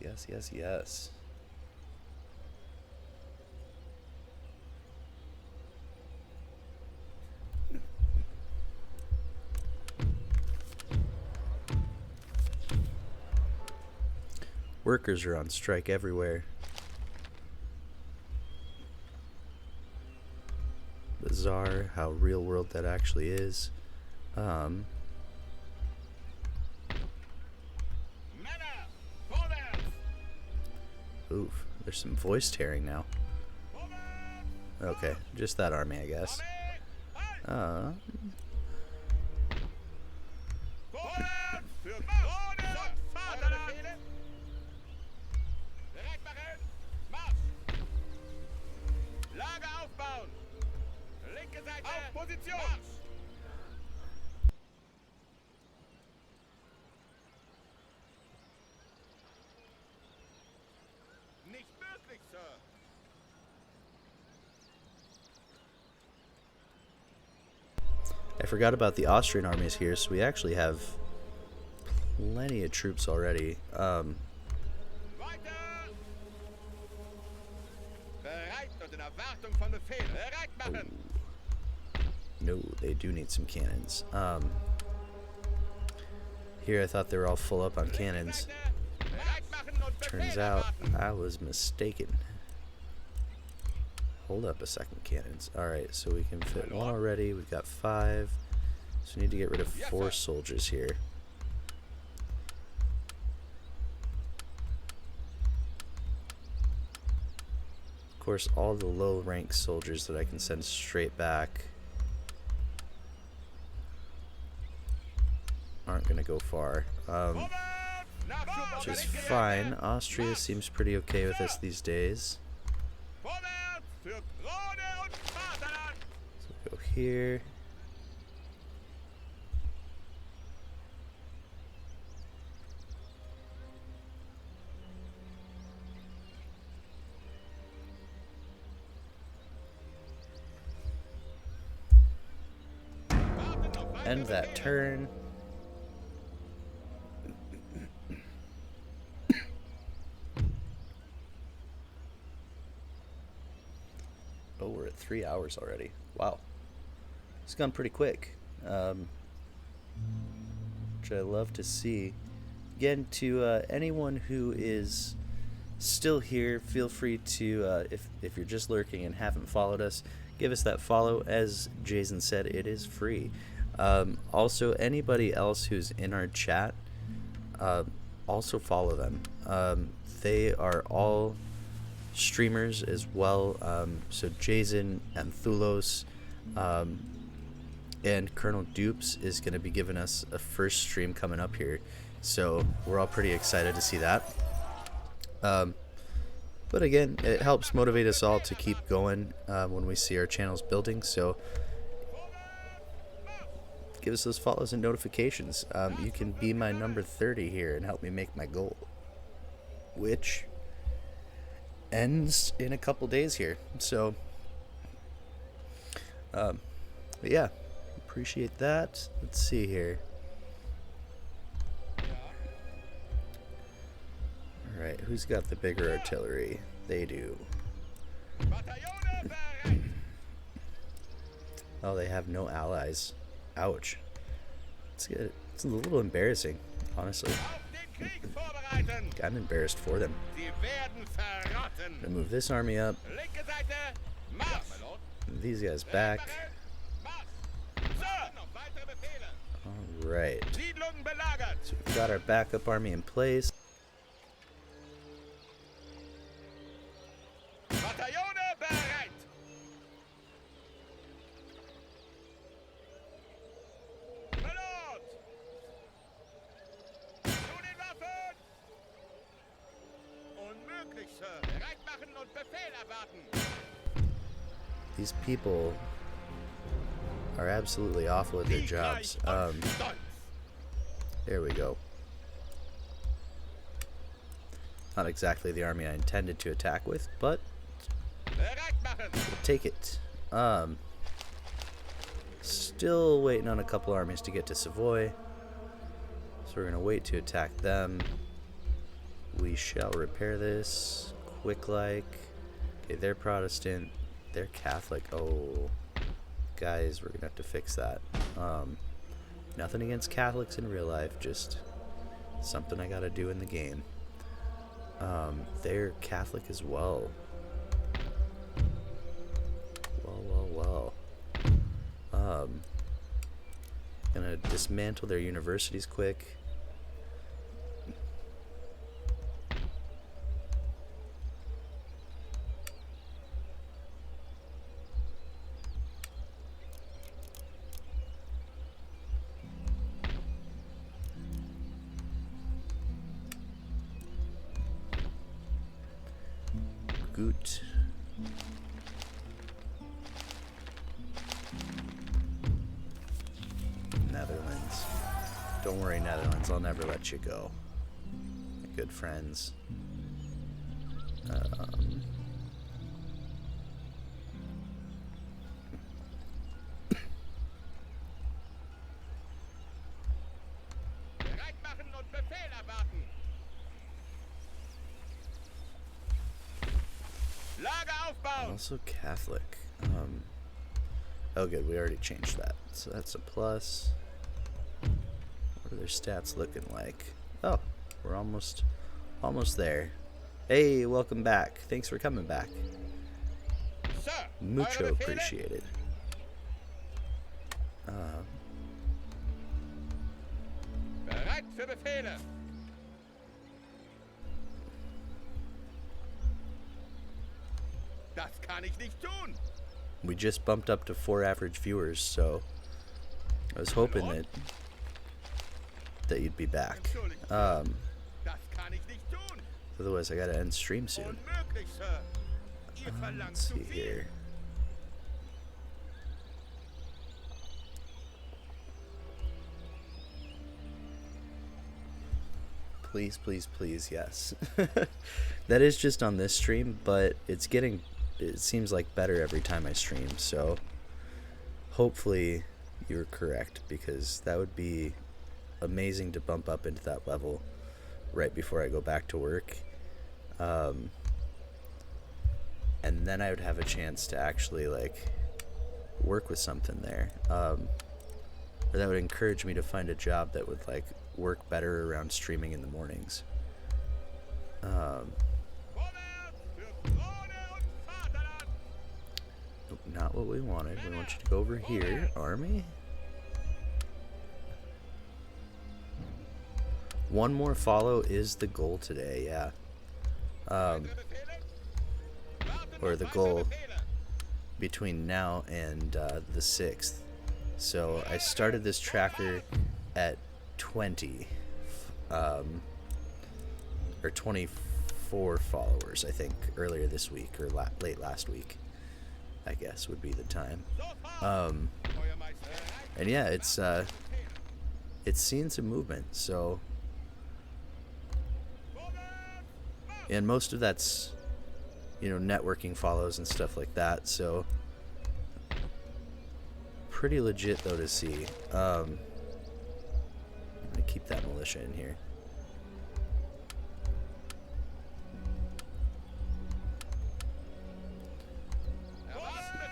Yes, yes, yes. Workers are on strike everywhere. Bizarre how real world that actually is. Oof, there's some voice tearing now. Okay, just that army, I guess. I forgot about the Austrian armies here, so we actually have plenty of troops already. No, they do need some cannons. Here I thought they were all full up on cannons. Turns out I was mistaken. Hold up a second, cannons. Alright, so we can fit one already. We've got 5. So we need to get rid of 4 soldiers here. Of course, all the low-ranked soldiers that I can send straight back aren't going to go far. Which is fine. Austria seems pretty okay with us these days. So go here. End that turn. Oh, we're at 3 hours already. Wow. It's gone pretty quick. Which I love to see. Again, to anyone who is still here, feel free to, if you're just lurking and haven't followed us, give us that follow. As Jason said, it is free. Also, anybody else who's in our chat, also follow them. They are all streamers as well. So Jason and Thulos and Colonel Dupes is going to be giving us a first stream coming up here. So we're all pretty excited to see that. But again, it helps motivate us all to keep going when we see our channels building. So give us those follows and notifications. You can be my number 30 here and help me make my goal, which ends in a couple days here. So but yeah, appreciate that. Let's see here. Alright, who's got the bigger artillery? They do. Oh, they have no allies. Ouch. It's good. It's a little embarrassing, honestly. I'm embarrassed for them. I'm gonna move this army up. Move these guys back. Alright. So we've got our backup army in place. These people are absolutely awful at their jobs. There we go. Not exactly the army I intended to attack with, but we'll take it. Still waiting on a couple armies to get to Savoy, so we're gonna wait to attack them. We shall repair this quick like. Okay, they're Protestant, they're Catholic. Oh, guys, we're gonna have to fix that. Nothing against Catholics in real life, just something I gotta do in the game. They're Catholic as well. Well. Gonna dismantle their universities quick. Goot. Netherlands. Don't worry, Netherlands. I'll never let you go. My good friends. Also Catholic. Oh good, we already changed that. So that's a plus. What are their stats looking like? Oh, we're almost there. Hey, welcome back. Thanks for coming back. Mucho appreciated. Bereit für Befehle. Das kann ich nicht tun. We just bumped up to 4 average viewers, so I was hoping that you'd be back. Das kann ich nicht tun. Otherwise, I gotta end stream soon. Unmöglich, Sir. Ihr verlangt Let's zu see viel. here. Please, please, please, yes. That is just on this stream, but it seems like better every time I stream, so hopefully you're correct, because that would be amazing to bump up into that level right before I go back to work. And then I would have a chance to actually like work with something there. Or that would encourage me to find a job that would like work better around streaming in the mornings. Not what we wanted. We want you to go over here, army. One more follow is the goal today, yeah. Or the goal between now and the 6th. So I started this tracker at 20 or 24 followers, I think, earlier this week or late last week, I guess would be the time. And yeah, it's seen some movement, so, and most of that's, you know, networking follows and stuff like that, so pretty legit though to see. I'm gonna keep that militia in here.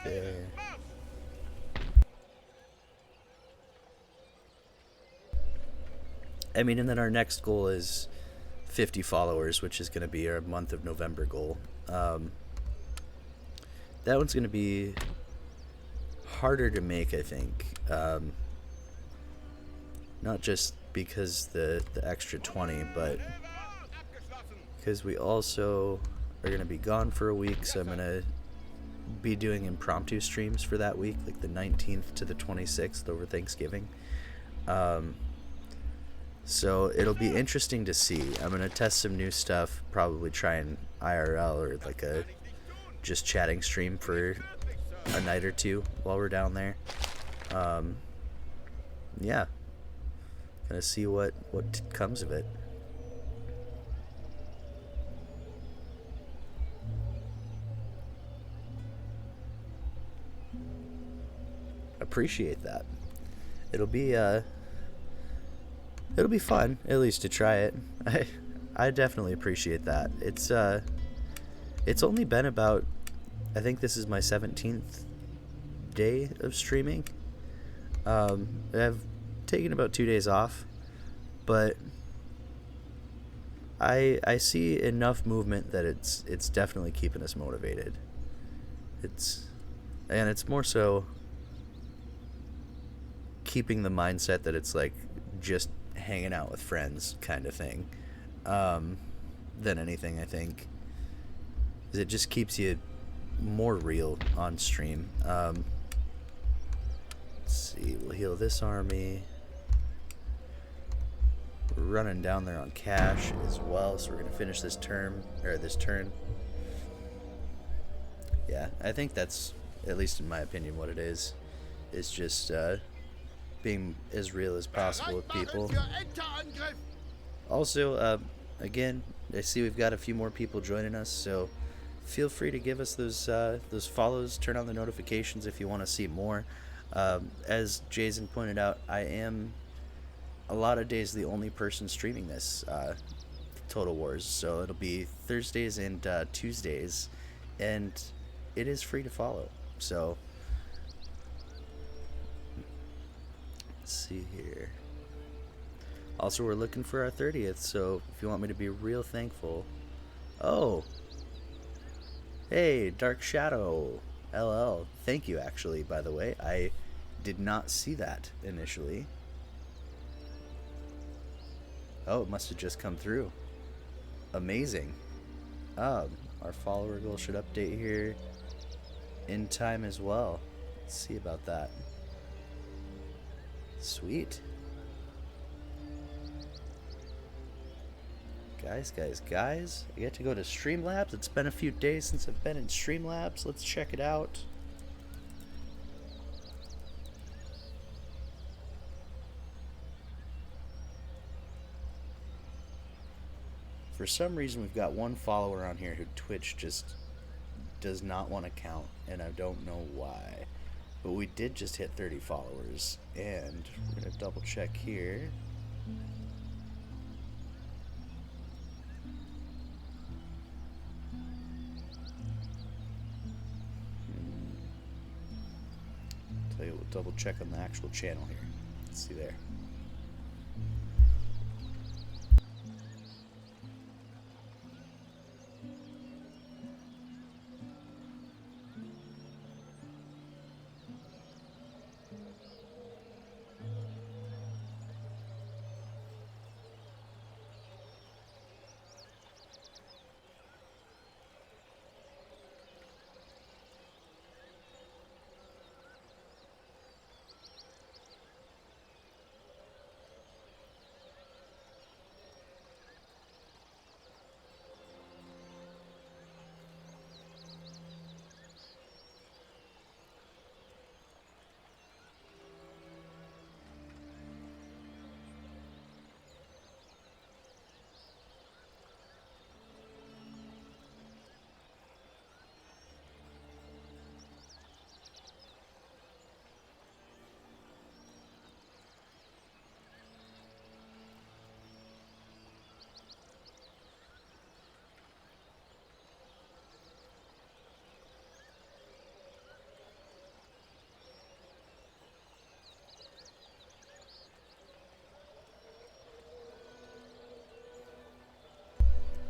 There. I mean, and then our next goal is 50 followers, which is going to be our month of November goal. That one's going to be harder to make, I think. Not just because the extra 20, but because we also are going to be gone for a week, so I'm going to be doing impromptu streams for that week, like the 19th to the 26th over Thanksgiving. So it'll be interesting to see. I'm going to test some new stuff, probably try an IRL or like a just chatting stream for a night or two while we're down there. Yeah. Gonna see what comes of it. Appreciate that. It'll be fun, at least to try it. I definitely appreciate that. It's only been about, I think this is my 17th day of streaming. I've taken about 2 days off, but I see enough movement that it's definitely keeping us motivated. It's more so keeping the mindset that it's like just hanging out with friends kind of thing, than anything, I think. 'Cause it just keeps you more real on stream. Let's see, we'll heal this army. We're running down there on cash as well, so we're gonna finish this turn. Yeah, I think that's, at least in my opinion, what it is. It's just being as real as possible with people. Also, again, I see we've got a few more people joining us, so feel free to give us those follows, turn on the notifications if you want to see more. As Jason pointed out, I am a lot of days the only person streaming this Total Wars, so it'll be Thursdays and Tuesdays, and it is free to follow. So let's see here. Also, we're looking for our 30th, so if you want me to be real thankful. Oh, hey, Dark Shadow LL, thank you. Actually, by the way, I did not see that initially. Oh, it must have just come through. Amazing. Our follower goal should update here in time as well. Let's see about that. Sweet. Guys, I get to go to Streamlabs. It's been a few days since I've been in Streamlabs. Let's check it out. For some reason, we've got one follower on here who Twitch just does not want to count, and I don't know why. But we did just hit 30 followers, and we're going to double check here. Tell you, we'll double check on the actual channel here. Let's see there.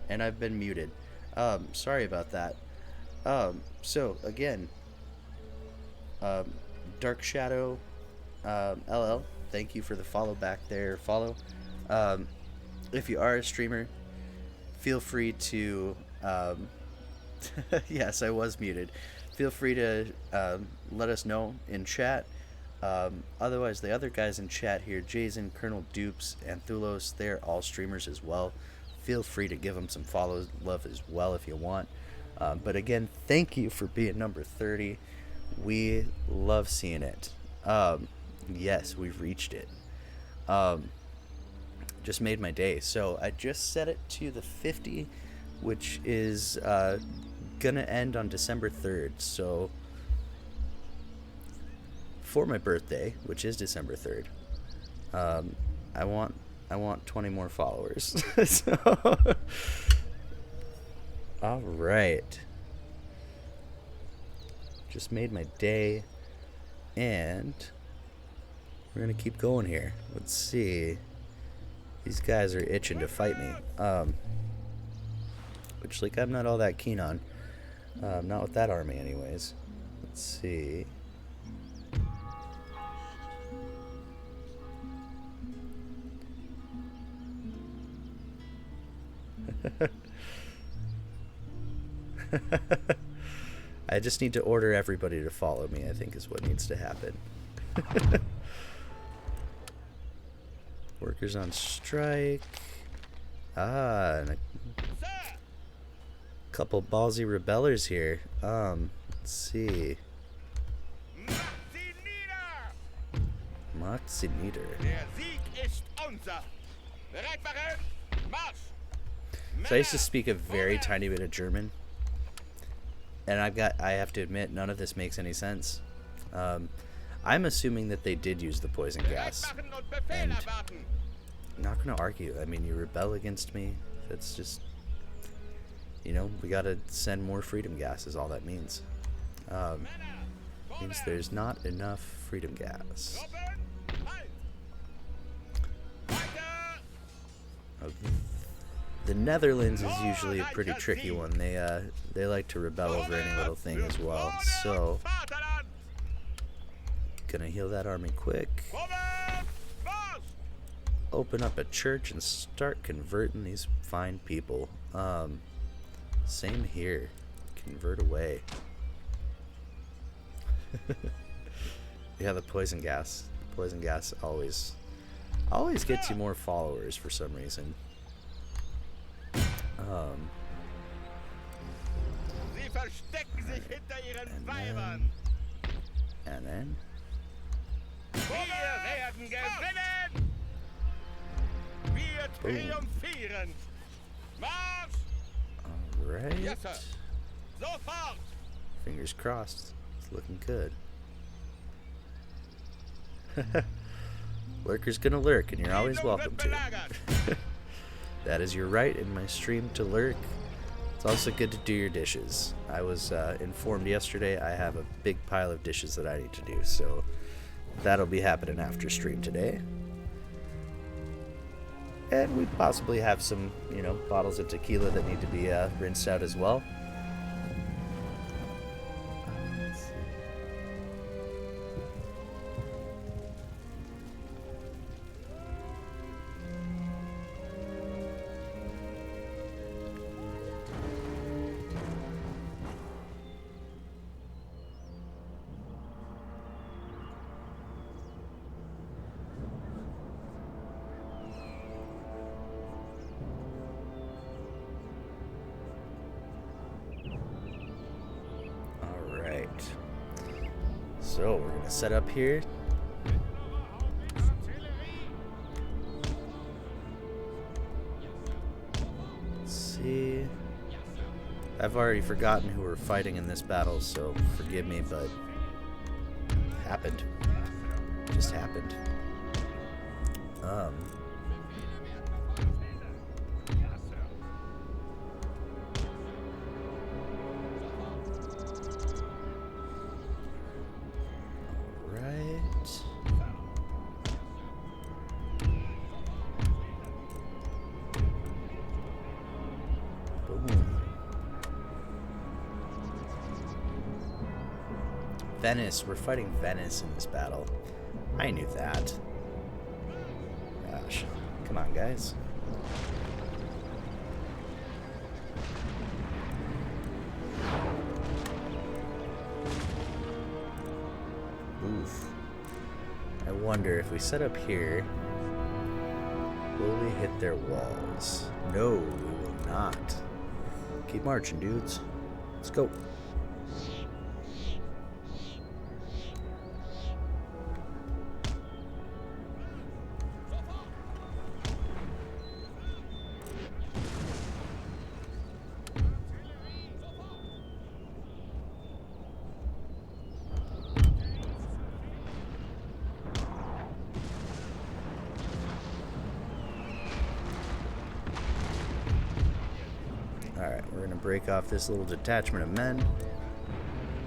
And I've been muted. Sorry about that. So again, Dark Shadow LL, thank you for the follow back there. Follow. If you are a streamer, feel free to. Yes, I was muted. Feel free to let us know in chat. Otherwise, the other guys in chat here, Jason, Colonel Dupes, and Thulos, they're all streamers as well. Feel free to give them some follow love as well if you want. But again, thank you for being number 30. We love seeing it. Yes, we've reached it. Just made my day. So I just set it to the 50, which is gonna end on December 3rd. So for my birthday, which is December 3rd, I want 20 more followers. So, all right. Just made my day, and we're gonna keep going here. Let's see. These guys are itching to fight me, which, like, I'm not all that keen on. Not with that army, anyways. Let's see. I just need to order everybody to follow me, I think is what needs to happen. Workers on strike. And a couple ballsy rebellers here. Let's see. Macht sie nieder! Macht sie nieder. Der Sieg ist unser! Bereit machen! Marsch! So I used to speak a very tiny bit of German, and I have to admit, none of this makes any sense. I'm assuming that they did use the poison gas, Bereit machen und Befehl and erwarten! I'm not going to argue. I mean, you rebel against me. That's just, you know, we got to send more freedom gas is all that means. Means there's not enough freedom gas. Gruppen, halt! Weiter! The Netherlands is usually a pretty tricky one. They like to rebel over any little thing as well. So, Vaterland! gonna heal that army quick. Vorwärts! Marsch! Open up a church and start converting these fine people. Same here. Convert away. Yeah, the poison gas. Poison gas always gets you more followers for some reason. Sie verstecken sich hinter ihren And Weibern! then Wir werden gewinnen! Wir triumphieren! Marsch! alright. Yes, sir. Sofort! Fingers crossed. It's looking good. Lurker's gonna lurk, and you're always welcome to. That is your right in my stream to lurk. It's also good to do your dishes. I was informed yesterday I have a big pile of dishes that I need to do, so that'll be happening after stream today. And we possibly have some, you know, bottles of tequila that need to be rinsed out as well. Let's see. So we're gonna set up here. Let's see. I've already forgotten who we're fighting in this battle, so forgive me, but it happened. Just happened. Venice. We're fighting Venice in this battle. I knew that. Gosh. Come on, guys. Oof. I wonder if we set up here, will we hit their walls? No, we will not. Keep marching, dudes. Let's go. Alright, we're going to break off this little detachment of men.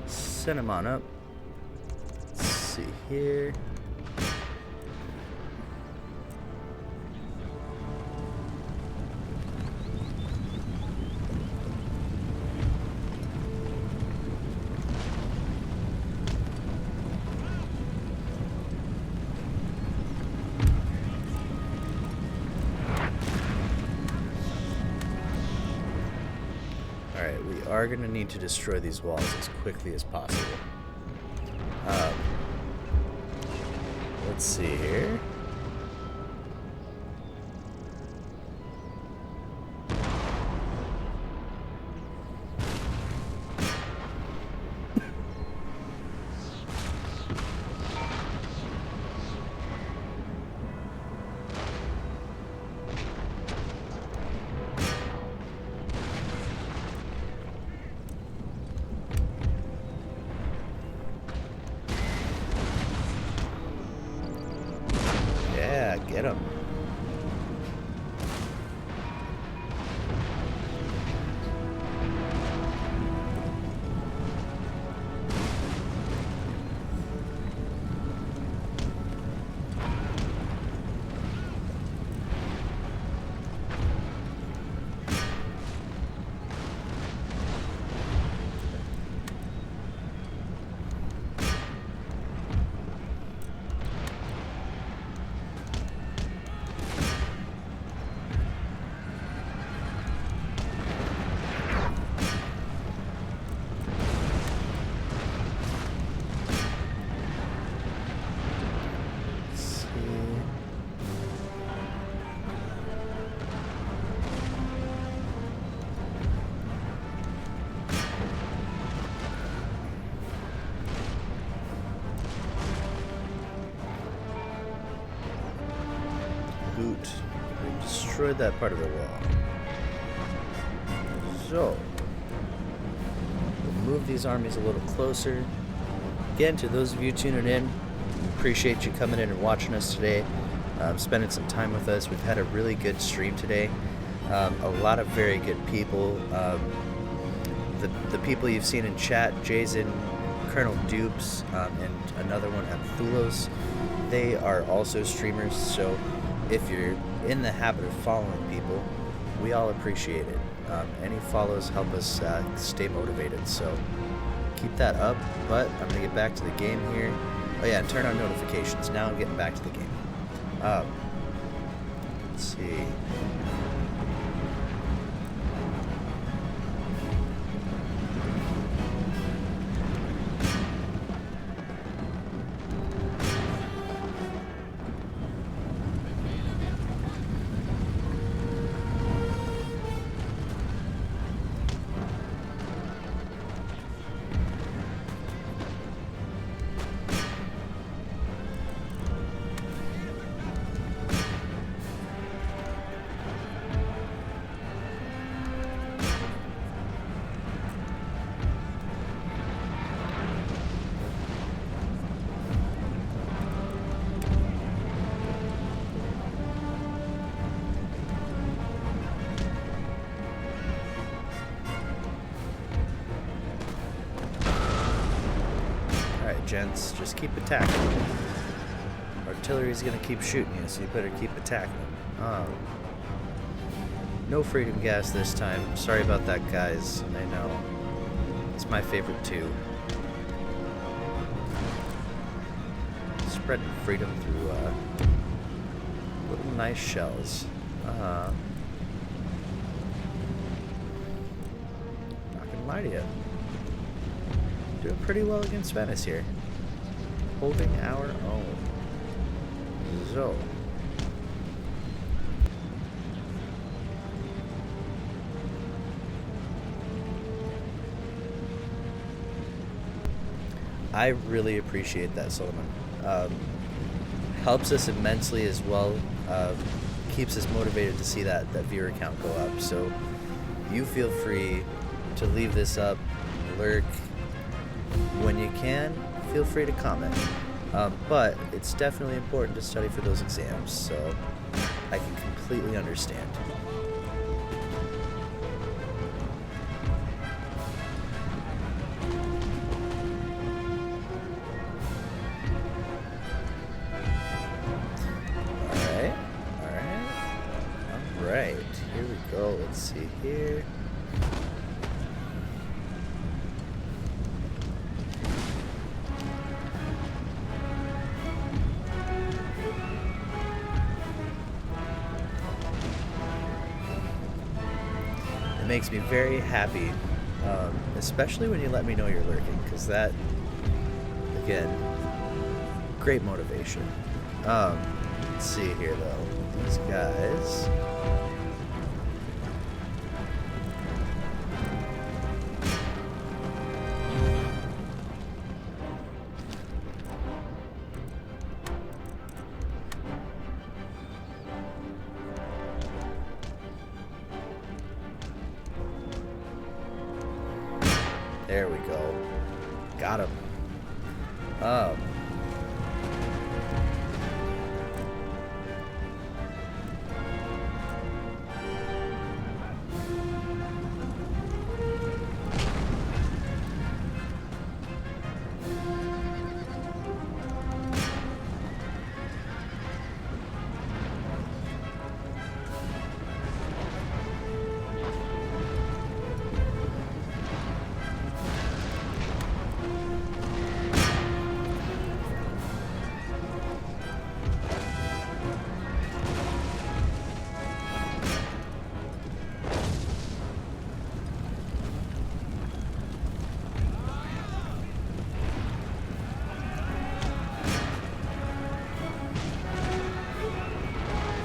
Send them on up. Let's see here. Alright, we are going to need to destroy these walls as quickly as possible. Let's see here. destroyed that part of the wall. So, we'll move these armies a little closer. Again, to those of you tuning in, appreciate you coming in and watching us today, spending some time with us. We've had a really good stream today. A lot of very good people. The people you've seen in chat, Jason, Colonel Dupes, and another one, Amphulos, they are also streamers, so if you're in the habit of following people, we all appreciate it. Any follows help us stay motivated, so keep that up. But I'm going to get back to the game here. Oh yeah, and turn on notifications. Now I'm getting back to the game. Let's see. Gents, just keep attacking. Artillery's gonna keep shooting you, so you better keep attacking them. No freedom gas this time. Sorry about that, guys. I know. It's my favorite too. Spreading freedom through little nice shells. Not gonna lie to you. Doing pretty well against Venice here. Holding our own. So. I really appreciate that, Solomon. Helps us immensely as well. Keeps us motivated to see that viewer count go up. So you feel free to leave this up, lurk. When you can, feel free to comment. But it's definitely important to study for those exams, so I can completely understand. Alright. Here we go. Let's see here. Makes me very happy, especially when you let me know you're lurking, because that, again, great motivation. Let's see here though, these guys. There we go. Got him.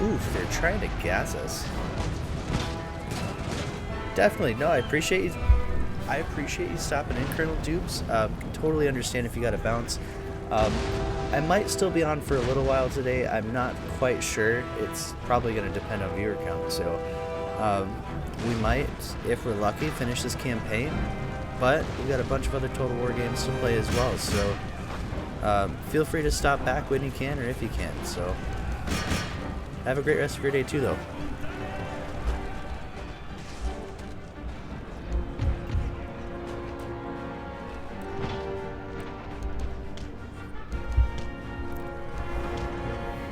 Oof, they're trying to gas us. Definitely, no, I appreciate you. I appreciate you stopping in, Colonel Dupes. Totally understand if you got to bounce. I might still be on for a little while today. I'm not quite sure. It's probably going to depend on viewer count. So we might, if we're lucky, finish this campaign. But we've got a bunch of other Total War games to play as well. So feel free to stop back when you can or if you can. So have a great rest of your day too, though.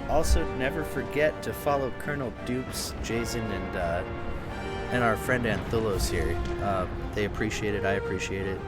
Also, never forget to follow Colonel Dukes, Jason, and our friend Anthulos here. They appreciate it. I appreciate it.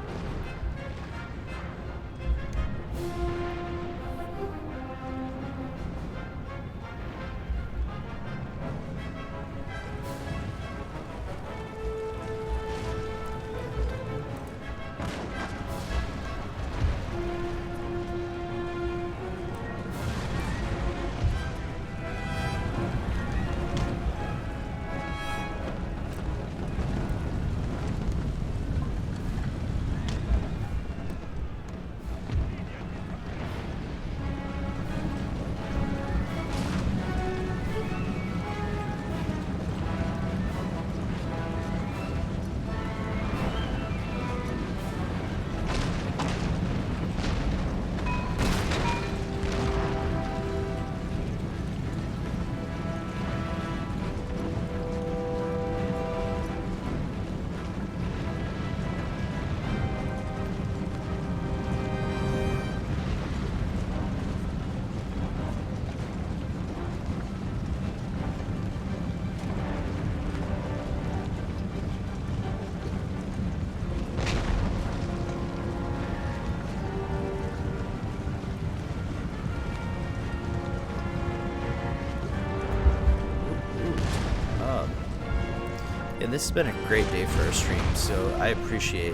And this has been a great day for our stream, so I appreciate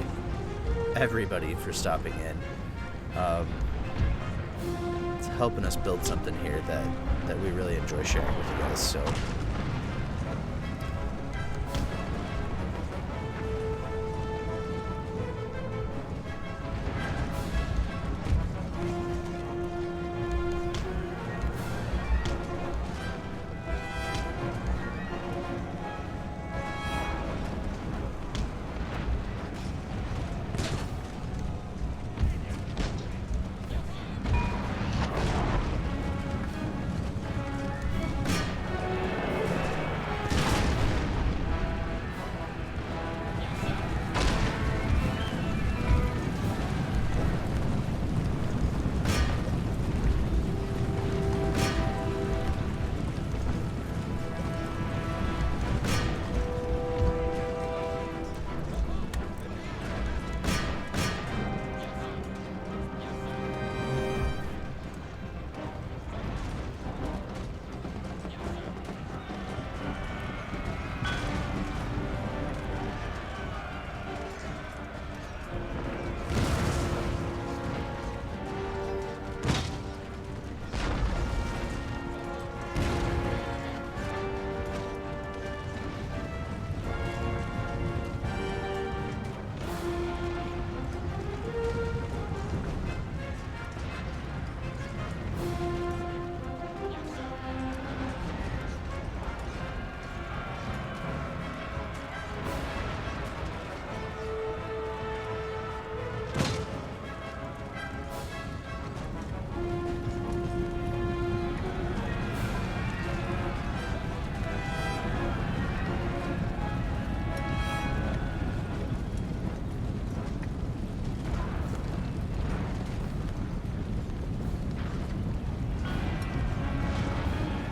everybody for stopping in. It's helping us build something here that we really enjoy sharing with you guys. So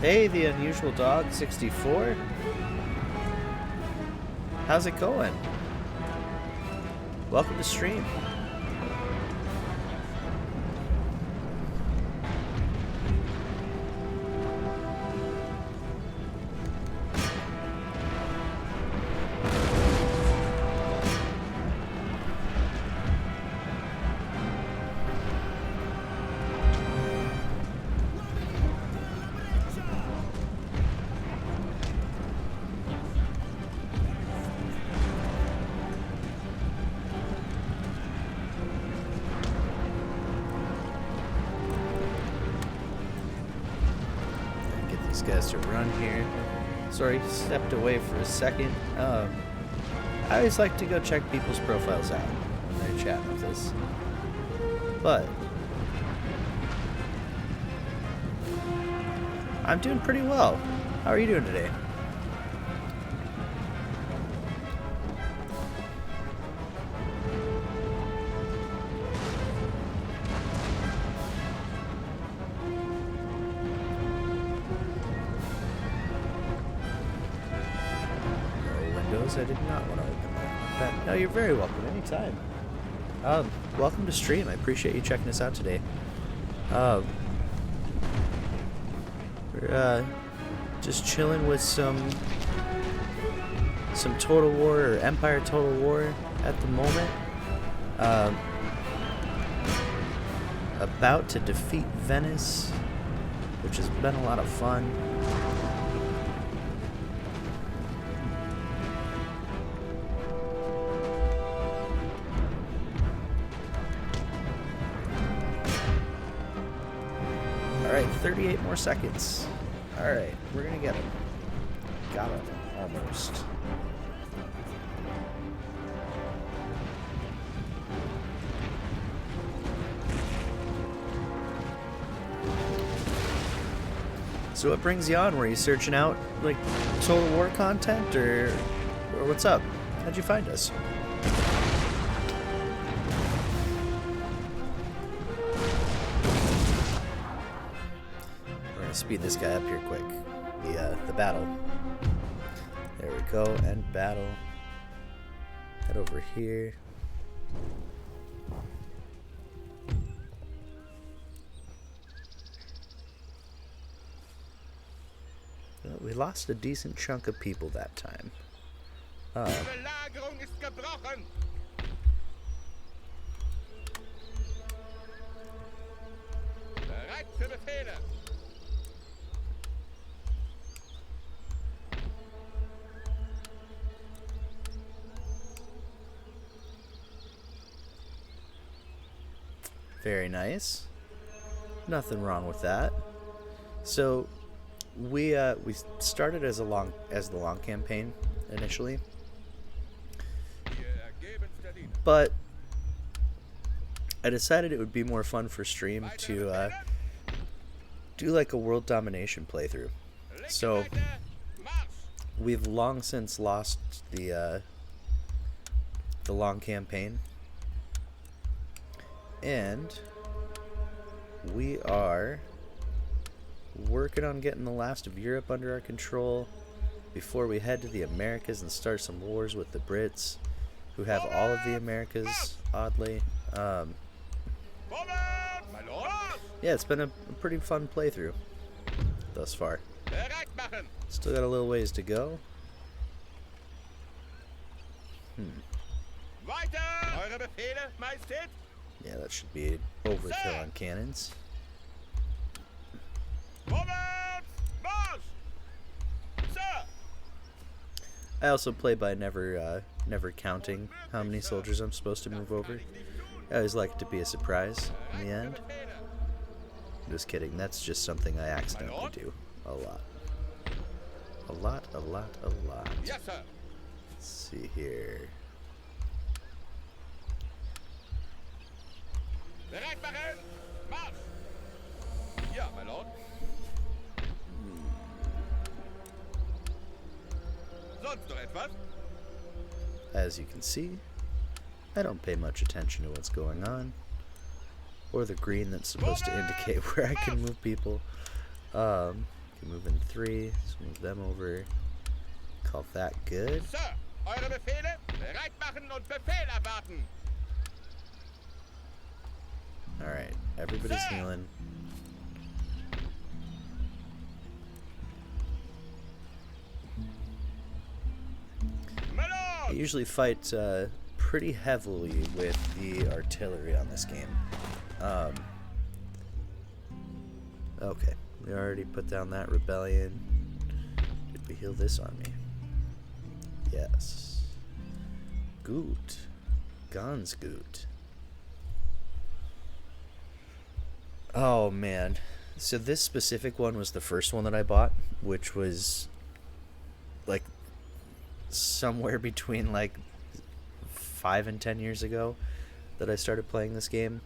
hey, the Unusual Dog 64. How's it going? Welcome to stream. guys to run here. Sorry, stepped away for a second. I always like to go check people's profiles out when they're chatting with us. But I'm doing pretty well. How are you doing today? I did not want to open that. No, you're very welcome anytime. Welcome to stream. I appreciate you checking us out today. We're just chilling with some Total War or Empire Total War at the moment. About to defeat Venice, which has been a lot of fun. Alright, 38 more seconds. Alright, we're gonna get him. Got him, almost. So what brings you on? Were you searching out, like, Total War content, or what's up? How'd you find us? Speed this guy up here quick. The battle. There we go, end battle. Head over here. Well, we lost a decent chunk of people that time. Belagerung ist gebrochen. Bereit für Befehle. Very nice. Nothing wrong with that. So we started as the long campaign initially, but I decided it would be more fun for stream to do like a world domination playthrough. So we've long since lost the long campaign. And we are working on getting the last of Europe under our control before we head to the Americas and start some wars with the Brits, who have all of the Americas, oddly. Yeah, it's been a pretty fun playthrough thus far. Still got a little ways to go. Yeah, that should be overkill on cannons. I also play by never counting how many soldiers I'm supposed to move over. I always like it to be a surprise in the end. I'm just kidding, that's just something I accidentally do a lot. A lot. Yes, sir. Let's see here. Bereit machen! Marsch! Ja, my lord. Sonst noch etwas? As you can see, I don't pay much attention to what's going on, or the green that's supposed to indicate where I can move people. Can move in 3, so move them over. Call that good. Sir, eure Befehle bereit machen und Befehl erwarten. Alright, everybody's healing. I usually fight pretty heavily with the artillery on this game. Okay, we already put down that rebellion. Did we heal this army? Yes. Gut. Ganz gut. Oh man, So this specific one was the first one that I bought, which was like somewhere between like 5 and 10 years ago that I started playing this game.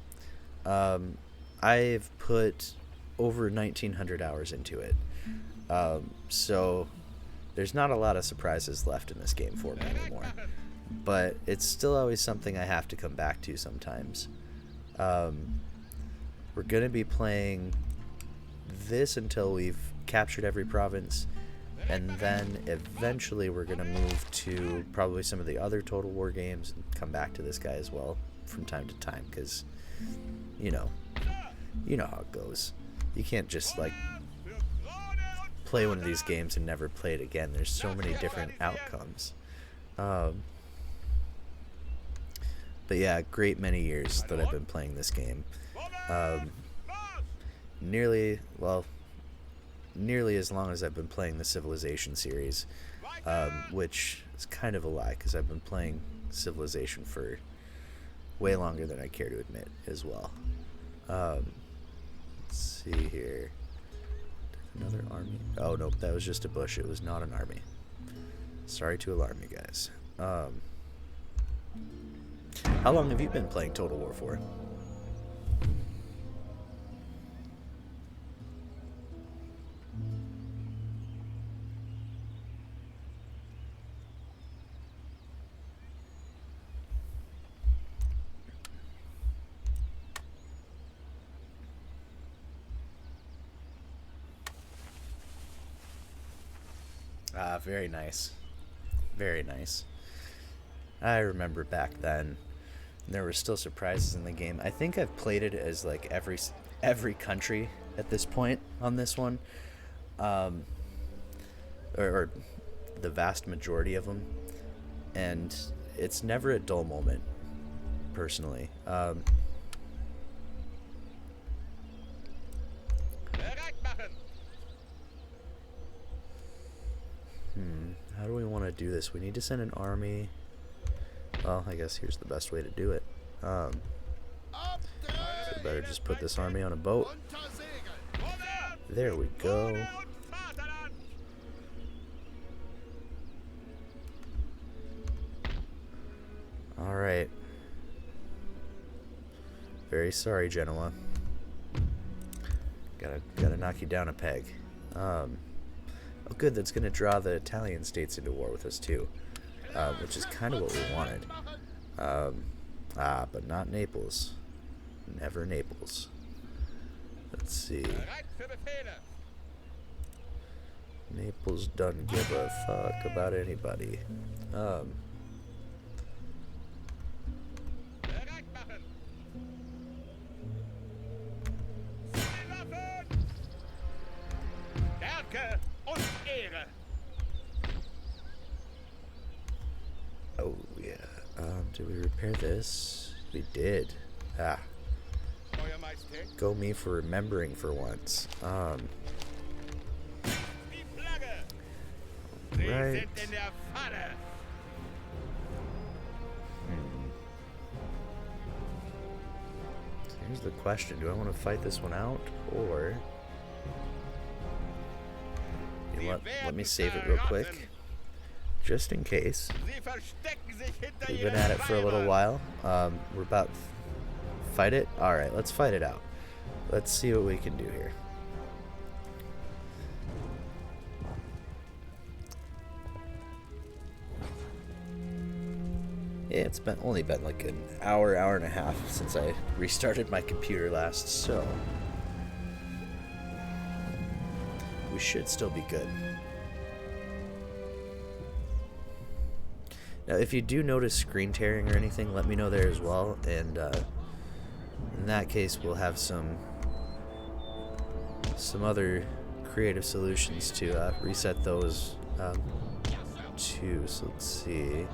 I've put over 1,900 hours into it. So there's not a lot of surprises left in this game for me anymore. But it's still always something I have to come back to sometimes. We're going to be playing this until we've captured every province, and then eventually we're going to move to probably some of the other Total War games and come back to this guy as well from time to time, because you know how it goes. You can't just like play one of these games and never play it again. There's so many different outcomes. But yeah, great many years that I've been playing this game. Nearly as long as I've been playing the Civilization series, which is kind of a lie because I've been playing Civilization for way longer than I care to admit as well. Let's see here. Another army. Oh, nope, that was just a bush. It was not an army. Sorry to alarm you guys. How long have you been playing Total War for? Ah, very nice. Very nice. I remember back then, there were still surprises in the game. I think I've played it as like every country at this point on this one, or the vast majority of them, and it's never a dull moment, personally. How do we want to do this? We need to send an army. Well, I guess here's the best way to do it. So we better just put this army on a boat. There we go. Alright. Very sorry, Genoa. Gotta knock you down a peg. Oh good, that's gonna draw the Italian states into war with us too. Which is kind of what we wanted. But not Naples. Never Naples. Let's see. Naples doesn't give a fuck about anybody. Oh yeah. Did we repair this? We did. Go me for remembering for once. Right. Here's the question. Do I want to fight this one out, or... You know what? Let me save it real quick. Just in case. We've been at it for a little while. We're about to fight it? Alright, let's fight it out. Let's see what we can do here. Yeah, it's only been like an hour and a half since I restarted my computer last, so we should still be good. Now, if you do notice screen tearing or anything, let me know there as well, and in that case, we'll have some other creative solutions to reset those too. So let's see.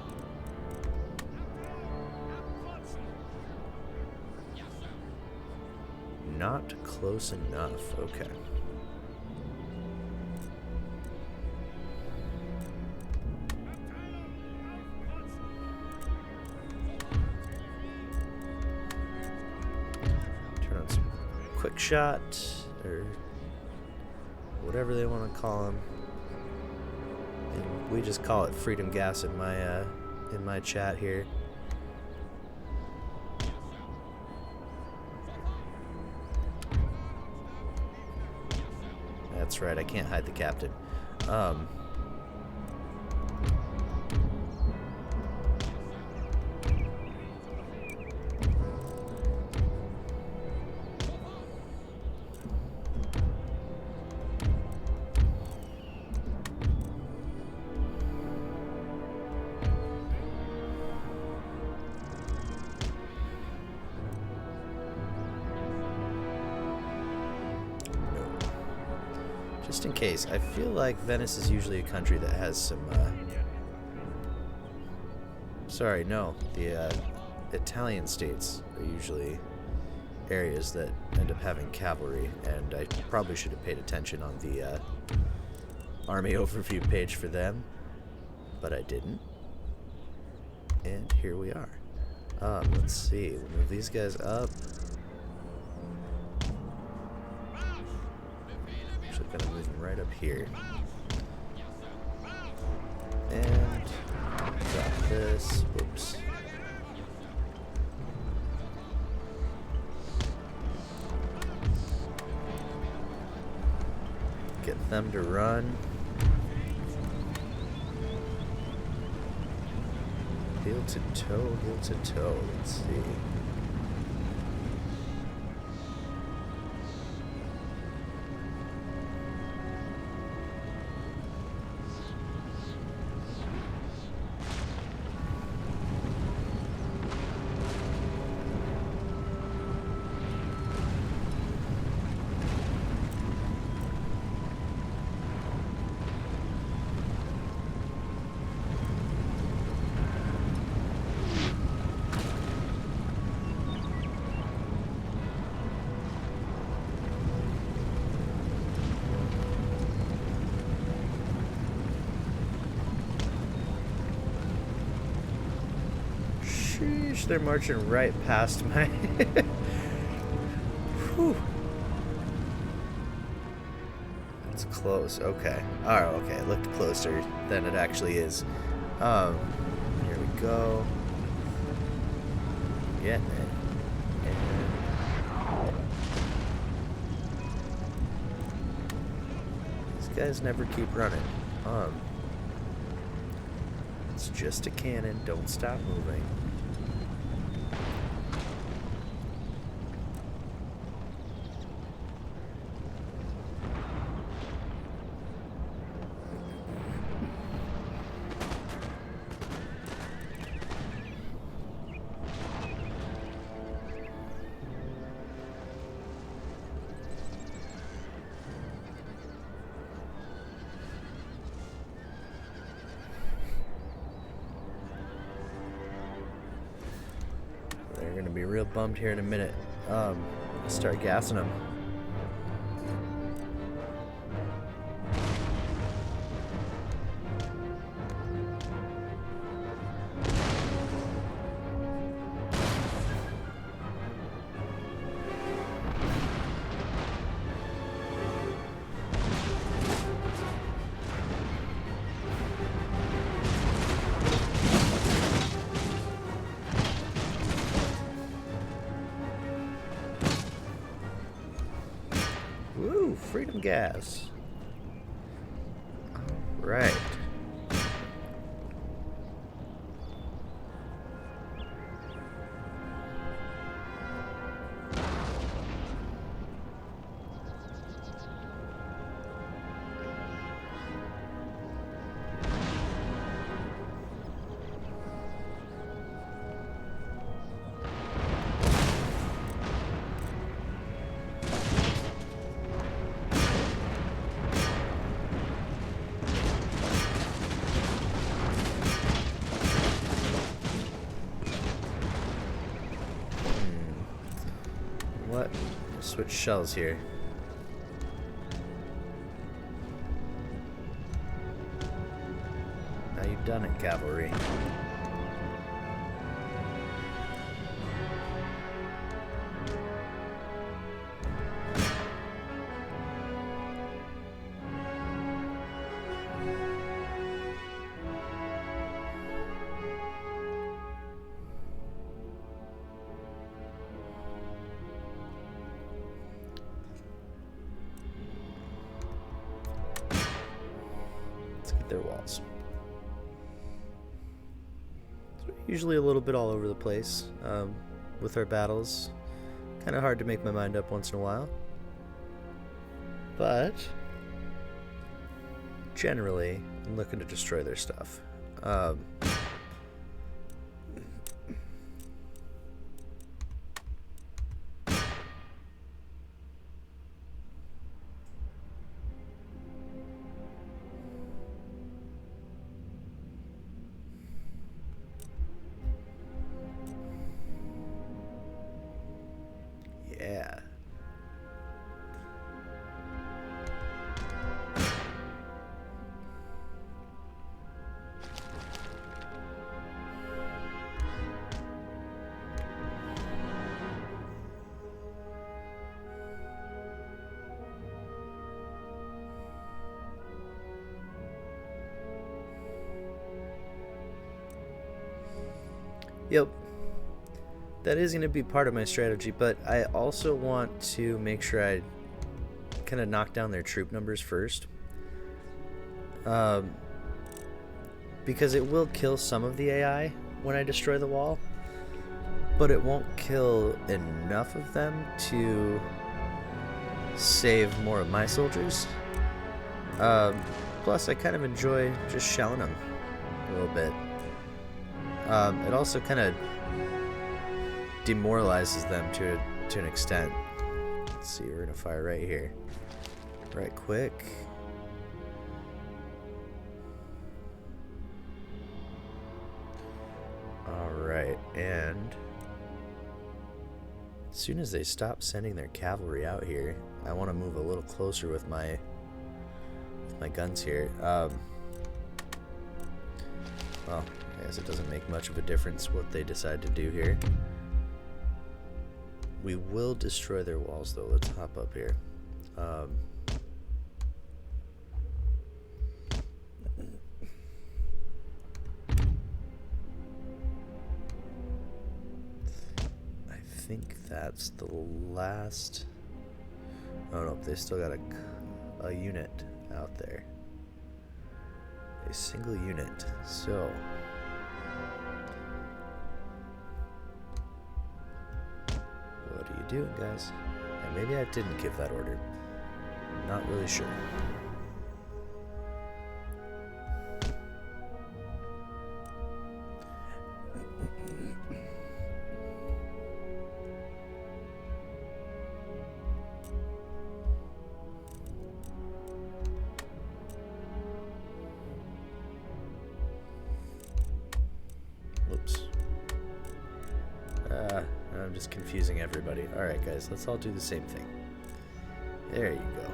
Not close enough. Okay. Turn on some quick shot, or whatever they want to call them. And we just call it freedom gas in my chat here. That's right, I can't hide the captain. Just in case, I feel like Venice is usually a country that has some, sorry, no, the, Italian states are usually areas that end up having cavalry, and I probably should have paid attention on the, army overview page for them, but I didn't. And here we are. Let's see, we'll move these guys up. Kind of moving right up here. And drop this. Whoops. Get them to run. Heel to toe, heel to toe. Let's see. Sheesh, they're marching right past my... Whew. It's close. Okay. Alright, okay. It looked closer than it actually is. Here we go. Getting it. And these guys never keep running. It's just a cannon. Don't stop moving. They're gonna be real bummed here in a minute. Start gassing them. Woo, freedom gas. All right. What? Switch shells here. Now you've done it, cavalry. walls. So usually a little bit all over the place with our battles. Kind of hard to make my mind up once in a while. But generally, I'm looking to destroy their stuff. Yeah. Yep. That is going to be part of my strategy, but I also want to make sure I kind of knock down their troop numbers first. Because it will kill some of the AI when I destroy the wall, but it won't kill enough of them to save more of my soldiers. Plus, I kind of enjoy just shelling them a little bit. It also kind of demoralizes them to an extent. Let's see, we're gonna fire right here, right quick. All right, and as soon as they stop sending their cavalry out here, I want to move a little closer with my guns here. Well, I guess it doesn't make much of a difference what they decide to do here. We will destroy their walls, though. Let's hop up here. I think that's the last... Oh, no, they still got a unit out there. A single unit. So... what are you doing, guys? And maybe I didn't give that order. I'm not really sure. Whoops. I'm just confusing everybody. Alright, guys, let's all do the same thing. There you go.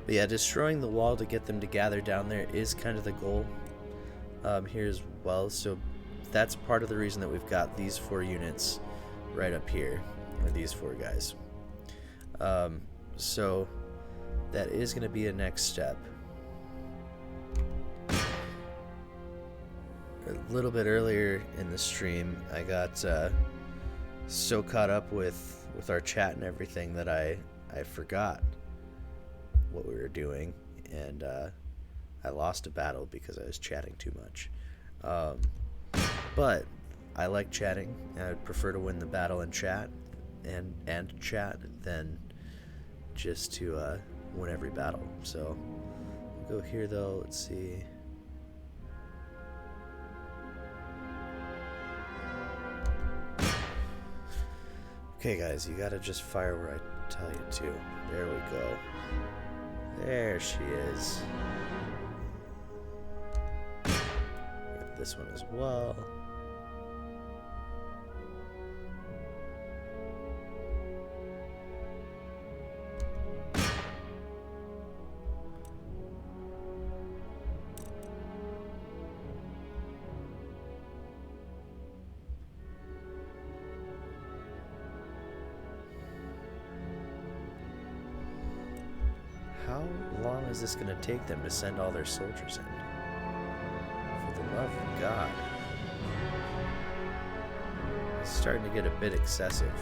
But yeah, destroying the wall to get them to gather down there is kind of the goal here as well. So that's part of the reason that we've got these 4 units right up here, or these 4 guys. So that is going to be a next step. A little bit earlier in the stream, I got so caught up with our chat and everything that I forgot what we were doing, and I lost a battle because I was chatting too much. But I like chatting, and I'd prefer to win the battle in chat and chat than just to win every battle. So we'll go here though. Let's see. Okay, guys, you gotta just fire where I tell you to. There we go. There she is. Get this one as well. is this going to take them to send all their soldiers in? For the love of God. It's starting to get a bit excessive,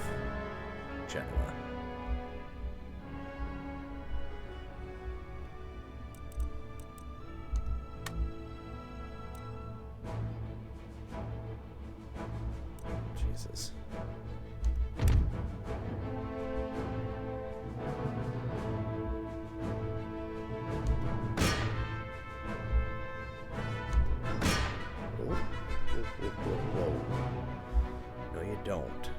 Genoa. Jesus. Whoa. No, you don't.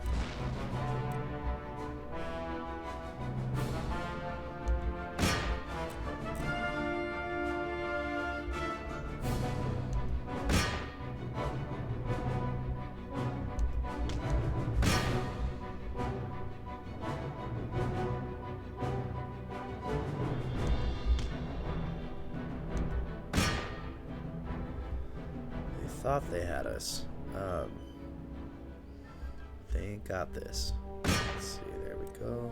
Thought they had us. They ain't got this. Let's see, there we go.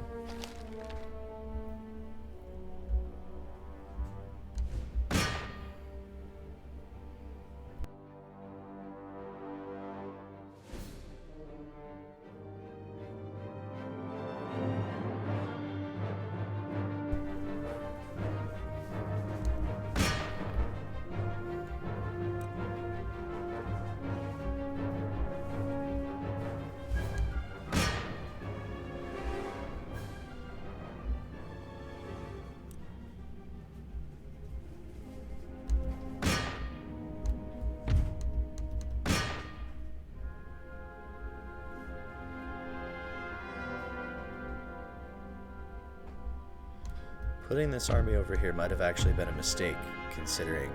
Putting this army over here might have actually been a mistake, considering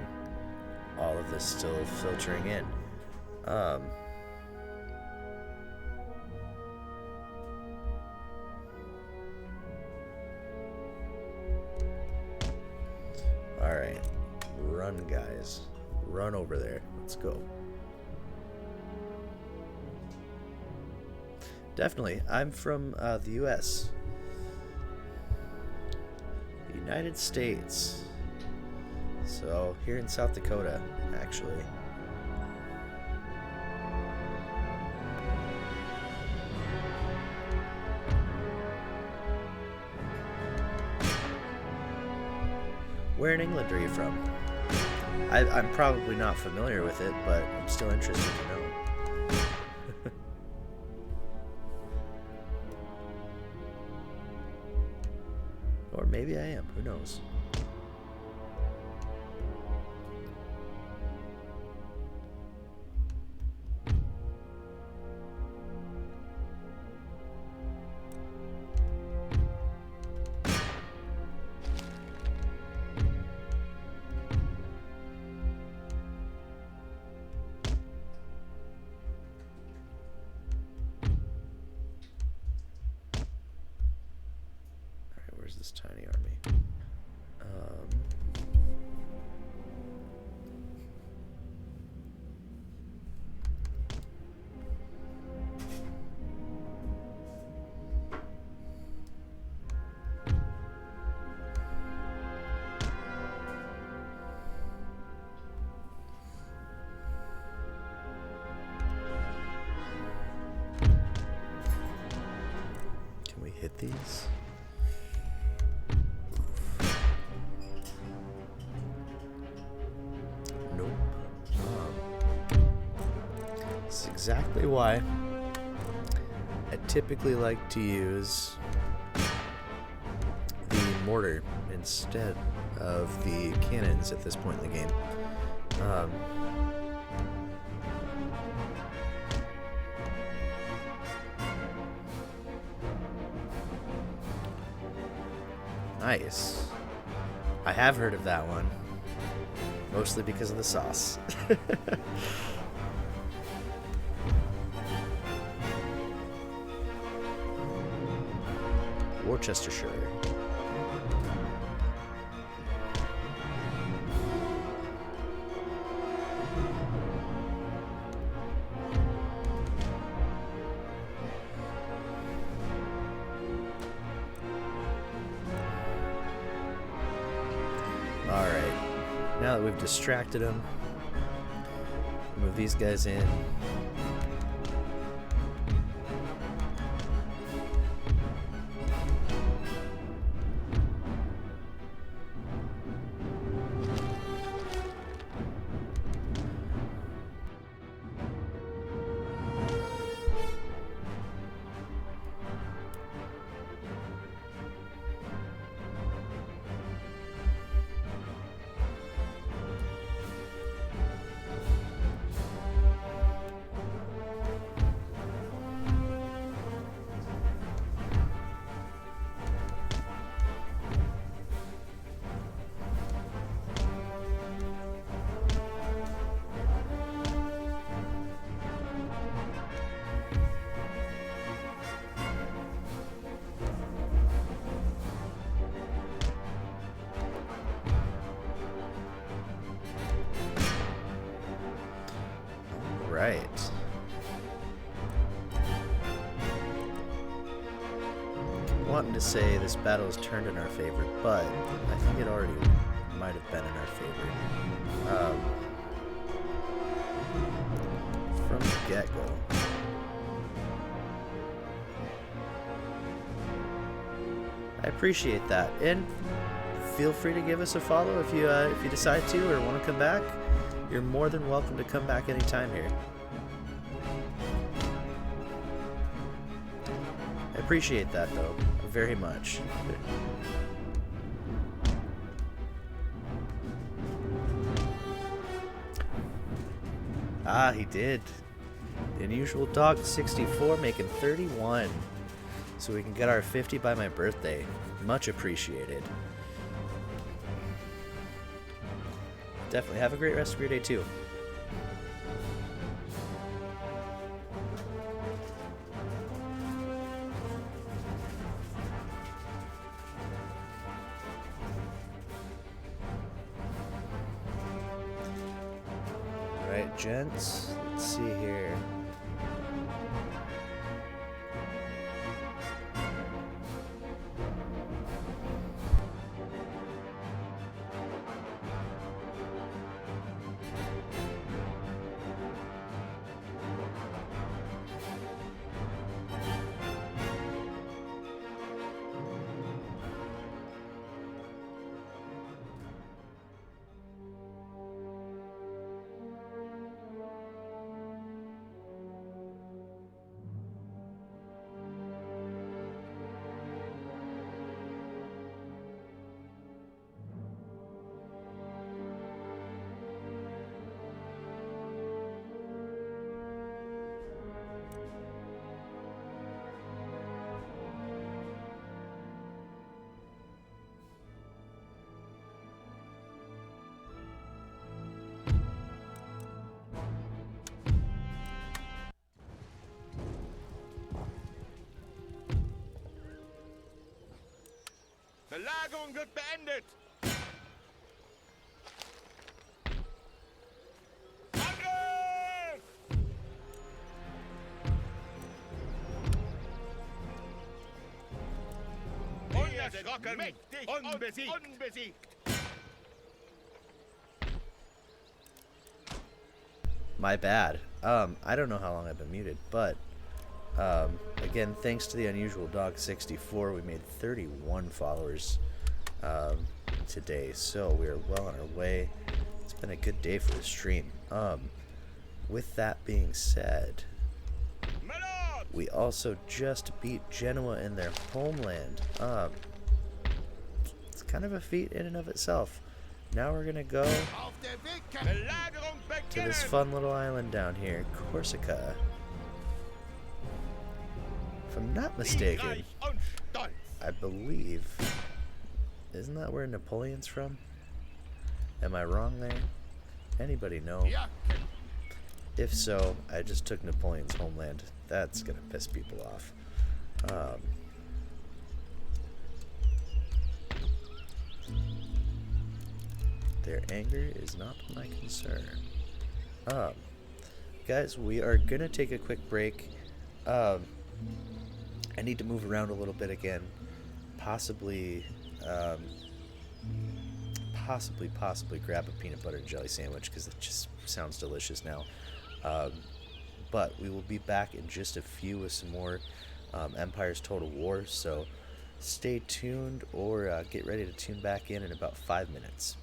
all of this still filtering in. Alright, run guys, run over there, let's go. Definitely, I'm from the US. United States. So, here in South Dakota, actually. Where in England are you from? I'm probably not familiar with it, but I'm still interested to know. Or maybe I am, who knows? Where's this tiny army? Can we hit these? Exactly why I typically like to use the mortar instead of the cannons at this point in the game. Nice. I have heard of that one, mostly because of the sauce. Worcestershire. now that we've distracted them, move these guys in. Right. Wanting to say this battle has turned in our favor, but I think it already might have been in our favor. From the get-go. I appreciate that, and feel free to give us a follow if you decide to or want to come back. You're more than welcome to come back anytime here. I appreciate that, though, very much. Ah, he did. The Unusual Dog 64 making 31. So we can get our 50 by my birthday. Much appreciated. Definitely. Have a great rest of your day, too. Alright, gents. Let's see here. Belagerung wird beendet! Angriff! Unerschrocken, mächtig, unbesiegt! My bad. I don't know how long I've been muted, but again, thanks to the Unusual Dog 64, we made 31 followers today, so we're well on our way. It's been a good day for the stream. With that being said, we also just beat Genoa in their homeland. It's kind of a feat in and of itself. Now we're gonna go to this fun little island down here, Corsica. If I'm not mistaken, I believe, isn't that where Napoleon's from? Am I wrong there? Anybody know? If so, I just took Napoleon's homeland. That's gonna piss people off. Their anger is not my concern. Guys, we are gonna take a quick break. I need to move around a little bit again. Possibly possibly grab a peanut butter and jelly sandwich because it just sounds delicious now. But we will be back in just a few with some more Empire's Total War, so stay tuned or get ready to tune back in about 5 minutes.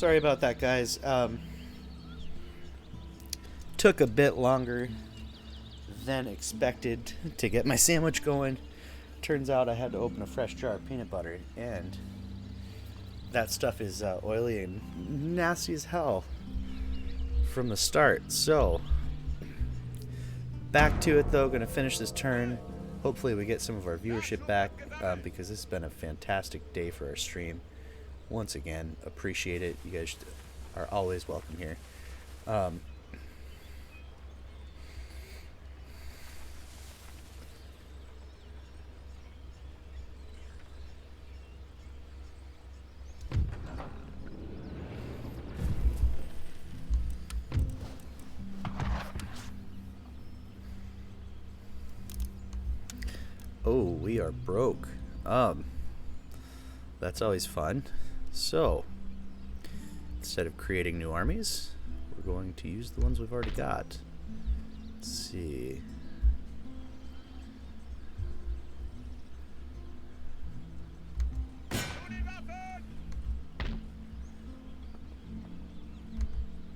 Sorry about that, guys. Took a bit longer than expected to get my sandwich going. Turns out I had to open a fresh jar of peanut butter, and that stuff is oily and nasty as hell from the start. So, back to it though. Gonna finish this turn. Hopefully we get some of our viewership back, because this has been a fantastic day for our stream. Once again, appreciate it. You guys are always welcome here. Oh, we are broke. That's always fun. So, instead of creating new armies, we're going to use the ones we've already got. Let's see.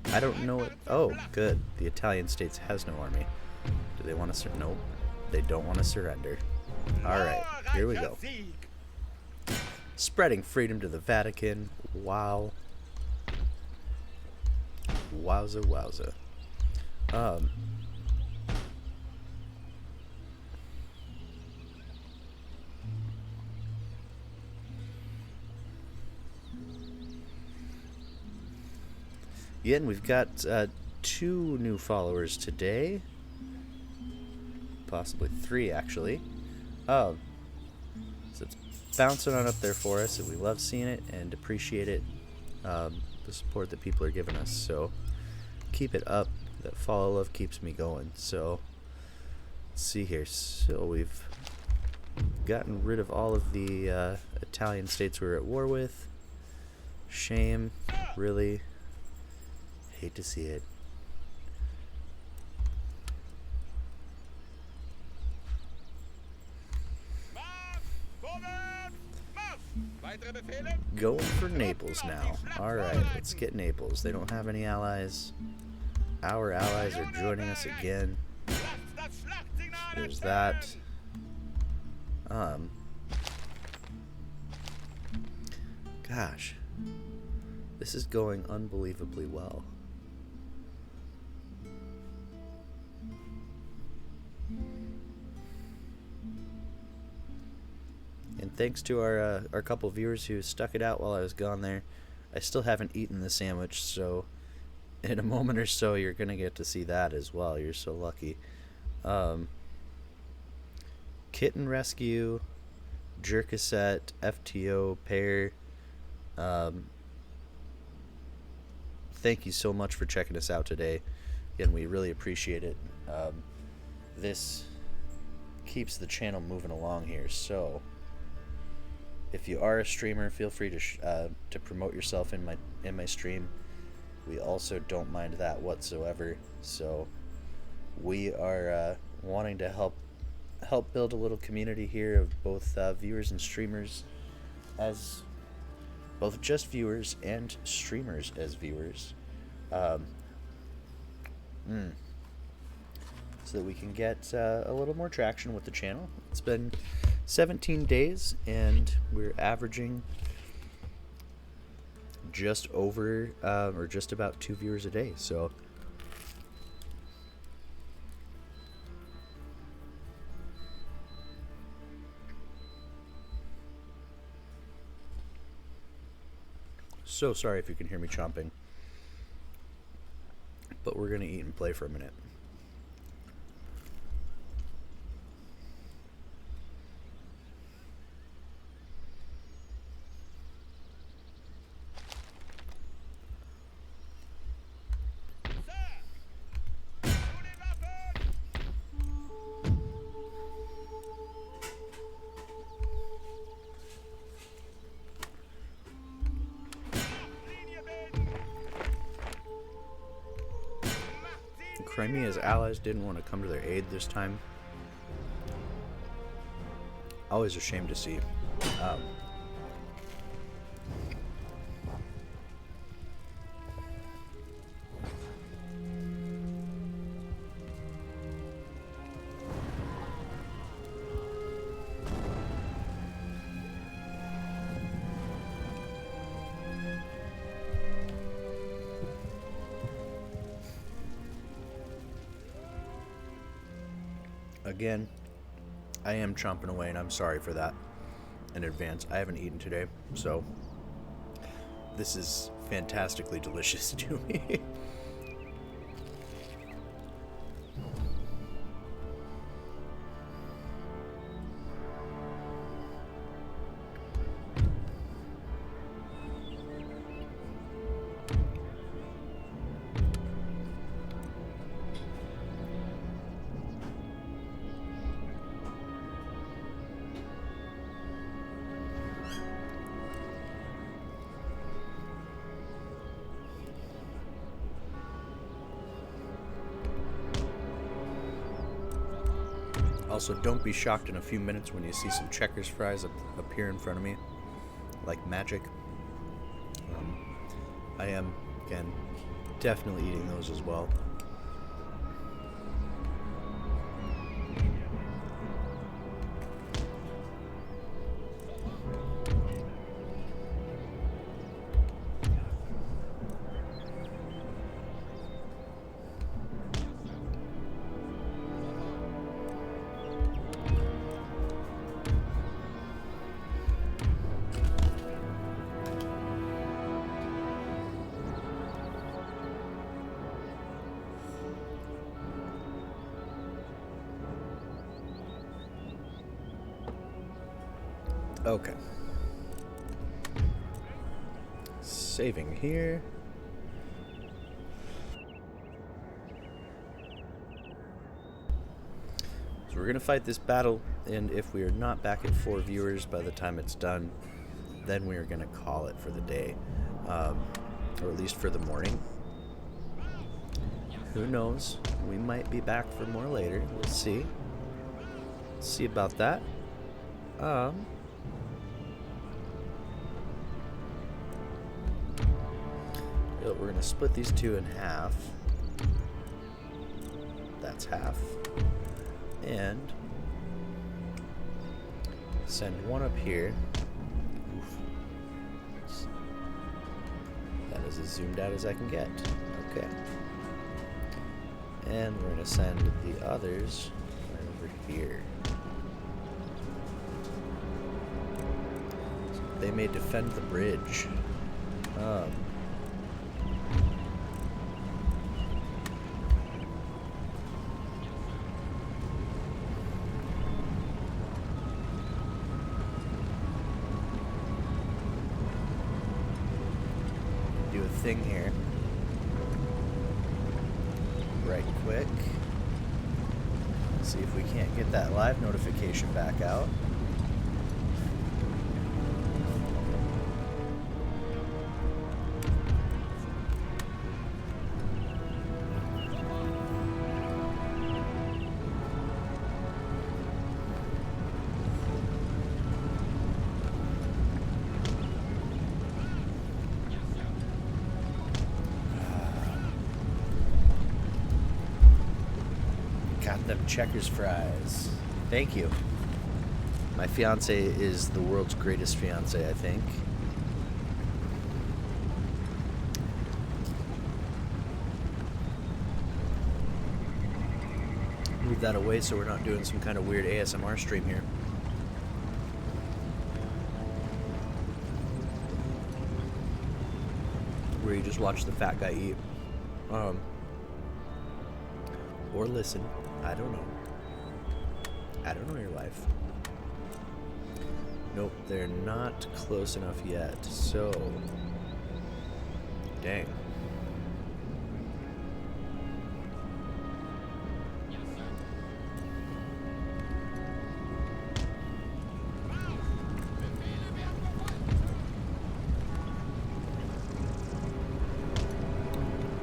I don't know what... Oh, good. The Italian states has no army. Do they want to... Nope. They don't want to surrender. Alright, here we go. Spreading freedom to the Vatican. Wow. Wowza, wowza. Again, we've got 2 new followers today. Possibly 3, actually. So it's bouncing on up there for us, and we love seeing it and appreciate it, the support that people are giving us. So keep it up. That follow love keeps me going. So let's see here. So we've gotten rid of all of the Italian states we were at war with. Shame, really. Hate to see it. Going for Naples now. Alright, let's get Naples. They don't have any allies. Our allies are joining us again. There's that. Gosh. This is going unbelievably well. And thanks to our couple viewers who stuck it out while I was gone there. I still haven't eaten the sandwich, so in a moment or so you're going to get to see that as well. You're so lucky. Kitten Rescue, Jerkasset, FTO, Pear. Thank you so much for checking us out today. Again, we really appreciate it. This keeps the channel moving along here, so if you are a streamer, feel free to promote yourself in my stream. We also don't mind that whatsoever. So we are wanting to help build a little community here of both viewers and streamers, as both just viewers and streamers as viewers, so that we can get a little more traction with the channel. It's been 17 days and we're averaging just over or just about 2 viewers a day, so sorry if you can hear me chomping, but we're gonna eat and play for a minute. Crimea's allies didn't want to come to their aid this time. Always a shame to see. Again, I am chomping away, and I'm sorry for that in advance. I haven't eaten today, so this is fantastically delicious to me. Also, don't be shocked in a few minutes when you see some Checkers fries appear in front of me, like magic. I am, again, definitely eating those as well. Okay. Saving here. So we're going to fight this battle, and if we are not back at 4 viewers by the time it's done, then we are going to call it for the day. Or at least for the morning. Who knows? We might be back for more later. We'll see. See about that. We're going to split these two in half. That's half. And send one up here. Oof. That is as zoomed out as I can get. Okay. And we're going to send the others right over here. So they may defend the bridge. Thing here right quick. See if we can't get that live notification back out. Them Checkers fries. Thank you. My fiance is the world's greatest fiance, I think. Move that away so we're not doing some kind of weird ASMR stream here. Where you just watch the fat guy eat. Or listen. I don't know. I don't know your life. Nope, they're not close enough yet. So, dang.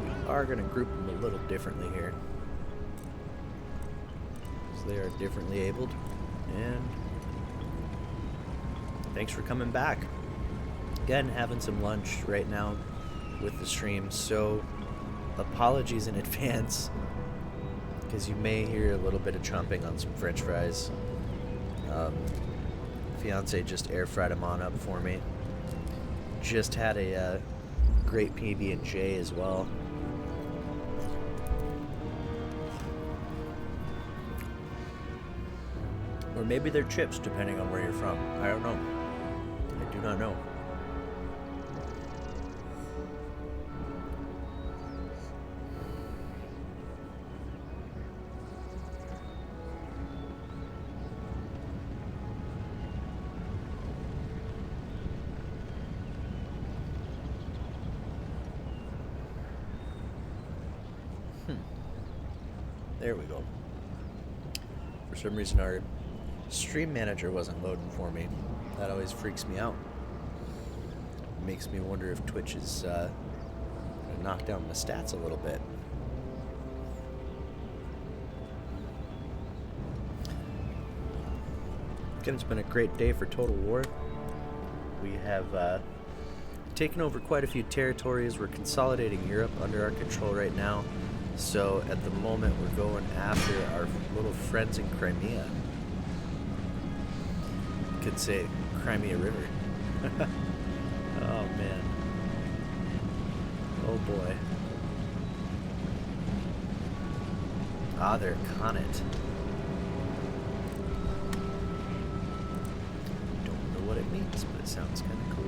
We are going to group them a little differently here. They are differently abled, and thanks for coming back. Again, having some lunch right now with the stream, so apologies in advance because you may hear a little bit of chomping on some french fries. Fiance just air fried them on up for me. Just had a great PB&J as well. Or maybe they're chips, depending on where you're from. I don't know. I do not know. There we go. For some reason, our stream manager wasn't loading for me. That always freaks me out. Makes me wonder if Twitch is gonna knock down my stats a little bit. Again, it's been a great day for Total War. We have taken over quite a few territories. We're consolidating Europe under our control right now. So at the moment, we're going after our little friends in Crimea. Could say Crimea River. Oh man. Oh boy. Ah, they're Conet. Don't know what it means, but it sounds kind of cool.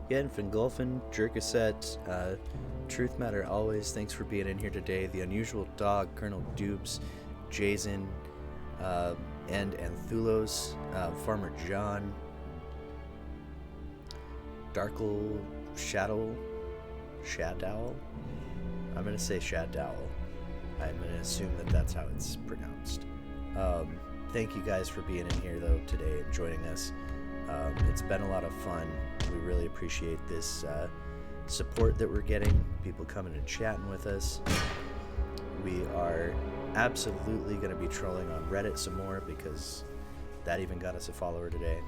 Again, Fingolfin, Jerkaset, Truth Matter Always, thanks for being in here today. The Unusual Dog, Colonel Dubes, Jason, and Anthulos, Farmer John, Darkle, Shadow, Shadowl? I'm going to say Shadowl. I'm going to assume that that's how it's pronounced. Thank you guys for being in here, though, today and joining us. It's been a lot of fun. We really appreciate this support that we're getting, people coming and chatting with us. We are absolutely going to be trolling on Reddit some more because that even got us a follower today.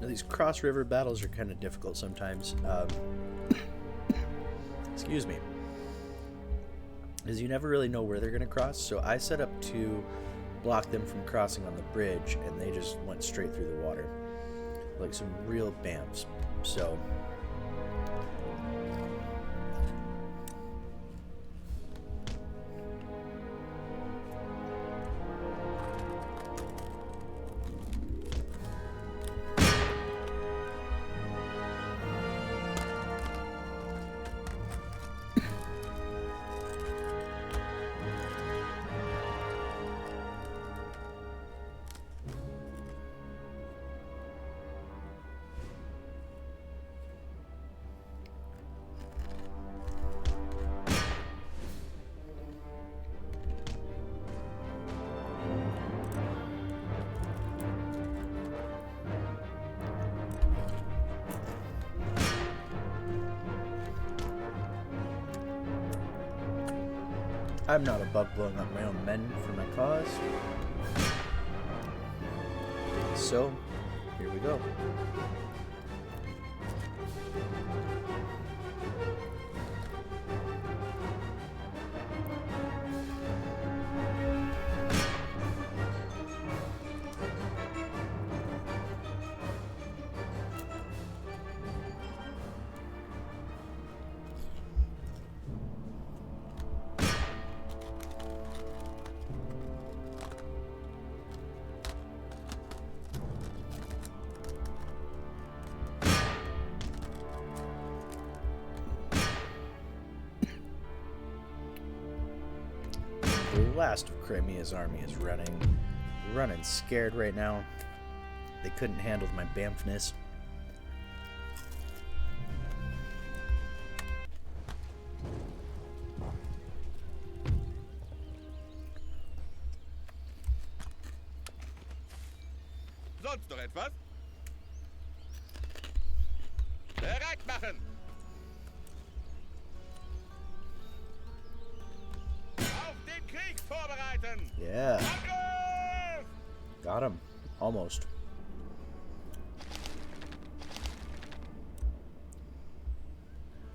Now, these cross-river battles are kind of difficult sometimes. Excuse me. Because you never really know where they're going to cross, so I set up to block them from crossing on the bridge, and they just went straight through the water. Like some real bamfs. So I'm not above blowing up my own men for my cause. So, here we go. The last of Crimea's army is running scared right now. They couldn't handle my bamfness. Sonst noch etwas? Bereit machen! Auf den Krieg vorbereiten! Yeah, Angriff! got him. Almost.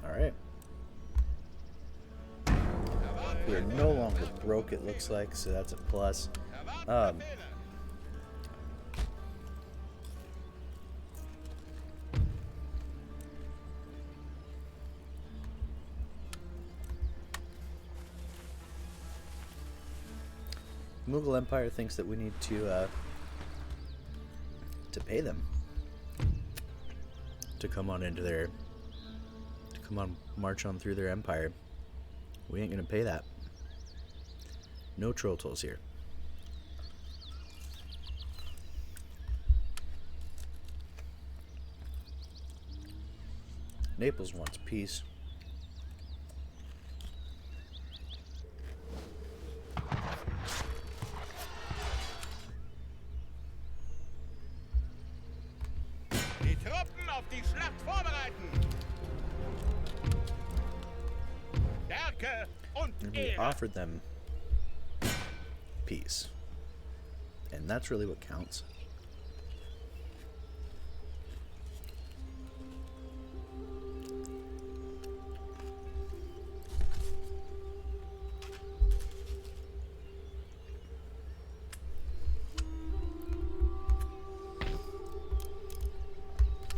Alright. We're no longer broke, it looks like, so that's a plus. Erwarten Befehle! Mughal Empire thinks that we need to pay them to come on into their, to come on, march on through their empire. We ain't gonna pay that. No troll tolls here. Naples wants peace. Die Truppen auf die Schlacht vorbereiten! Stärke und And we Ehre! offered them peace. And that's really what counts.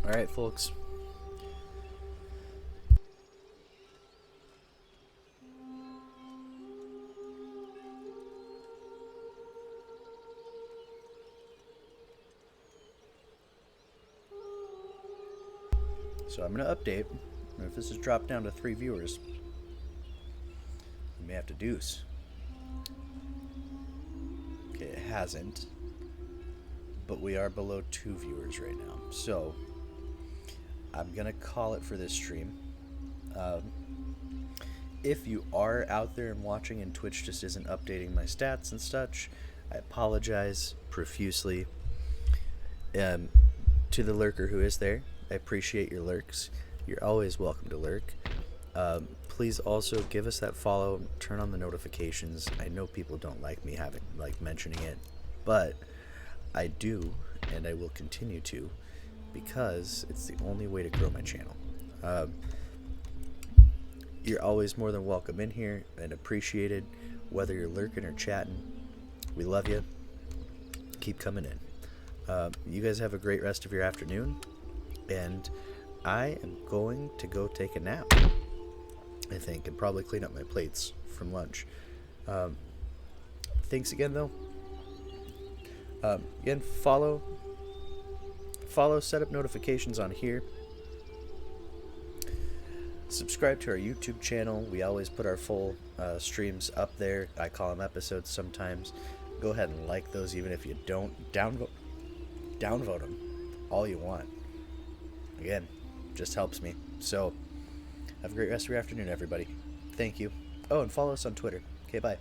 All right, folks. So I'm going to update. And if this has dropped down to 3 viewers, we may have to deuce. Okay, it hasn't. But we are below 2 viewers right now. So I'm going to call it for this stream. If you are out there and watching and Twitch just isn't updating my stats and such, I apologize profusely. To the lurker who is there, I appreciate your lurks. You're always welcome to lurk. Please also give us that follow, turn on the notifications. I know people don't like me mentioning it, but I do, and I will continue to, because it's the only way to grow my channel. You're always more than welcome in here and appreciated, whether you're lurking or chatting. We love you. Keep coming in. You guys have a great rest of your afternoon, and I am going to go take a nap, I think, and probably clean up my plates from lunch. Thanks again, though. Again, follow, set up notifications on here. Subscribe to our YouTube channel. We always put our full streams up there. I call them episodes sometimes. Go ahead and like those, even if you don't. Downvote them all you want. Again, just helps me. So, have a great rest of your afternoon, everybody. Thank you. Oh, and follow us on Twitter. Okay, bye.